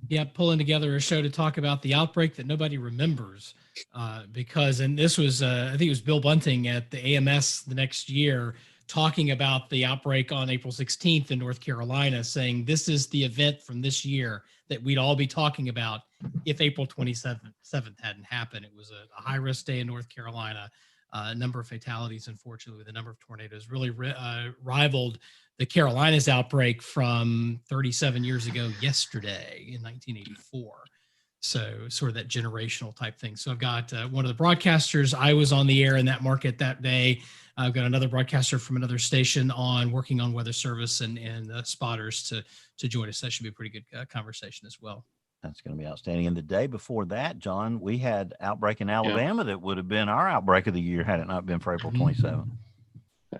Yeah, pulling together a show to talk about the outbreak that nobody remembers because, and this was, I think it was Bill Bunting at the AMS the next year talking about the outbreak on April 16th in North Carolina, saying this is the event from this year that we'd all be talking about if April 27th hadn't happened. It was a high-risk day in North Carolina. A number of fatalities, unfortunately, the number of tornadoes really rivaled the Carolinas outbreak from 37 years ago yesterday in 1984. So sort of that generational type thing. So I've got one of the broadcasters. I was on the air in that market that day. I've got another broadcaster from another station working on weather service and spotters to join us. That should be a pretty good conversation as well. That's going to be outstanding. And the day before that, John, we had outbreak in Alabama that would have been our outbreak of the year had it not been for April 27th.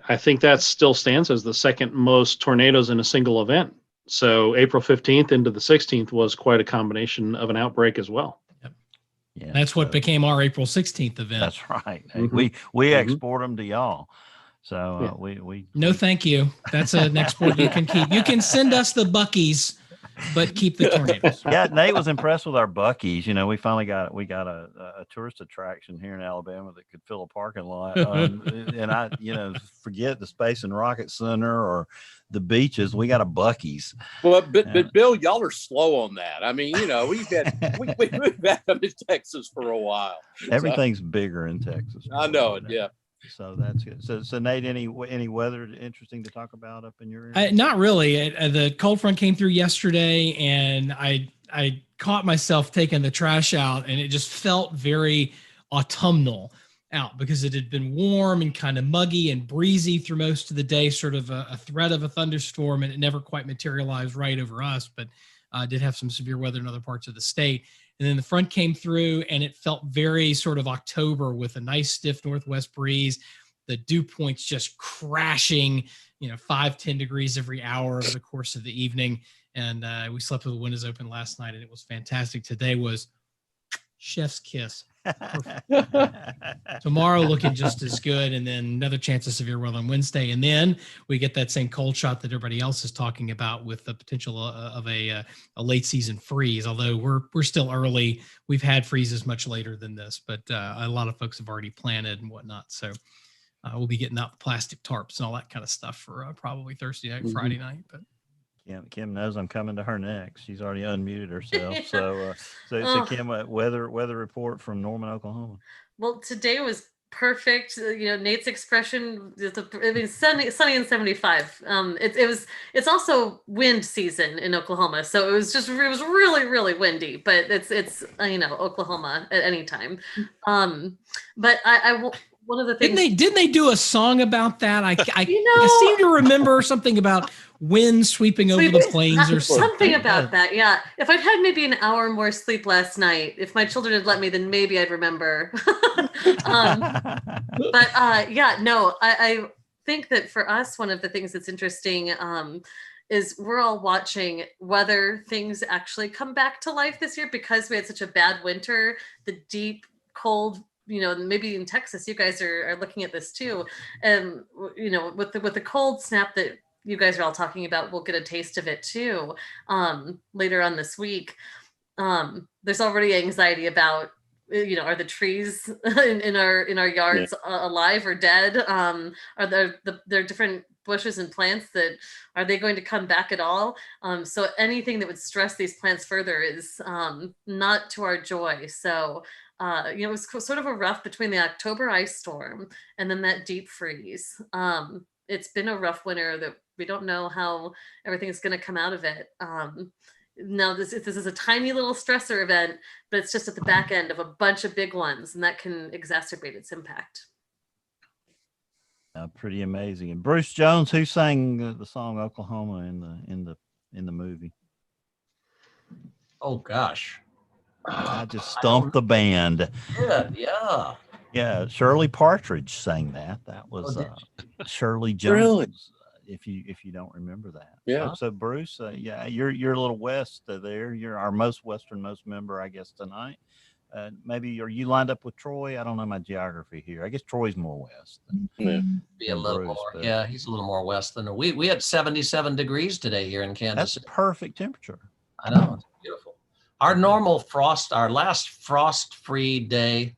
I think that still stands as the second most tornadoes in a single event. So April 15th into the 16th was quite a combination of an outbreak as well. Yep. Yeah, that's what became our April 16th event. That's right. Mm-hmm. We export them to y'all. So we no, thank you. That's an export you can keep. You can send us the Buckies, but keep the tornadoes. Yeah, Nate was impressed with our Buckies. You know, we finally got a tourist attraction here in Alabama that could fill a parking lot. And I, forget the Space and Rocket Center or the beaches. We got a Buckies. Well, but Bill, y'all are slow on that. I mean, we've had we've had them in Texas for a while. Everything's bigger in Texas. I know it. Yeah. So that's good. So Nate, any weather interesting to talk about up in your area? Not really. The cold front came through yesterday, and I caught myself taking the trash out, and it just felt very autumnal out because it had been warm and kind of muggy and breezy through most of the day, sort of a threat of a thunderstorm, and it never quite materialized right over us, but did have some severe weather in other parts of the state. And then the front came through and it felt very sort of October with a nice stiff northwest breeze, the dew points just crashing, 5-10 degrees every hour over the course of the evening. And we slept with the windows open last night and it was fantastic. Today was chef's kiss. Tomorrow looking just as good, and then another chance of severe weather on Wednesday, and then we get that same cold shot that everybody else is talking about with the potential of a late season freeze. Although we're still early, we've had freezes much later than this, but a lot of folks have already planted and whatnot. So we'll be getting out the plastic tarps and all that kind of stuff for probably Thursday night, Friday night. But Kim knows I'm coming to her next. She's already unmuted herself. So Kim, weather report from Norman, Oklahoma. Well, today was perfect. Nate's expression. Sunny and 75. It's also wind season in Oklahoma, so it was really really windy. But it's Oklahoma at any time. But one of the things didn't they do a song about that? I seem to remember something about wind sweeping over the plains or something about that. Yeah. If I'd had maybe an hour more sleep last night, if my children had let me, then maybe I'd remember. I think that for us, one of the things that's interesting is we're all watching whether things actually come back to life this year because we had such a bad winter, the deep cold. Maybe in Texas, you guys are looking at this too. And, with the cold snap that you guys are all talking about, we'll get a taste of it too later on this week. There's already anxiety about, are the trees in our yards alive or dead? Are there different bushes and plants that are they going to come back at all? So anything that would stress these plants further is not to our joy. So it was sort of a rough between the October ice storm and then that deep freeze. It's been a rough winter that we don't know how everything is going to come out of it. Now, this is a tiny little stressor event, but it's just at the back end of a bunch of big ones, and that can exacerbate its impact. Pretty amazing. And Bruce Jones, who sang the song Oklahoma in the movie? Oh gosh, I just stumped the band. Yeah. Yeah, Shirley Partridge sang that. That was Shirley Jones. Really? If you don't remember that. Yeah. So Bruce, yeah, you're a little west there. You're our most westernmost member, I guess, tonight. Maybe are you lined up with Troy? I don't know my geography here. I guess Troy's more west. Be a little more. But Yeah, he's a little more west than we had 77 degrees today here in Kansas. That's perfect temperature. I know, it's beautiful. Our normal our last frost-free day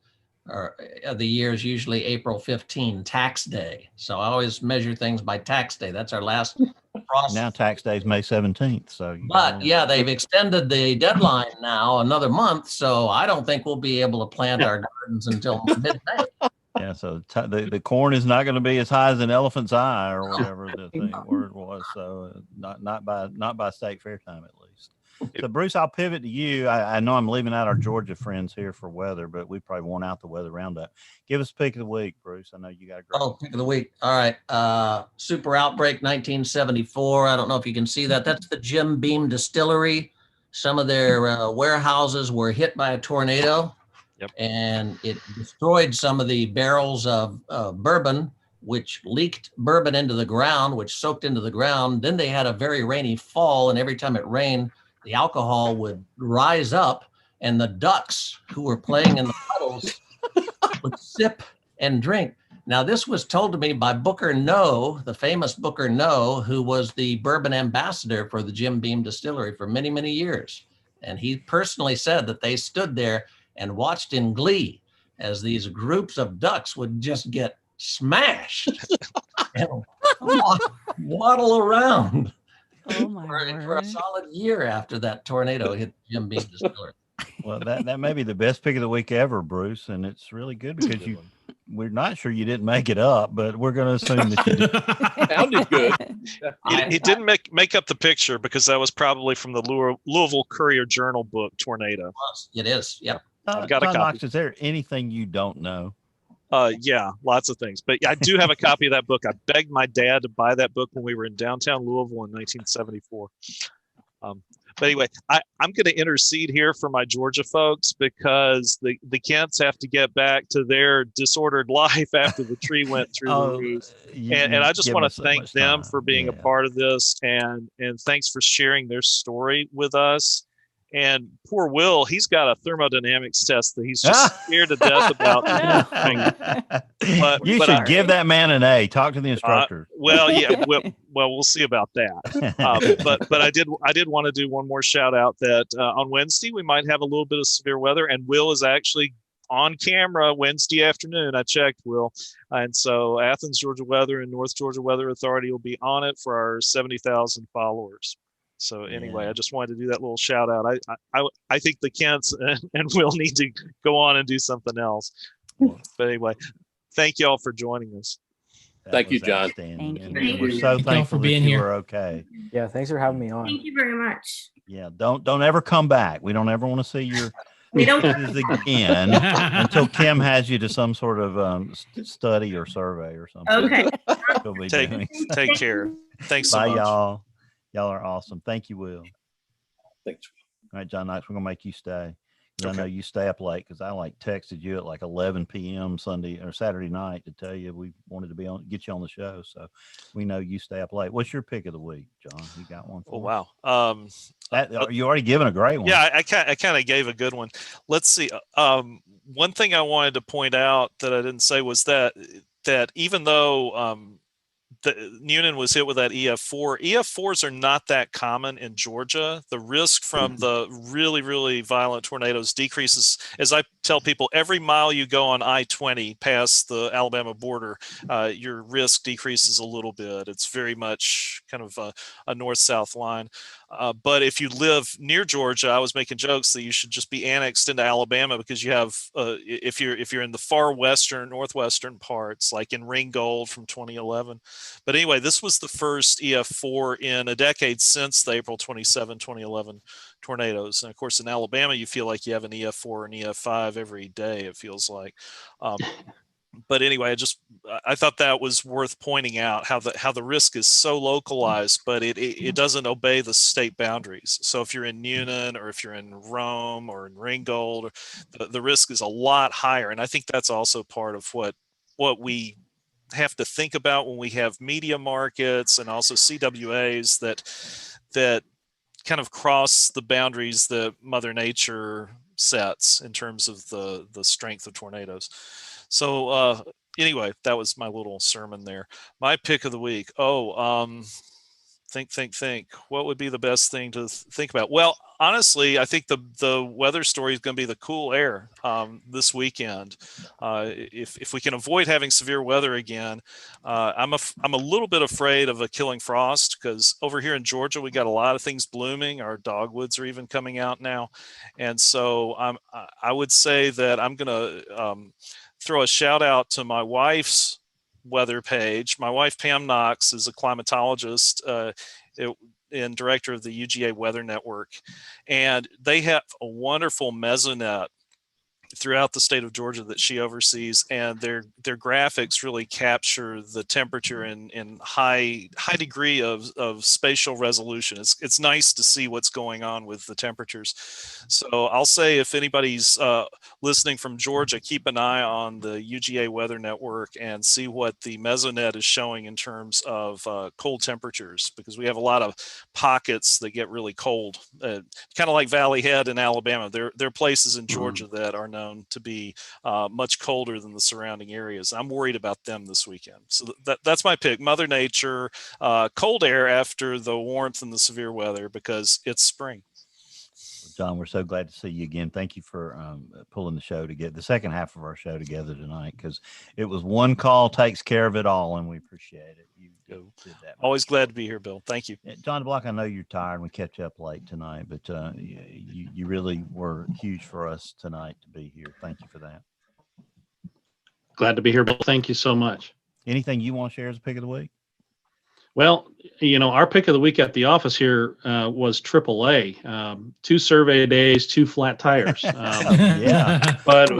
of the year is usually April 15, tax day. So I always measure things by tax day. That's our last frost. Now tax day is May 17th. So, but yeah, they've extended the deadline now another month. So I don't think we'll be able to plant our gardens until mid-May. Yeah, so the corn is not going to be as high as an elephant's eye or whatever the word was. So not by state fair time at least. So Bruce, I'll pivot to you. I know I'm leaving out our Georgia friends here for weather, but we probably won't out the weather roundup. Give us pick of the week, Bruce. I know you got a great pick of the week. All right. Super outbreak 1974. I don't know if you can see that. That's the Jim Beam Distillery. Some of their warehouses were hit by a tornado. Yep. And it destroyed some of the barrels of bourbon, which leaked bourbon into the ground, which soaked into the ground. Then they had a very rainy fall, and every time it rained, the alcohol would rise up, and the ducks who were playing in the puddles would sip and drink. Now, this was told to me by Booker Noe, the famous Booker Noe, who was the bourbon ambassador for the Jim Beam Distillery for many, many years. And he personally said that they stood there and watched in glee as these groups of ducks would just get smashed and waddle around. Oh my for a solid year after that tornado hit Jim Beam Distillery. Well, that may be the best pick of the week ever, Bruce, and it's really good because we're not sure you didn't make it up, but we're going to assume that you did. Sounded good. He didn't make up the picture because that was probably from the Louisville Courier Journal book, Tornado. It is. Yep. I've got a John copy. Knox, is there anything you don't know? Yeah, lots of things. But I do have a copy of that book. I begged my dad to buy that book when we were in downtown Louisville in 1974. But anyway, I'm going to intercede here for my Georgia folks because the Kents have to get back to their disordered life after the tree went through the roof. And I just want to thank them for being a part of this, and thanks for sharing their story with us. And poor Will, he's got a thermodynamics test that he's just scared to death about. You should give that man an A. Talk to the instructor. Well, yeah, we'll see about that. But I did want to do one more shout out that on Wednesday we might have a little bit of severe weather, and Will is actually on camera Wednesday afternoon. I checked, Will, and so Athens, Georgia Weather and North Georgia Weather Authority will be on it for our 70,000 followers. So anyway, I just wanted to do that little shout out. I think the Kents and Will need to go on and do something else. But anyway, thank you all for joining us. Thank you, John. Thank you. And we're so thankful for being that you here. were okay. Yeah, thanks for having me on. Thank you very much. Yeah, don't ever come back. We don't ever want to see your We don't again until Kim has you to some sort of study or survey or something. Okay. She'll be Take doing. care. Thanks so Bye, much. y'all. Y'all are awesome. Thank you, Will. Thanks. All right, John Knox, we're gonna make you stay. 'Cause Okay. I know you stay up late because I texted you at 11 p.m. Sunday or Saturday night to tell you we wanted to get you on the show. So we know you stay up late. What's your pick of the week, John? You got one? Oh wow. You already given a great one. Yeah, I kind of gave a good one. Let's see. One thing I wanted to point out that I didn't say was that even though Noonan was hit with that EF4. EF4s are not that common in Georgia. The risk from the really, really violent tornadoes decreases. As I tell people, every mile you go on I-20 past the Alabama border, your risk decreases a little bit. It's very much kind of a north-south line. But if you live near Georgia, I was making jokes that you should just be annexed into Alabama because you have, if you're in the far western, northwestern parts, like in Ringgold from 2011. But anyway, this was the first EF4 in a decade since the April 27, 2011 tornadoes. And of course, in Alabama, you feel like you have an EF4 and EF5 every day, it feels like. But anyway, I thought that was worth pointing out how the risk is so localized, but it doesn't obey the state boundaries. So if you're in Newnan or if you're in Rome or in Ringgold, the risk is a lot higher. And I think that's also part of what we have to think about when we have media markets and also CWAs that kind of cross the boundaries that Mother Nature sets in terms of the strength of tornadoes. So anyway, that was my little sermon there. My pick of the week. Think. What would be the best thing to think about? Well, honestly, I think the weather story is going to be the cool air this weekend. If we can avoid having severe weather again, I'm a little bit afraid of a killing frost, because over here in Georgia we got a lot of things blooming. Our dogwoods are even coming out now, and so I would say that I'm going to throw a shout out to my wife's weather page. My wife, Pam Knox, is a climatologist and director of the UGA Weather Network. And they have a wonderful mesonet throughout the state of Georgia that she oversees, and their graphics really capture the temperature in high degree of spatial resolution. It's nice to see what's going on with the temperatures. So I'll say, if anybody's listening from Georgia, keep an eye on the UGA Weather Network and see what the mesonet is showing in terms of cold temperatures, because we have a lot of pockets that get really cold, kind of like Valley Head in Alabama. There are places in Georgia that are known to be much colder than the surrounding areas. I'm worried about them this weekend. So that's my pick. Mother Nature, cold air after the warmth and the severe weather, because it's spring. John, we're so glad to see you again. Thank you for pulling the show together, the second half of our show together tonight, because it was one call takes care of it all, and we appreciate it. You did that. Always glad to be here, Bill. Thank you. John DeBlock, I know you're tired and we kept you up late tonight, but you really were huge for us tonight to be here. Thank you for that. Glad to be here, Bill. Thank you so much. Anything you want to share as a pick of the week? Well, our pick of the week at the office here was AAA. 2 survey days, 2 flat tires. Yeah. But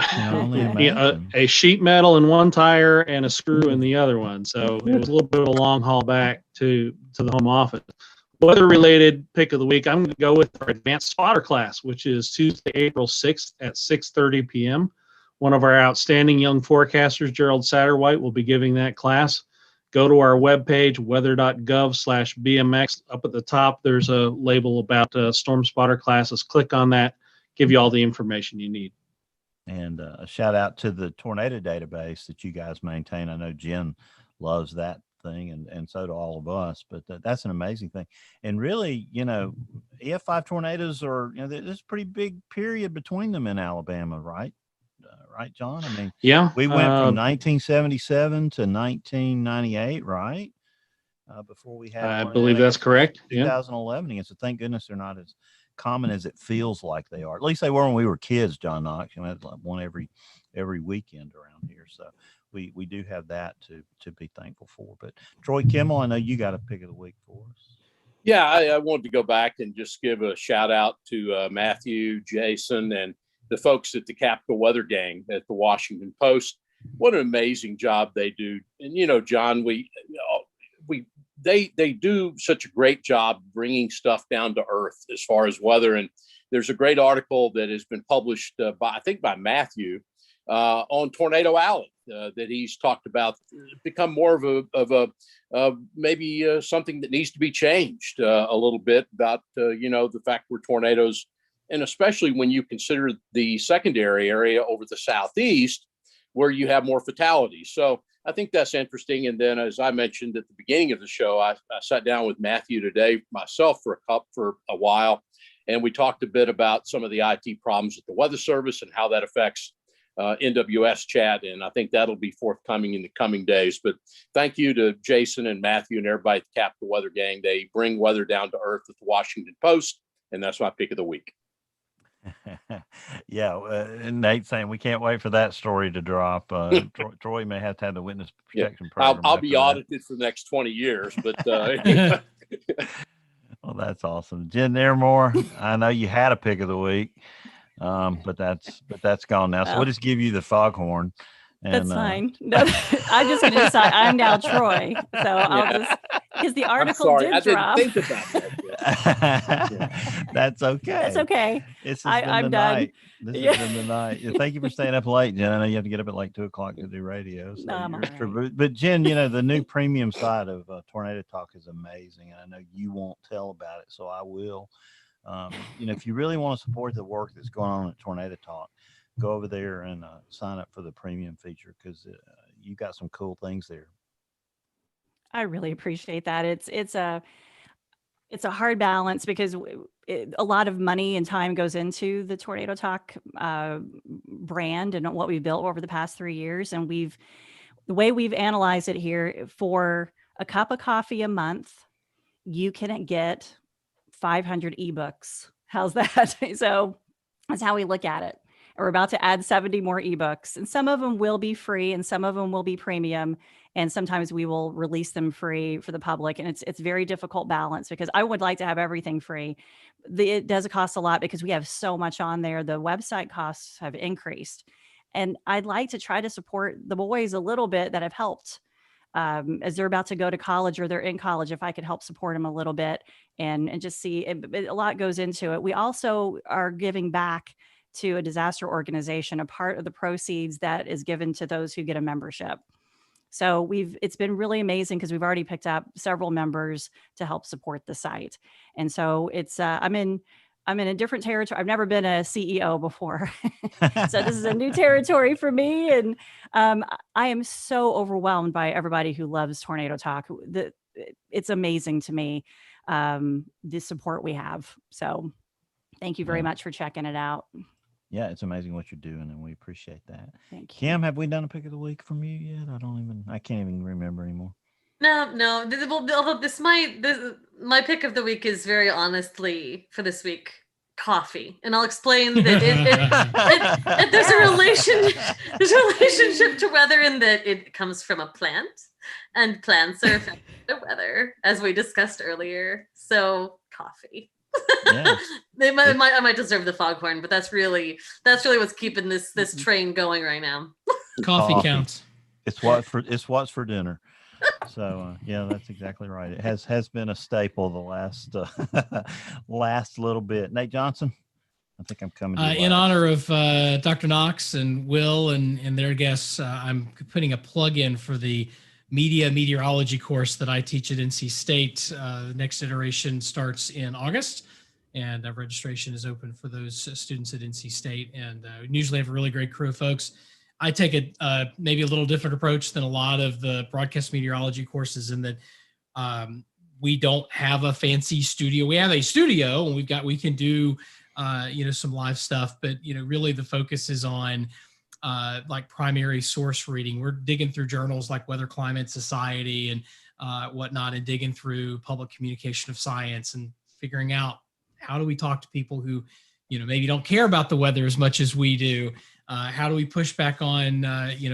a sheet metal in one tire and a screw in the other one. So it was a little bit of a long haul back to the home office. Weather-related pick of the week, I'm going to go with our advanced spotter class, which is Tuesday, April 6th at 6:30 p.m. One of our outstanding young forecasters, Gerald Satterwhite, will be giving that class. Go to our webpage, weather.gov/BMX. Up at the top, there's a label about storm spotter classes. Click on that, give you all the information you need. And a shout out to the tornado database that you guys maintain. I know Jen loves that thing, and so do all of us, but that's an amazing thing. And really, EF5 tornadoes are, there's a pretty big period between them in Alabama, right? Right, John? I mean, yeah, we went from 1977 to 1998, right? Before we had, I believe that's correct. 2011 again. So thank goodness they're not as common as it feels like they are. At least they were when we were kids, John Knox. Had like one every weekend around here. So we do have that to be thankful for. But Troy Kimmel, I know you got a pick of the week for us. Yeah, I wanted to go back and just give a shout out to Matthew, Jason, and the folks at the Capital Weather Gang at the Washington Post. What an amazing job they do. And, John, they do such a great job bringing stuff down to earth as far as weather. And there's a great article that has been published by Matthew on Tornado Alley that he's talked about, become more of maybe something that needs to be changed a little bit about, the fact where tornadoes, and especially when you consider the secondary area over the southeast, where you have more fatalities. So I think that's interesting. And then, as I mentioned at the beginning of the show, I sat down with Matthew today myself for a while, and we talked a bit about some of the IT problems at the Weather Service and how that affects NWS chat. And I think that'll be forthcoming in the coming days. But thank you to Jason and Matthew and everybody at the Capital Weather Gang. They bring weather down to earth at the Washington Post, and that's my pick of the week. Yeah, and Nate saying we can't wait for that story to drop. Troy may have to have the witness protection program. I'll be audited for the next 20 years, but well, that's awesome. Jen Nairmore, I know you had a pick of the week, but that's gone now. So we'll just give you the foghorn. That's fine. No, I'm just going to decide I'm now Troy. So I'll just, because the article did drop. Didn't think about that. That's okay. That's okay. This has been the done. night. This has been the night. Thank you for staying up late, Jen. I know you have to get up at like 2:00 to do radio. So but Jen, the new premium side of Tornado Talk is amazing. And I know you won't tell about it, so I will. If you really want to support the work that's going on at Tornado Talk, go over there and sign up for the premium feature because you got some cool things there. I really appreciate that. It's a hard balance because a lot of money and time goes into the Tornado Talk brand and what we built over the past 3 years. And the way we've analyzed it here, for a cup of coffee a month, you can get 500 ebooks. How's that? So that's how we look at it. We're about to add 70 more ebooks, and some of them will be free and some of them will be premium. And sometimes we will release them free for the public. And it's very difficult balance because I would like to have everything free. It does cost a lot because we have so much on there. The website costs have increased. And I'd like to try to support the boys a little bit that have helped as they're about to go to college or they're in college, if I could help support them a little bit and just see a lot goes into it. We also are giving back to a disaster organization, a part of the proceeds that is given to those who get a membership. So it's been really amazing because we've already picked up several members to help support the site. And so it's, I'm in a different territory. I've never been a CEO before. So this is a new territory for me. And I am so overwhelmed by everybody who loves Tornado Talk. It's amazing to me, the support we have. So thank you very much for checking it out. Yeah, it's amazing what you're doing, and we appreciate that. Thank you. Kim, have we done a pick of the week from you yet? I can't even remember anymore. No. My pick of the week is very honestly for this week coffee, and I'll explain that there's a relationship to weather in that it comes from a plant, and plants are affected by weather, as we discussed earlier. So coffee. Yeah. I might deserve the foghorn, but that's really what's keeping this train going right now. Coffee counts. It's what's for dinner. So yeah, that's exactly right. It has been a staple the last little bit. Nate Johnson, I think I'm coming to in honor of Dr. Knox and Will and their guests. I'm putting a plug in for the meteorology course that I teach at NC State. The next iteration starts in August, and registration is open for those students at NC State. And we usually have a really great crew of folks. I take maybe a little different approach than a lot of the broadcast meteorology courses in that we don't have a fancy studio. We have a studio, and we can do some live stuff, but really the focus is on like primary source reading. We're digging through journals like Weather, Climate, Society, and whatnot, and digging through public communication of science and figuring out how do we talk to people who, maybe don't care about the weather as much as we do. How do we push back on,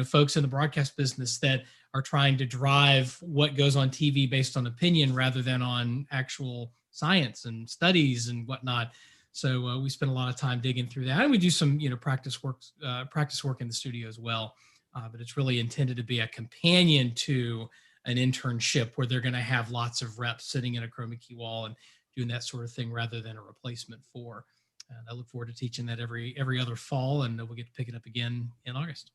folks in the broadcast business that are trying to drive what goes on TV based on opinion rather than on actual science and studies and whatnot. So we spend a lot of time digging through that, and we do some, practice work in the studio as well. But it's really intended to be a companion to an internship where they're going to have lots of reps sitting in a chroma key wall and doing that sort of thing rather than a replacement for. And I look forward to teaching that every other fall, and we'll get to pick it up again in August.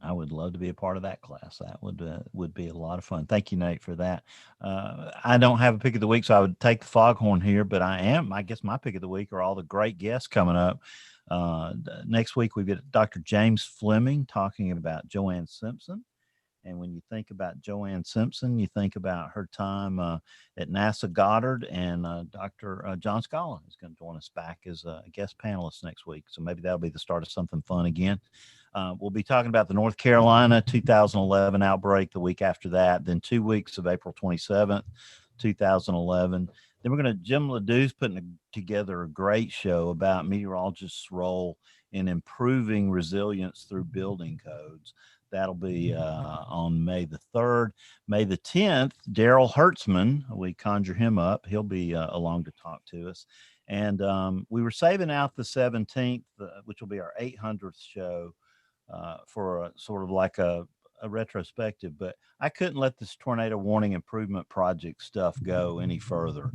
I would love to be a part of that class. That would be a lot of fun. Thank you, Nate, for that. I don't have a pick of the week, so I would take the foghorn here, but I guess my pick of the week are all the great guests coming up. Next week, we get Dr. James Fleming talking about Joanne Simpson. And when you think about Joanne Simpson, you think about her time at NASA Goddard, and Dr. John Scollin is going to join us back as a guest panelist next week. So maybe that'll be the start of something fun again. We'll be talking about the North Carolina 2011 outbreak the week after that, then 2 weeks of April 27th, 2011. Then Jim Ledoux's putting together a great show about meteorologists' role in improving resilience through building codes. That'll be on May the 3rd. May the 10th, Daryl Hertzman, we conjure him up. He'll be along to talk to us. And we were saving out the 17th, which will be our 800th show, for a sort of like a retrospective, but I couldn't let this tornado warning improvement project stuff go any further.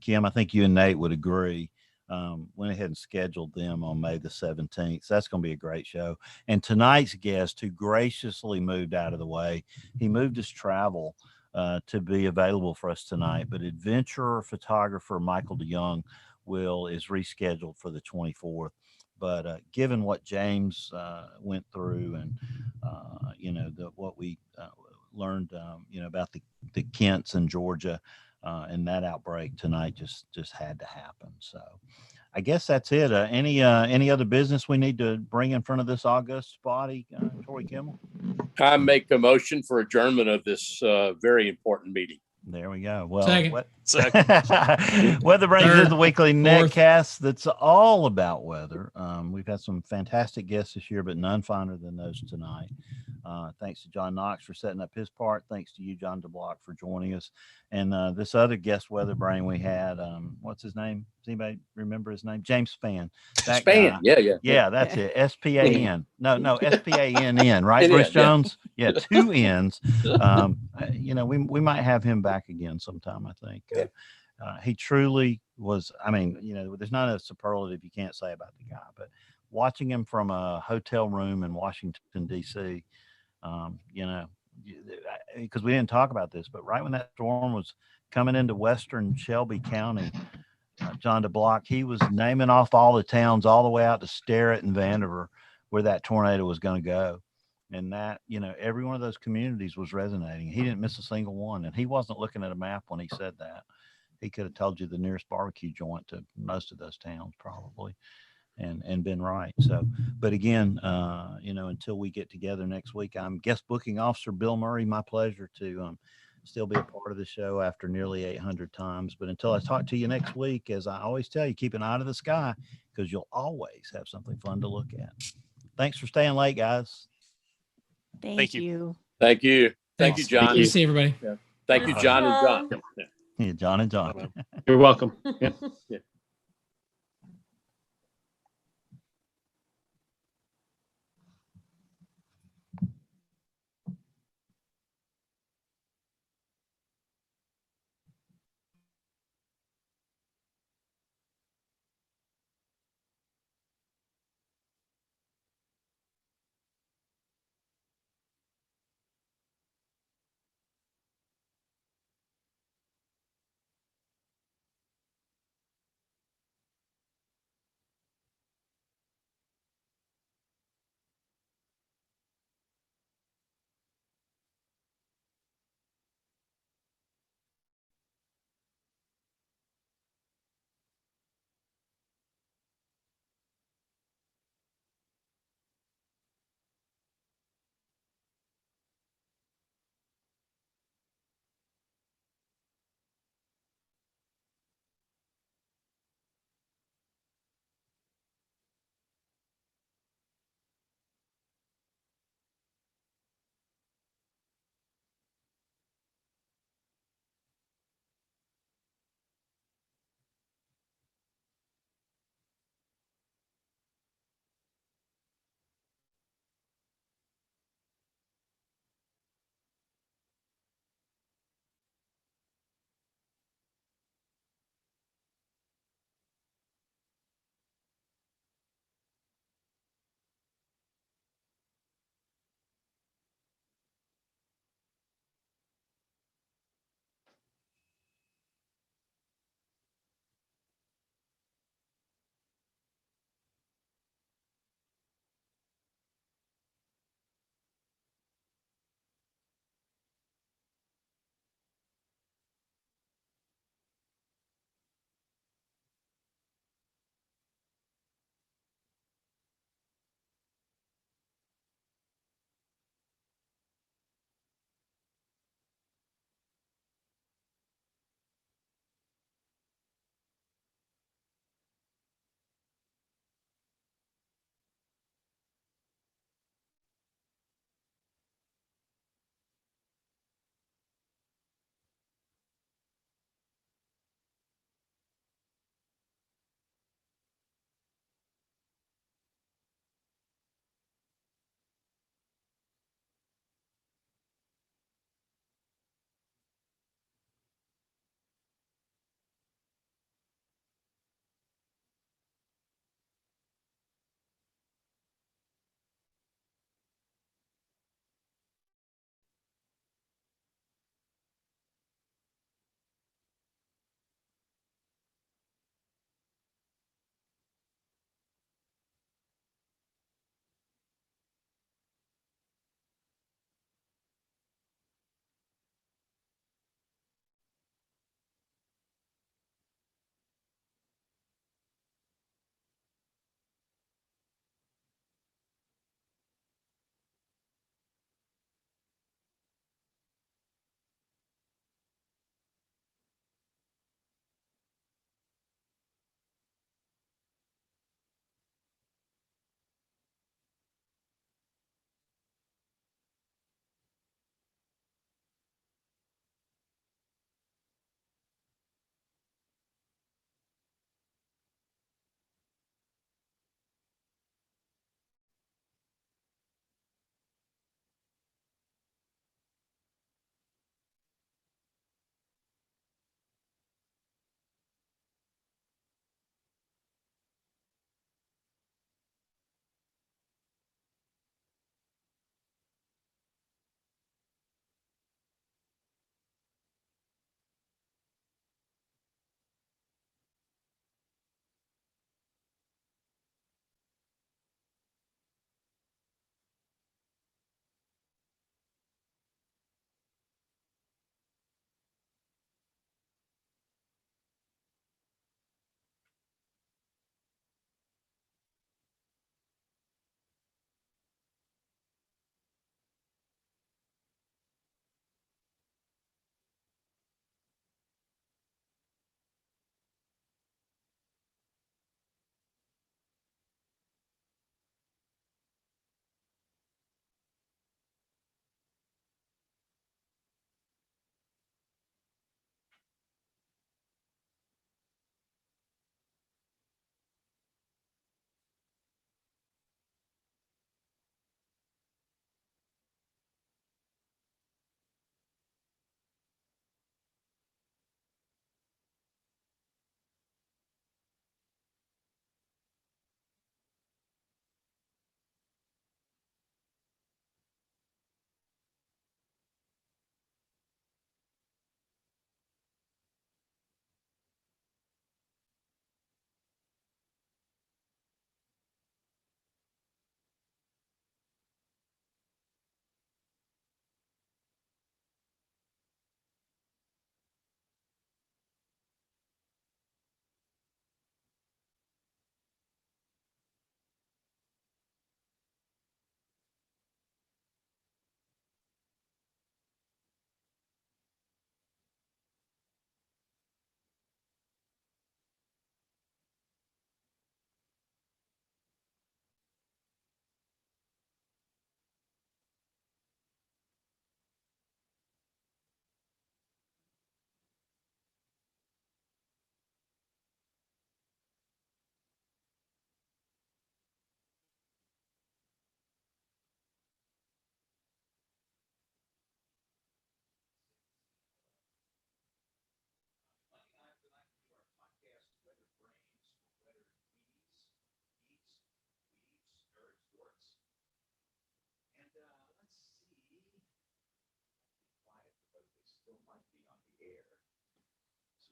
Kim, I think you and Nate would agree. Went ahead and scheduled them on May the 17th. So that's going to be a great show. And tonight's guest, who graciously moved out of the way, he moved his travel to be available for us tonight. But adventurer photographer Michael DeYoung is rescheduled for the 24th. But given what James went through, and what we learned, about the Kents in Georgia and that outbreak tonight, just had to happen. So I guess that's it. Any other business we need to bring in front of this august body, Tori Kimmel? I make a motion for adjournment of this very important meeting. There we go. Well, Second. WeatherBrains is the weekly netcast that's all about weather. We've had some fantastic guests this year, but none finer than those tonight. Thanks to John Knox for setting up his part. Thanks to you, John DeBlock, for joining us. And this other guest weatherbrain we had, what's his name? Does anybody remember his name? James Spann. Spann. Yeah. That's it. S-P-A-N. No, S-P-A-N-N, right, Bruce Jones? Yeah, 2 N's. We might have him back again sometime, I think. He truly was, there's not a superlative you can't say about the guy, but watching him from a hotel room in Washington, D.C., because we didn't talk about this, but right when that storm was coming into western Shelby County, John DeBlock, he was naming off all the towns all the way out to Sterrett and Vandiver where that tornado was going to go. And that, every one of those communities was resonating. He didn't miss a single one. And he wasn't looking at a map when he said that. He could have told you the nearest barbecue joint to most of those towns probably, and been right. So, but again, until we get together next week, I'm guest booking officer Bill Murray. My pleasure to still be a part of the show after nearly 800 times. But until I talk to you next week, as I always tell you, keep an eye to the sky because you'll always have something fun to look at. Thanks for staying late, guys. Thank you. Thank you. Thank you, John. Good to see everybody. Yeah. Thank you, John and John. Yeah, John and John. You're welcome. Yeah. Yeah.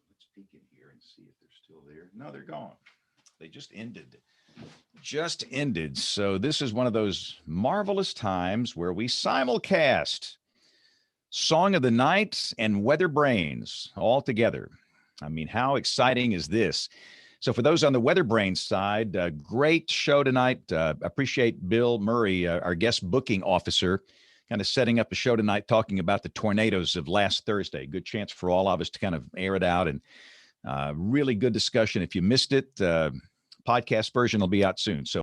Let's peek in here and see if they're still there. No, they're gone. They just ended. Just ended. So this is one of those marvelous times where we simulcast Song of the Night and WeatherBrains all together. I mean, how exciting is this? So for those on the WeatherBrains side, great show tonight. Appreciate Bill Murray, our guest booking officer, kind of setting up a show tonight talking about the tornadoes of last Thursday. Good chance for all of us to kind of air it out, and really good discussion. If you missed it, podcast version will be out soon. So